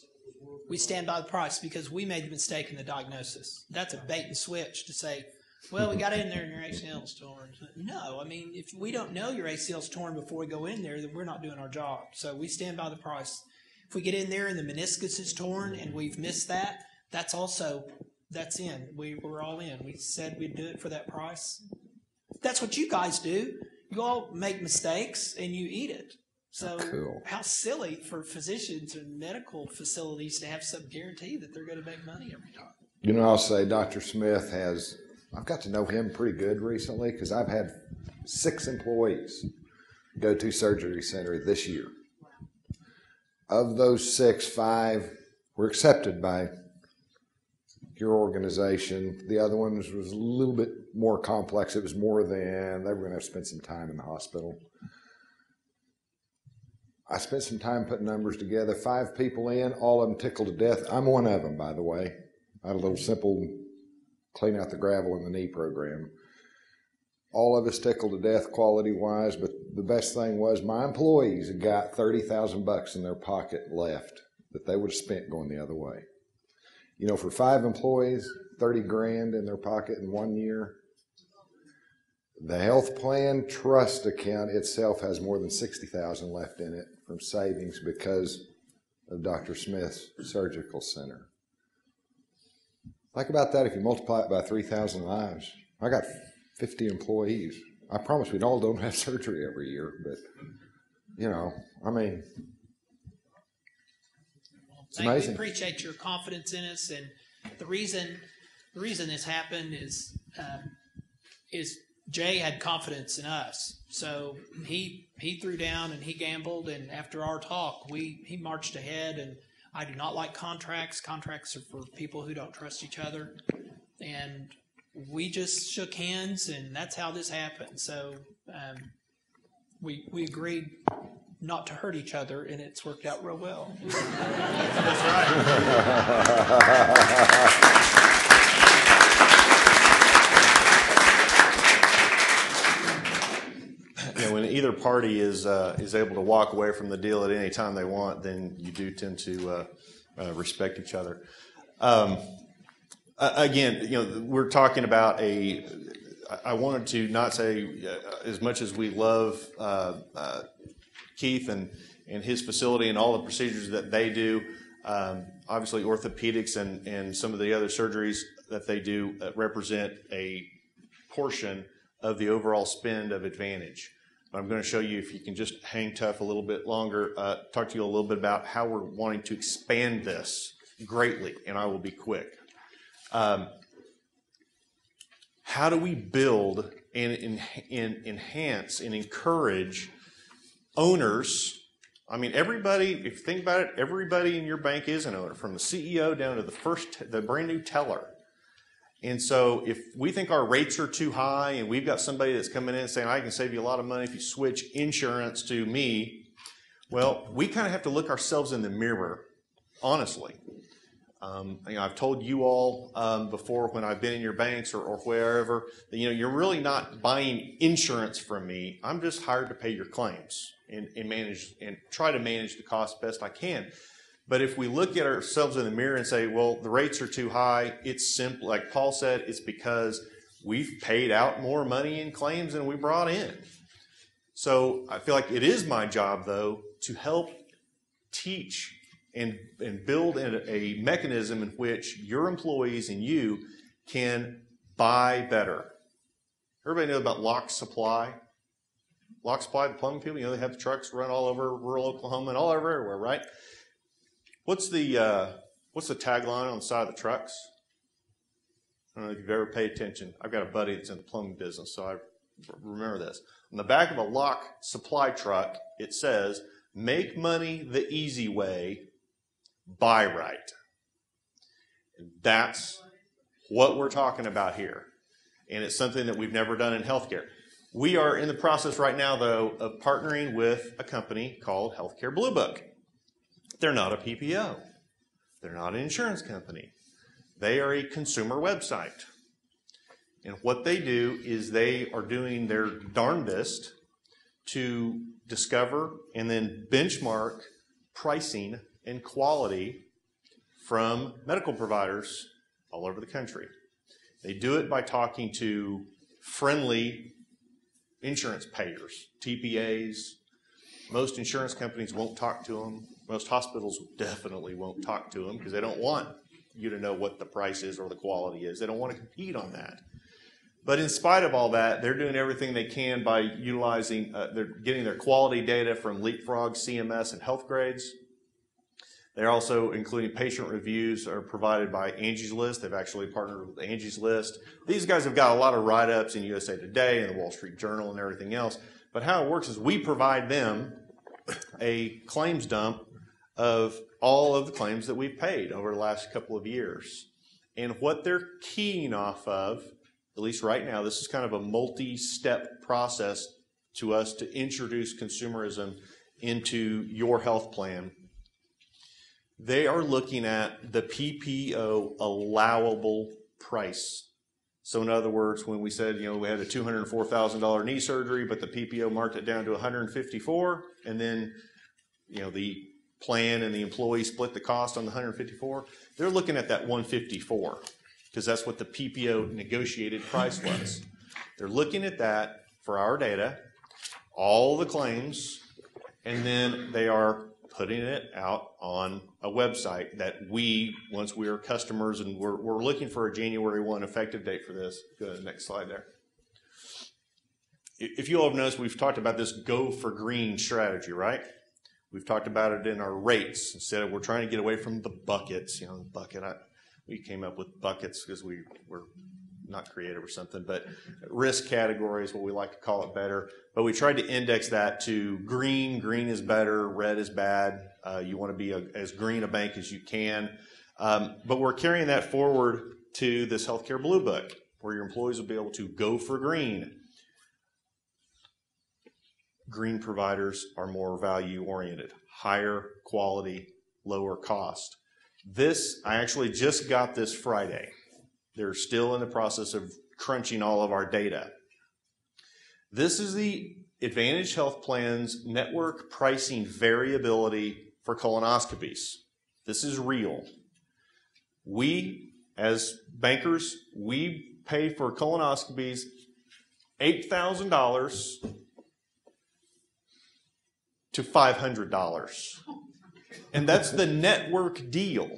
we stand by the price because we made the mistake in the diagnosis. That's a bait and switch to say, well, we got in there and your ACL's torn. No, if we don't know your ACL's torn before we go in there, then we're not doing our job. So we stand by the price. If we get in there and the meniscus is torn and we've missed that, that's in. We're all in. We said we'd do it for that price. That's what you guys do. You all make mistakes and you eat it. So cool. How silly for physicians and medical facilities to have some guarantee that they're going to make money every time. I'll say Dr. Smith I've got to know him pretty good recently because I've had 6 employees go to surgery center this year. Of those 6, 5 were accepted by your organization. The other ones was a little bit more complex. It was more than they were going to have to spend some time in the hospital. I spent some time putting numbers together. 5 people in, all of them tickled to death. I'm one of them, by the way. I had a little simple clean out the gravel in the knee program. All of us tickled to death quality-wise, but the best thing was my employees had got $30,000 in their pocket left that they would have spent going the other way. For 5 employees, $30,000 in their pocket in 1 year. The health plan trust account itself has more than $60,000 left in it from savings because of Dr. Smith's surgical center. Think about that if you multiply it by 3,000 lives. I got 50 employees. I promise we all don't have surgery every year, but, it's amazing. We appreciate your confidence in us, and the reason this happened is Jay had confidence in us. So he threw down and he gambled, and after our talk, he marched ahead, and I do not like contracts. Contracts are for people who don't trust each other. And we just shook hands, and that's how this happened. So we agreed not to hurt each other, and it's worked out real well. That's right. When either party is able to walk away from the deal at any time they want, then you do tend to respect each other. Again, we're talking about I wanted to not say as much as we love Keith and his facility and all the procedures that they do. Obviously, orthopedics and some of the other surgeries that they do represent a portion of the overall spend of Advantage. I'm going to show you, if you can just hang tough a little bit longer, talk to you a little bit about how we're wanting to expand this greatly, and I will be quick. How do we build and enhance and encourage owners? I mean, everybody, if you think about it, everybody in your bank is an owner, from the CEO down to the brand new teller. And so if we think our rates are too high and we've got somebody that's coming in and saying, I can save you a lot of money if you switch insurance to me, well, we kind of have to look ourselves in the mirror, honestly. I've told you all before when I've been in your banks or wherever that, you're really not buying insurance from me. I'm just hired to pay your claims and manage and try to manage the cost best I can. But if we look at ourselves in the mirror and say, well, the rates are too high, it's simple. Like Paul said, it's because we've paid out more money in claims than we brought in. So I feel like it is my job, though, to help teach and build a mechanism in which your employees and you can buy better. Everybody knows about Lock Supply? Lock Supply, the plumbing people, they have the trucks run all over rural Oklahoma and all over everywhere, right? What's the tagline on the side of the trucks? I don't know if you've ever paid attention. I've got a buddy that's in the plumbing business, so I remember this. On the back of a Lock Supply truck, it says, "Make money the easy way, buy right." And that's what we're talking about here. And it's something that we've never done in healthcare. We are in the process right now, though, of partnering with a company called Healthcare Blue Book. They're not a PPO. They're not an insurance company. They are a consumer website. And what they do is they are doing their darndest to discover and then benchmark pricing and quality from medical providers all over the country. They do it by talking to friendly insurance payers, TPAs. Most insurance companies won't talk to them. Most hospitals definitely won't talk to them because they don't want you to know what the price is or the quality is. They don't want to compete on that. But in spite of all that, they're doing everything they can by utilizing, they're getting their quality data from Leapfrog, CMS, and Health Grades. They're also including patient reviews are provided by Angie's List. They've actually partnered with Angie's List. These guys have got a lot of write-ups in USA Today and the Wall Street Journal and everything else. But how it works is we provide them a claims dump of all of the claims that we've paid over the last couple of years. And what they're keying off of, at least right now, this is kind of a multi-step process to us to introduce consumerism into your health plan. They are looking at the PPO allowable price. So in other words, when we said, we had a $204,000 knee surgery, but the PPO marked it down to $154,000, and then, the plan and the employee split the cost on the $154,000, they're looking at that $154,000 because that's what the PPO negotiated price was. They're looking at that for our data, all the claims, and then they are putting it out on a website that once we are customers, and we're looking for a January 1 effective date for this. Go to the next slide there. If you all have noticed, we've talked about this go for green strategy, right? We've talked about it in our rates. Instead of we're trying to get away from the buckets, the bucket. We came up with buckets because we were not creative or something, but risk category is what we like to call it better. But we tried to index that to green. Green is better, red is bad. You want to be as green a bank as you can. But we're carrying that forward to this healthcare blue book, where your employees will be able to go for green. Green providers are more value oriented, higher quality, lower cost. This, I actually just got this Friday. They're still in the process of crunching all of our data. This is the Advantage Health Plan's network pricing variability for colonoscopies. This is real. We, as bankers, we pay for colonoscopies $8,000 to $500. And that's the network deal.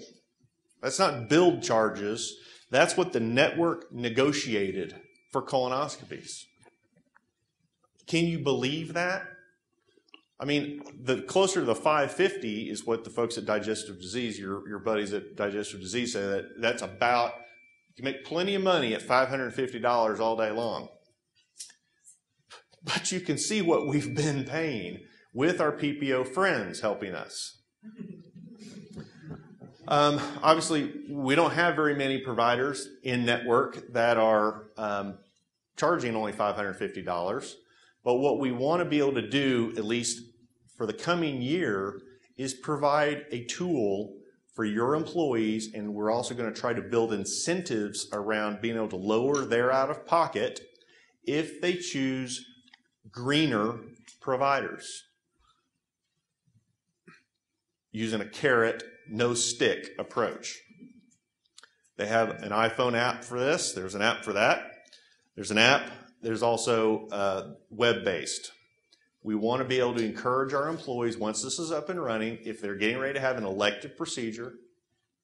That's not billed charges. That's what the network negotiated for colonoscopies. Can you believe that? I mean, the closer to the 550 is what the folks at Digestive Disease, your buddies at Digestive Disease, say that's about, you make plenty of money at $550 all day long. But you can see what we've been paying with our PPO friends helping us. Obviously, we don't have very many providers in network that are charging only $550. But what we want to be able to do, at least for the coming year, is provide a tool for your employees, and we're also going to try to build incentives around being able to lower their out-of-pocket if they choose greener providers. Using a carrot, no stick approach. They have an iPhone app for this. There's an app for that. There's an app. There's also web-based. We want to be able to encourage our employees, once this is up and running, if they're getting ready to have an elective procedure,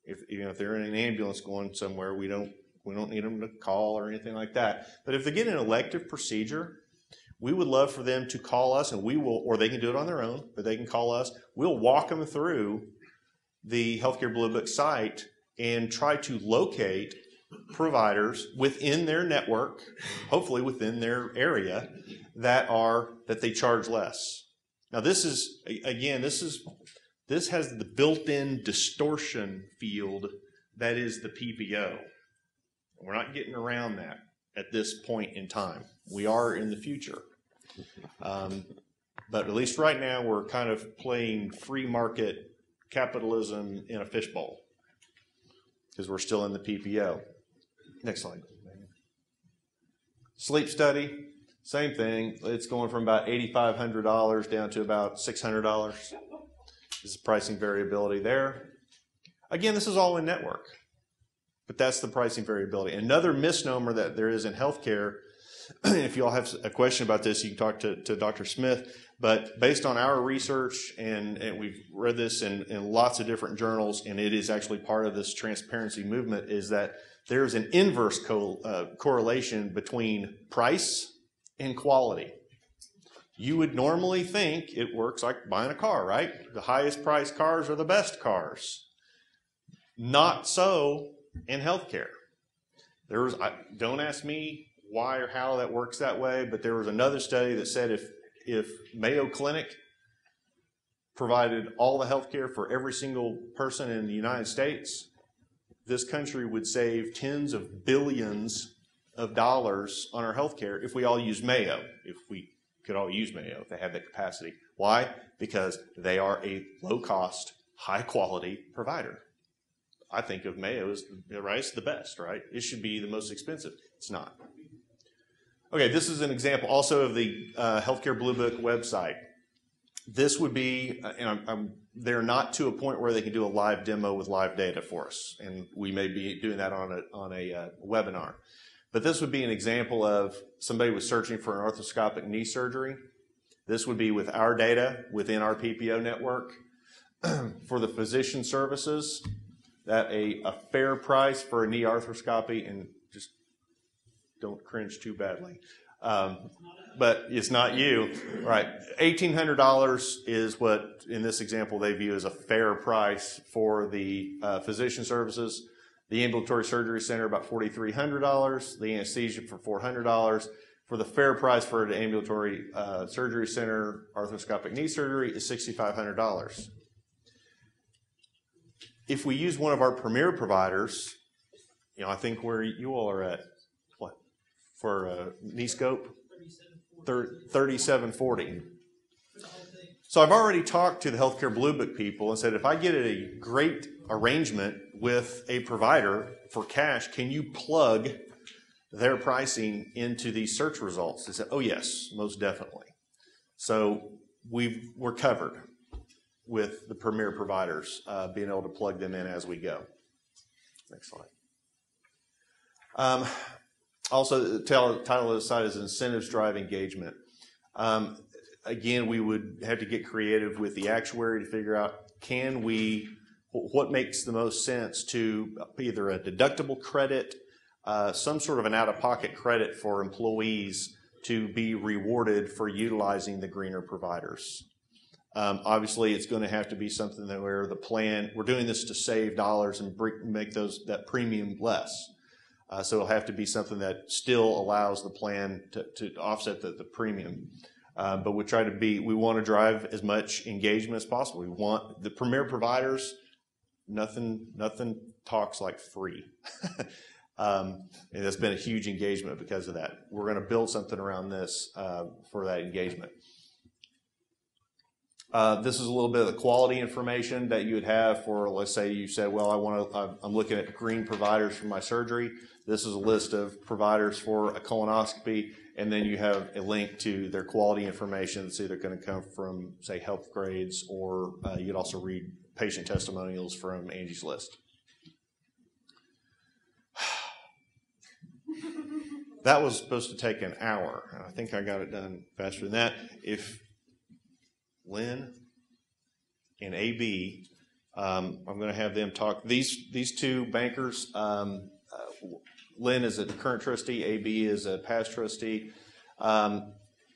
if they're in an ambulance going somewhere, we don't need them to call or anything like that. But if they get an elective procedure, we would love for them to call us, and we will, or they can do it on their own, but they can call us. We'll walk them through the Healthcare Blue Book site and try to locate providers within their network, hopefully within their area, that they charge less. Now this is, again, this has the built-in distortion field that is the PPO. We're not getting around that at this point in time. We are in the future. But at least right now we're kind of playing free market capitalism in a fishbowl because we're still in the PPO. Next slide. Sleep study, same thing. It's going from about $8,500 down to about $600. This is pricing variability there. Again, this is all in network, but that's the pricing variability. Another misnomer that there is in healthcare, if you all have a question about this, you can talk to Dr. Smith, but based on our research, and we've read this in lots of different journals, and it is actually part of this transparency movement, is that there's an inverse correlation between price and quality. You would normally think it works like buying a car, right? The highest priced cars are the best cars. Not so in healthcare. Don't ask me why or how that works that way, but there was another study that said if Mayo Clinic provided all the health care for every single person in the United States, this country would save tens of billions of dollars on our health care if we all use Mayo, if we could all use Mayo, if they have that capacity. Why? Because they are a low-cost, high-quality provider. I think of Mayo as the best, right? It should be the most expensive. It's not. Okay, this is an example also of the Healthcare Blue Book website. This would be, and they're not to a point where they can do a live demo with live data for us, and we may be doing that on a webinar. But this would be an example of somebody was searching for an arthroscopic knee surgery. This would be with our data within our PPO network. For the physician services, that a fair price for a knee arthroscopy, and just don't cringe too badly. But it's not you, right? $1,800 is what, in this example, they view as a fair price for the physician services. The ambulatory surgery center about $4,300. The anesthesia for $400. For the fair price for an ambulatory surgery center, arthroscopic knee surgery is $6,500. If we use one of our premier providers, I think where you all are at, what, for knee scope? $3,740. So I've already talked to the Healthcare Blue Book people and said, if I get a great arrangement with a provider for cash, can you plug their pricing into these search results? They said, oh yes, most definitely. So we're covered with the premier providers, being able to plug them in as we go. Next slide. Also, the title of the site is Incentives Drive Engagement. Again, we would have to get creative with the actuary to figure out, what makes the most sense to either a deductible credit, some sort of an out-of-pocket credit for employees to be rewarded for utilizing the greener providers. Obviously, it's going to have to be something that where the plan, we're doing this to save dollars and make that premium less. So it'll have to be something that still allows the plan to offset the premium. But we want to drive as much engagement as possible. We want the premier providers, nothing talks like free. And that's been a huge engagement because of that. We're going to build something around this for that engagement. This is a little bit of the quality information that you would have for, let's say you said, well, I'm looking at green providers for my surgery. This is a list of providers for a colonoscopy, and then you have a link to their quality information that's either going to come from, say, health grades, or you could also read patient testimonials from Angie's List. That was supposed to take an hour, and I think I got it done faster than that. If Lynn and AB, I'm going to have them talk. These two bankers, Lynn is a current trustee, AB is a past trustee. I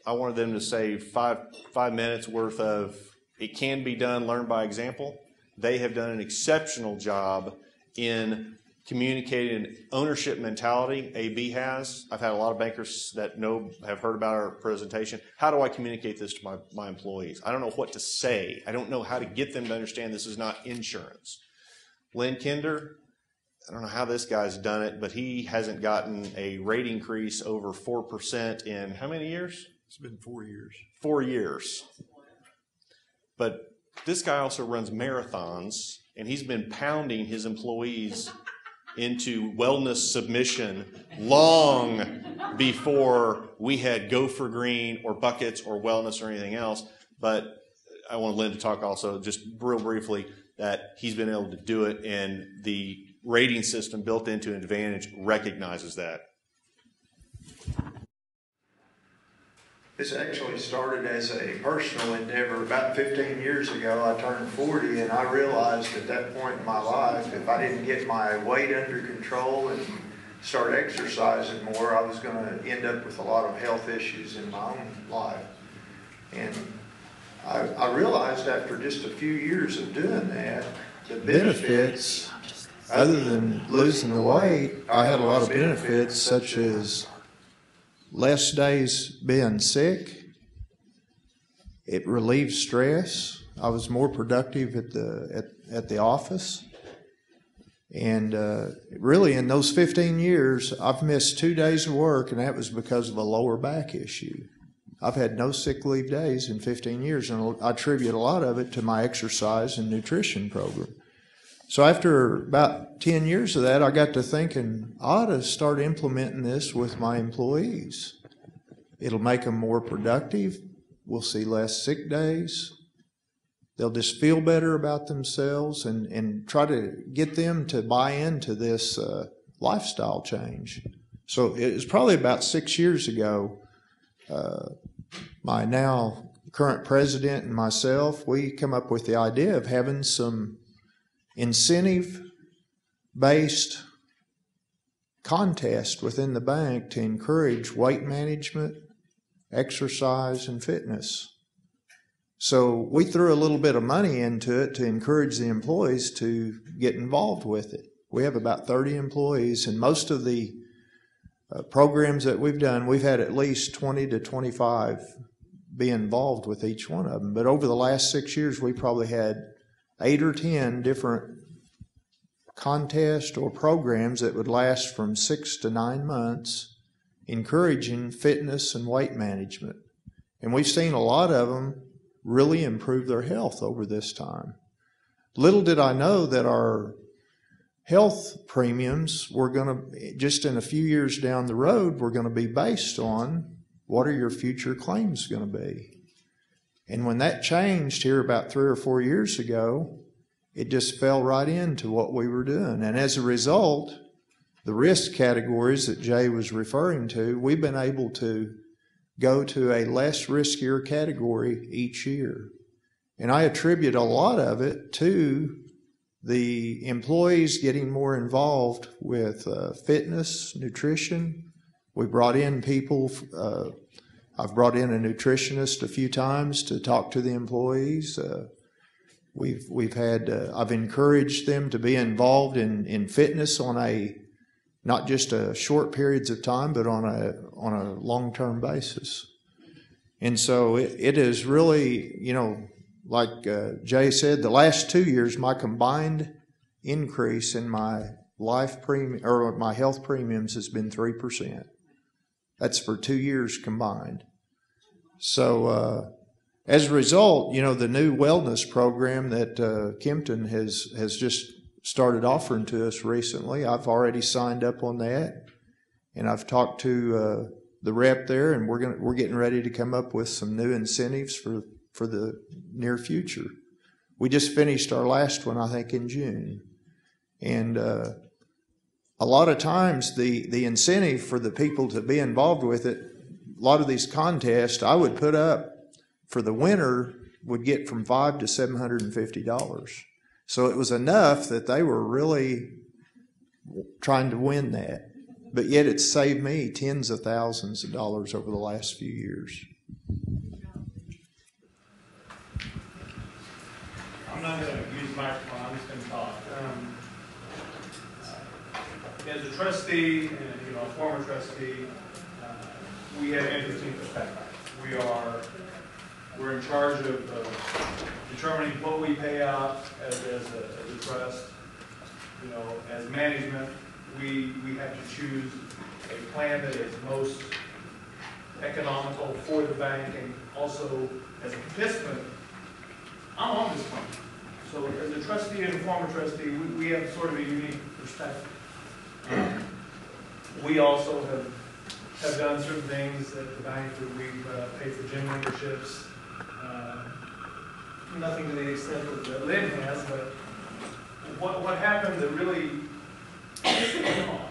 wanted them to say five minutes worth of, it can be done, learn by example. They have done an exceptional job in communicating ownership mentality. AB has. I've had a lot of bankers that have heard about our presentation. How do I communicate this to my employees? I don't know what to say. I don't know how to get them to understand this is not insurance. Lynn Kinder, I don't know how this guy's done it, but he hasn't gotten a rate increase over 4% in how many years? It's been 4 years. 4 years. But this guy also runs marathons, and he's been pounding his employees into wellness submission long before we had Go for Green or buckets or wellness or anything else. But I want Lynn to talk also just real briefly that he's been able to do it, and the rating system built into Advantage recognizes that. This actually started as a personal endeavor. About 15 years ago, I turned 40, and I realized at that point in my life, if I didn't get my weight under control and start exercising more, I was going to end up with a lot of health issues in my own life. And I realized after just a few years of doing that, the benefits, other than losing the weight, I had a lot of benefits such as less days being sick. It relieved stress. I was more productive at the office. And really in those 15 years, I've missed 2 days of work, and that was because of a lower back issue. I've had no sick leave days in 15 years, and I attribute a lot of it to my exercise and nutrition program. So after about 10 years of that, I got to thinking, I ought to start implementing this with my employees. It'll make them more productive. We'll see less sick days. They'll just feel better about themselves, and try to get them to buy into this lifestyle change. So it was probably about 6 years ago, my now current president and myself, we come up with the idea of having some incentive-based contest within the bank to encourage weight management, exercise, and fitness. So we threw a little bit of money into it to encourage the employees to get involved with it. We have about 30 employees, and most of the programs that we've done, we've had at least 20 to 25 be involved with each one of them. But over the last 6 years, we probably had 8 or 10 different contests or programs that would last from 6 to 9 months, encouraging fitness and weight management. And we've seen a lot of them really improve their health over this time. Little did I know that our health premiums were going to, just in a few years down the road, were going to be based on what are your future claims going to be. And when that changed here about 3 or 4 years ago, it just fell right into what we were doing. And as a result, the risk categories that Jay was referring to, we've been able to go to a less riskier category each year. And I attribute a lot of it to the employees getting more involved with fitness, nutrition. We brought in people, I've brought in a nutritionist a few times to talk to the employees. We've had, I've encouraged them to be involved in fitness on a, not just a short periods of time, but on a long-term basis. And so it is really, you know, like Jay said, the last 2 years, my combined increase in my life premium or my health premiums has been 3%. That's for 2 years combined. So as a result, you know, the new wellness program that Kempton has just started offering to us recently, I've already signed up on that, and I've talked to the rep there, and we're getting ready to come up with some new incentives for the near future. We just finished our last one, I think, in June. And a lot of times the incentive for the people to be involved with it, a lot of these contests I would put up for the winner would get from $500 to $750. So it was enough that they were really trying to win that. But yet it's saved me tens of thousands of dollars over the last few years. I'm not going to use the microphone, I'm just going to talk. As a trustee and a former trustee, we have interesting perspectives. We're in charge of determining what we pay out as a trust. You know, as management, we have to choose a plan that is most economical for the bank, and also as a participant, I'm on this plan. So as a trustee and a former trustee, we have sort of a unique perspective. We also have done certain things at the bank that we've paid for gym memberships. Nothing to the extent that Lynn has, but what happened that really pissed me off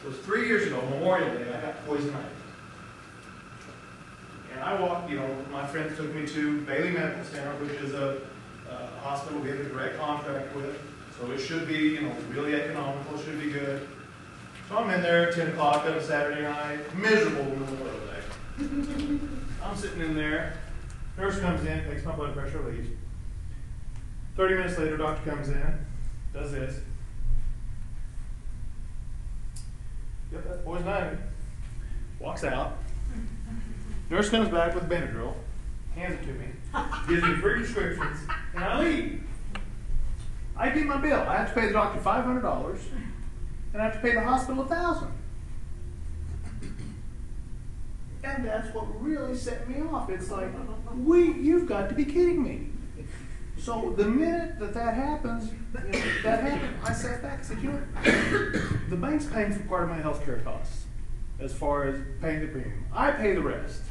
was 3 years ago, Memorial Day, I got poison ivy. And I walked, you know, my friends took me to Bailey Medical Center, which is a hospital we have a direct contract with. So it should be, you know, really economical, should be good. So I'm in there at 10 o'clock on a Saturday night, miserable Memorial Day. I'm sitting in there, nurse comes in, takes my blood pressure, leaves. 30 minutes later, doctor comes in, does this. Yep, that's poison ivy. Walks out. Nurse comes back with Benadryl, hands it to me, gives me 3 prescriptions, and I leave. I get my bill. I have to pay the doctor $500, and I have to pay the hospital $1,000. And that's what really set me off. It's like, you've got to be kidding me. So the minute that happens, you know, I sat back and said, you know what? The bank's paying for part of my health care costs as far as paying the premium. I pay the rest.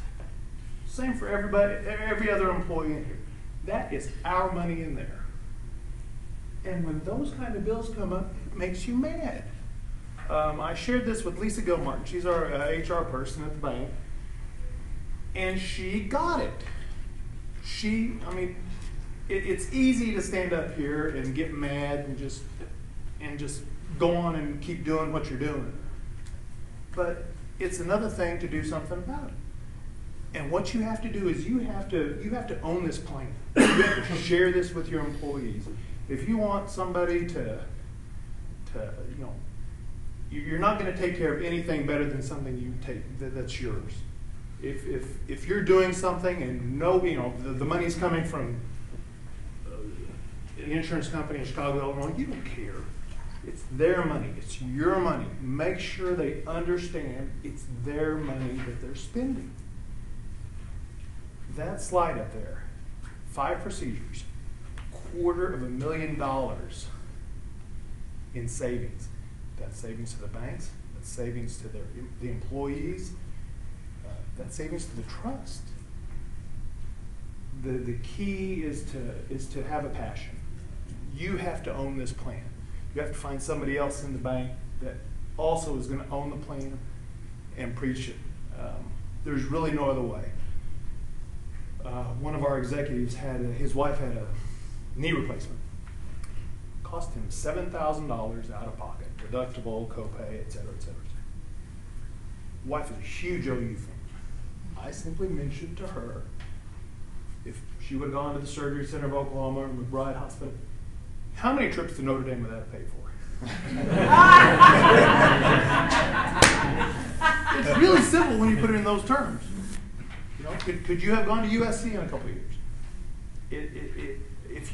Same for everybody, every other employee in here. That is our money in there. And when those kind of bills come up, it makes you mad. I shared this with Lisa Gilmartin. She's our HR person at the bank. And she got it. It's easy to stand up here and get mad and just go on and keep doing what you're doing. But it's another thing to do something about it. And what you have to do is you have to own this plan. You have to share this with your employees. If you want somebody to you know, you're not going to take care of anything better than something you take that's yours. If you're doing something and you know, the money's coming from the insurance company in Chicago, Illinois, you don't care. It's their money. It's your money. Make sure they understand it's their money that they're spending. That slide up there, 5 procedures, $250,000 in savings. That's savings to the banks. That's savings to the employees. That's savings to the trust. The key is to have a passion. You have to own this plan. You have to find somebody else in the bank that also is going to own the plan and preach it. There's really no other way. One of our executives his wife had a knee replacement. Cost him $7,000 out of pocket, deductible, copay, et cetera, et cetera. Wife is a huge OU fan. I simply mentioned to her, if she would have gone to the Surgery Center of Oklahoma or McBride Hospital, how many trips to Notre Dame would that have paid for? It's really simple when you put it in those terms. You know, could you have gone to USC in a couple of years? If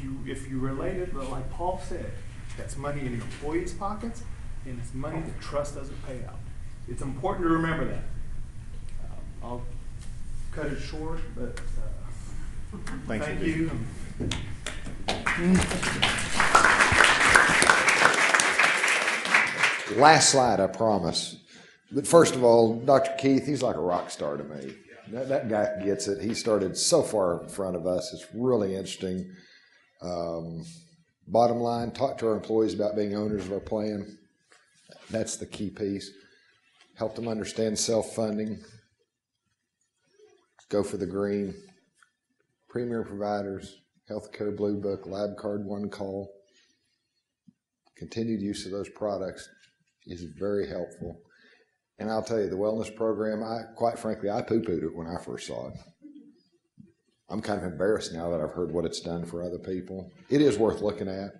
you relate it, like Paul said, that's money in your employees' pockets, and it's money the trust doesn't pay out. It's important to remember that. I'll cut it short, but thank you. Last slide, I promise. But first of all, Dr. Keith, he's like a rock star to me. That guy gets it. He started so far in front of us. It's really interesting. Bottom line, talk to our employees about being owners of our plan. That's the key piece. Help them understand self-funding. Go for the green. Premier providers, healthcare blue book, lab card one call. Continued use of those products is very helpful. And I'll tell you, the wellness program, quite frankly, I poo-pooed it when I first saw it. I'm kind of embarrassed now that I've heard what it's done for other people. It is worth looking at.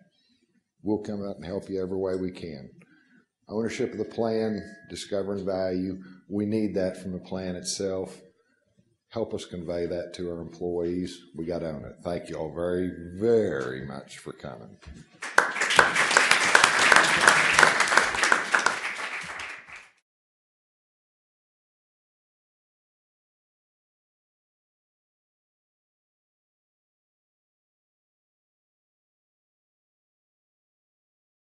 We'll come out and help you every way we can. Ownership of the plan, discovering value, we need that from the plan itself. Help us convey that to our employees. We got to own it. Thank you all very, very much for coming.